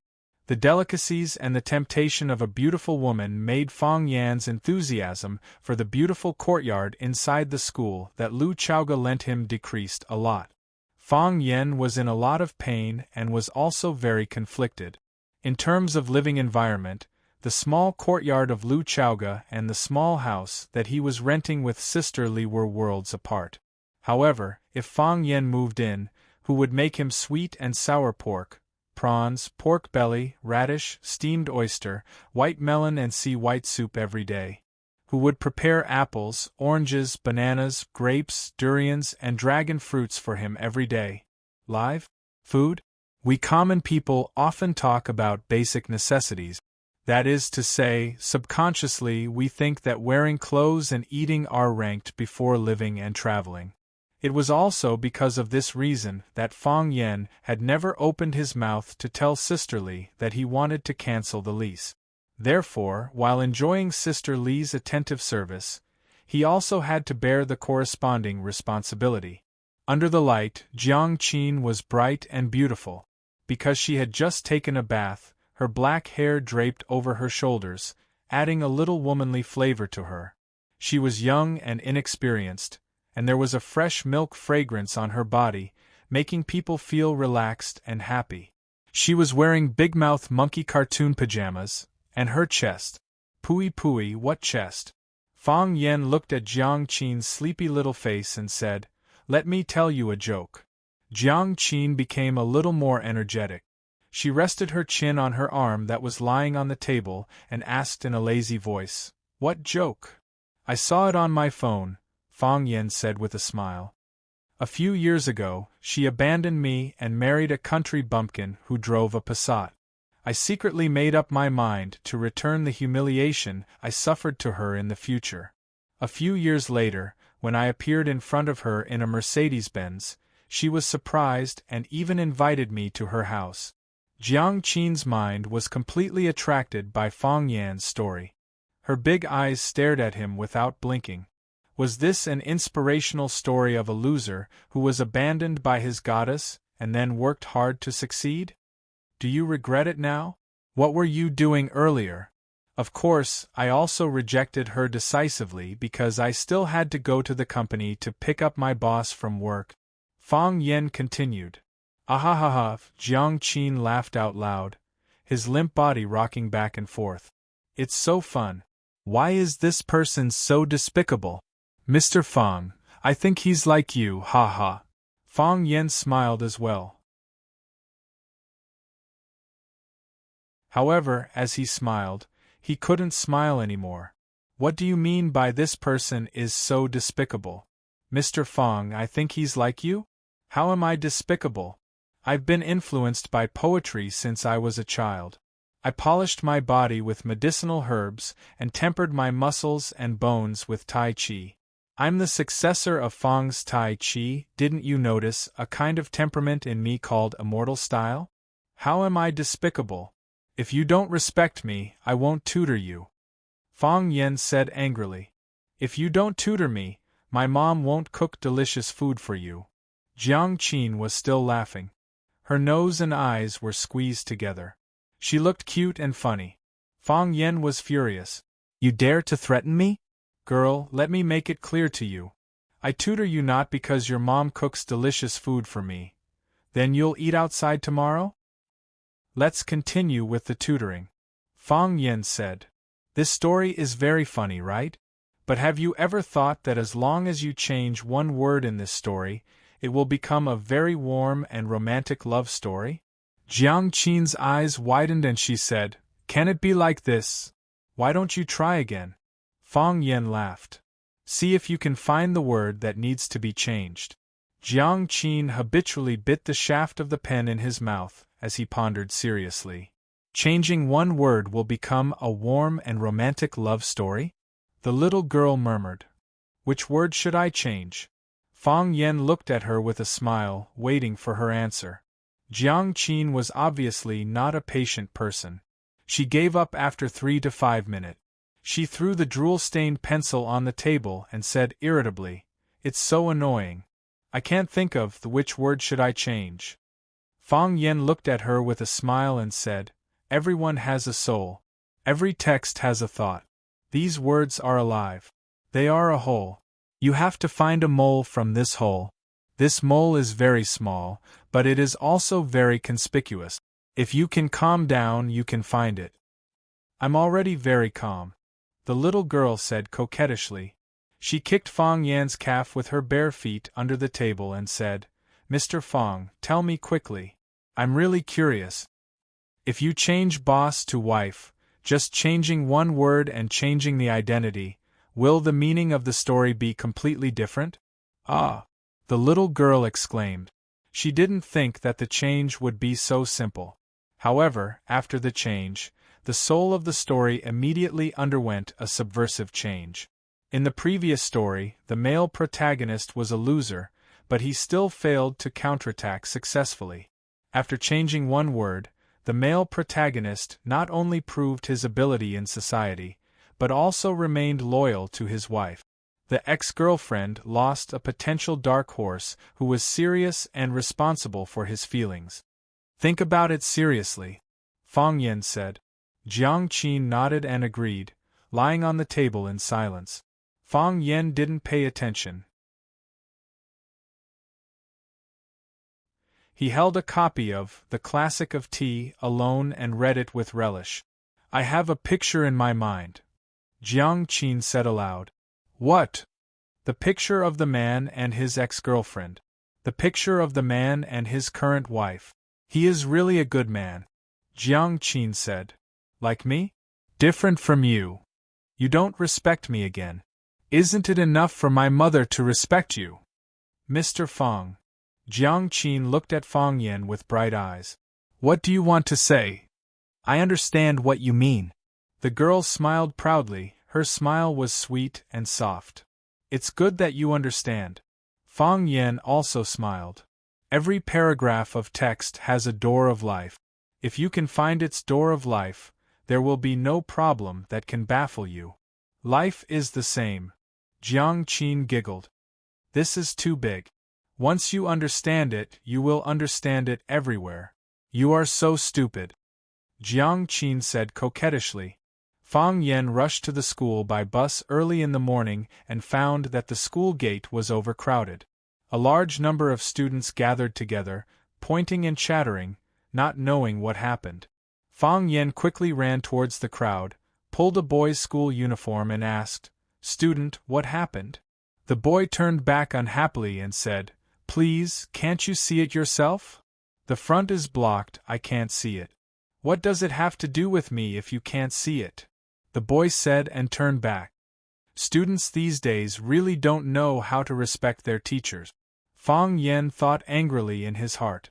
A: The delicacies and the temptation of a beautiful woman made Fang Yan's enthusiasm for the beautiful courtyard inside the school that Lu Chaoga lent him decreased a lot. Fang Yen was in a lot of pain and was also very conflicted. In terms of living environment, the small courtyard of Lu Chaoga and the small house that he was renting with Sister Li were worlds apart. However, if Fang Yen moved in, who would make him sweet and sour pork, prawns, pork belly, radish, steamed oyster, white melon and sea white soup every day? Who would prepare apples, oranges, bananas, grapes, durians, and dragon fruits for him every day? Live food? We common people often talk about basic necessities. That is to say, subconsciously we think that wearing clothes and eating are ranked before living and traveling. It was also because of this reason that Fang Yen had never opened his mouth to tell Sister Li that he wanted to cancel the lease. Therefore, while enjoying Sister Li's attentive service, he also had to bear the corresponding responsibility. Under the light, Jiang Qin was bright and beautiful. Because she had just taken a bath, her black hair draped over her shoulders, adding a little womanly flavor to her. She was young and inexperienced, and there was a fresh milk fragrance on her body, making people feel relaxed and happy. She was wearing big-mouth monkey cartoon pajamas, and her chest. Pui, what chest? Fang Yen looked at Jiang Qin's sleepy little face and said, "Let me tell you a joke." Jiang Qin became a little more energetic. She rested her chin on her arm that was lying on the table and asked in a lazy voice, "What joke?" "I saw it on my phone," Fang Yen said with a smile. "A few years ago, she abandoned me and married a country bumpkin who drove a Passat. I secretly made up my mind to return the humiliation I suffered to her in the future. A few years later, when I appeared in front of her in a Mercedes-Benz, she was surprised and even invited me to her house." Jiang Qin's mind was completely attracted by Fang Yan's story. Her big eyes stared at him without blinking. Was this an inspirational story of a loser who was abandoned by his goddess and then worked hard to succeed? Do you regret it now? What were you doing earlier? Of course, I also rejected her decisively because I still had to go to the company to pick up my boss from work. Fang Yen continued. Ahahaha, Jiang Qin laughed out loud, his limp body rocking back and forth. It's so fun. Why is this person so despicable? Mr. Fang, I think he's like you, ha. Fang Yen smiled as well. However, as he smiled, he couldn't smile anymore. What do you mean by this person is so despicable? Mr. Fang, I think he's like you? How am I despicable? I've been influenced by poetry since I was a child. I polished my body with medicinal herbs and tempered my muscles and bones with Tai Chi. I'm the successor of Fang's Tai Chi. Didn't you notice a kind of temperament in me called immortal style? How am I despicable? If you don't respect me, I won't tutor you. Fang Yen said angrily. If you don't tutor me, my mom won't cook delicious food for you. Jiang Qin was still laughing. Her nose and eyes were squeezed together. She looked cute and funny. Fang Yen was furious. You dare to threaten me? Girl, let me make it clear to you. I tutor you not because your mom cooks delicious food for me. Then you'll eat outside tomorrow? Let's continue with the tutoring. Fang Yen said. This story is very funny, right? But have you ever thought that as long as you change one word in this story, it will become a very warm and romantic love story? Jiang Qin's eyes widened and she said, Can it be like this? Why don't you try again? Fang Yen laughed. See if you can find the word that needs to be changed. Jiang Qin habitually bit the shaft of the pen in his mouth as he pondered seriously. Changing one word will become a warm and romantic love story? The little girl murmured. Which word should I change? Fang Yen looked at her with a smile, waiting for her answer. Jiang Qin was obviously not a patient person. She gave up after 3 to 5 minutes. She threw the drool-stained pencil on the table and said irritably, It's so annoying. I can't think of which word should I change. Fang Yen looked at her with a smile and said, Everyone has a soul. Every text has a thought. These words are alive. They are a hole. You have to find a mole from this hole. This mole is very small, but it is also very conspicuous. If you can calm down, you can find it. I'm already very calm, the little girl said coquettishly. She kicked Fang Yan's calf with her bare feet under the table and said, Mr. Fang, tell me quickly. I'm really curious. If you change boss to wife, just changing one word and changing the identity, will the meaning of the story be completely different? Ah! The little girl exclaimed. She didn't think that the change would be so simple. However, after the change, the soul of the story immediately underwent a subversive change. In the previous story, the male protagonist was a loser, but he still failed to counterattack successfully. After changing one word, the male protagonist not only proved his ability in society, but also remained loyal to his wife. The ex-girlfriend lost a potential dark horse who was serious and responsible for his feelings. Think about it seriously, Fang Yen said. Jiang Qin nodded and agreed, lying on the table in silence. Fang Yen didn't pay attention. He held a copy of The Classic of Tea alone and read it with relish. I have a picture in my mind, Jiang Qin said aloud. What? The picture of the man and his ex-girlfriend. The picture of the man and his current wife. He is really a good man, Jiang Qin said. Like me? Different from you. You don't respect me again. Isn't it enough for my mother to respect you? Mr. Fang. Jiang Qin looked at Fang Yen with bright eyes. What do you want to say? I understand what you mean. The girl smiled proudly. Her smile was sweet and soft. It's good that you understand. Fang Yen also smiled. Every paragraph of text has a door of life. If you can find its door of life, there will be no problem that can baffle you. Life is the same. Jiang Qin giggled. This is too big. Once you understand it, you will understand it everywhere. You are so stupid. Jiang Qin said coquettishly. Fang Yen rushed to the school by bus early in the morning and found that the school gate was overcrowded. A large number of students gathered together, pointing and chattering, not knowing what happened. Fang Yen quickly ran towards the crowd, pulled a boy's school uniform and asked, "Student, what happened?" The boy turned back unhappily and said, "Please, can't you see it yourself? The front is blocked, I can't see it." "What does it have to do with me if you can't see it?" the boy said and turned back. Students these days really don't know how to respect their teachers. Fang Yen thought angrily in his heart.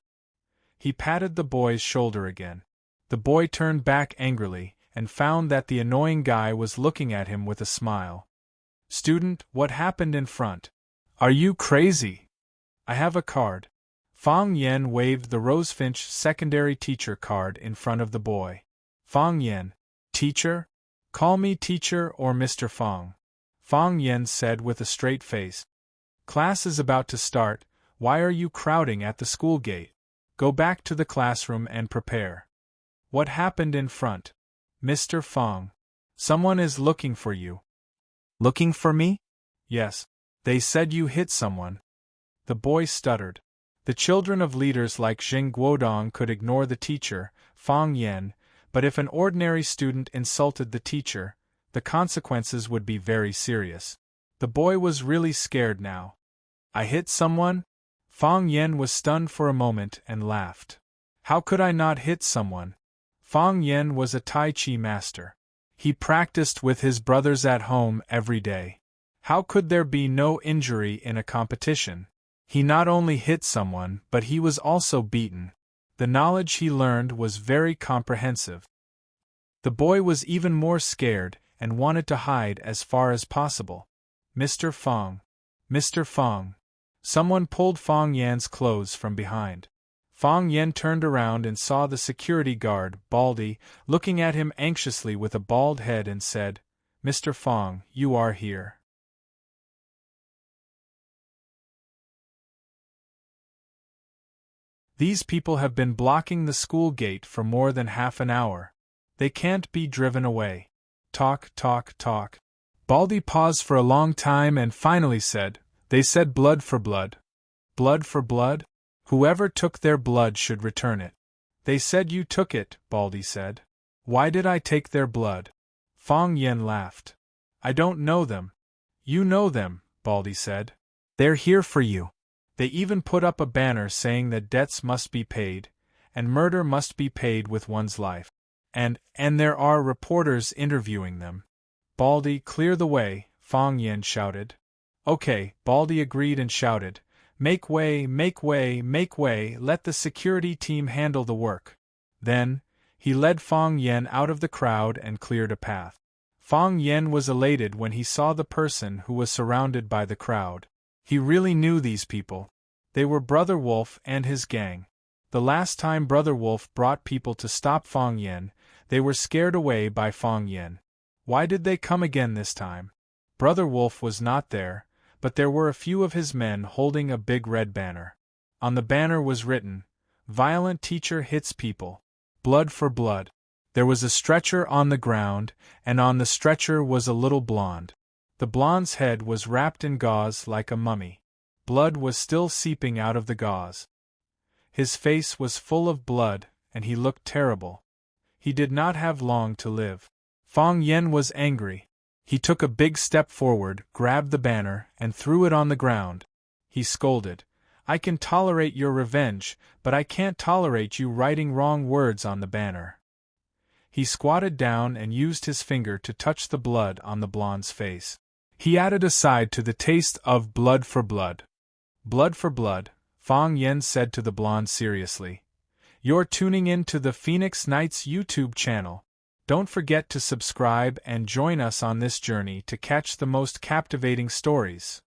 A: He patted the boy's shoulder again. The boy turned back angrily, and found that the annoying guy was looking at him with a smile. "Student, what happened in front? Are you crazy? I have a card." Fang Yen waved the Rosefinch secondary teacher card in front of the boy. Fang Yen, "Teacher? Call me teacher or Mr. Fang," Fang Yen said with a straight face. "Class is about to start, why are you crowding at the school gate? Go back to the classroom and prepare." "What happened in front? Mr. Fang? Someone is looking for you." "Looking for me?" "Yes. They said you hit someone." The boy stuttered. The children of leaders like Jing Guodong could ignore the teacher, Fang Yen, but if an ordinary student insulted the teacher, the consequences would be very serious. The boy was really scared now. "I hit someone?" Fang Yen was stunned for a moment and laughed. "How could I not hit someone?" Fang Yen was a Tai Chi master. He practiced with his brothers at home every day. How could there be no injury in a competition? He not only hit someone, but he was also beaten. The knowledge he learned was very comprehensive. The boy was even more scared and wanted to hide as far as possible. "Mr. Fang! Mr. Fang!" Someone pulled Fang Yan's clothes from behind. Fang Yan turned around and saw the security guard, Baldy, looking at him anxiously with a bald head and said, "Mr. Fang, you are here." "These people have been blocking the school gate for more than half an hour. They can't be driven away. Talk, talk, talk." Baldy paused for a long time and finally said, "They said blood for blood." "Blood for blood? Whoever took their blood should return it." "They said you took it," Baldy said. "Why did I take their blood?" Fang Yen laughed. "I don't know them." "You know them," Baldy said. "They're here for you." They even put up a banner saying that debts must be paid, and murder must be paid with one's life. And there are reporters interviewing them. "Baldy, clear the way," Fang Yen shouted. "Okay," Baldy agreed and shouted, "Make way, make way, make way, let the security team handle the work." Then, he led Fang Yen out of the crowd and cleared a path. Fang Yen was elated when he saw the person who was surrounded by the crowd. He really knew these people. They were Brother Wolf and his gang. The last time Brother Wolf brought people to stop Fang Yen, they were scared away by Fang Yen. Why did they come again this time? Brother Wolf was not there, but there were a few of his men holding a big red banner. On the banner was written, "Violent teacher hits people. Blood for blood." There was a stretcher on the ground, and on the stretcher was a little blonde. The blonde's head was wrapped in gauze like a mummy. Blood was still seeping out of the gauze. His face was full of blood, and he looked terrible. He did not have long to live. Fang Yen was angry. He took a big step forward, grabbed the banner, and threw it on the ground. He scolded, "I can tolerate your revenge, but I can't tolerate you writing wrong words on the banner." He squatted down and used his finger to touch the blood on the blonde's face. He added a side to the taste of blood for blood. "Blood for blood," Fang Yen said to the blonde seriously. "You're tuning in to the Phoenix Knights YouTube channel. Don't forget to subscribe and join us on this journey to catch the most captivating stories.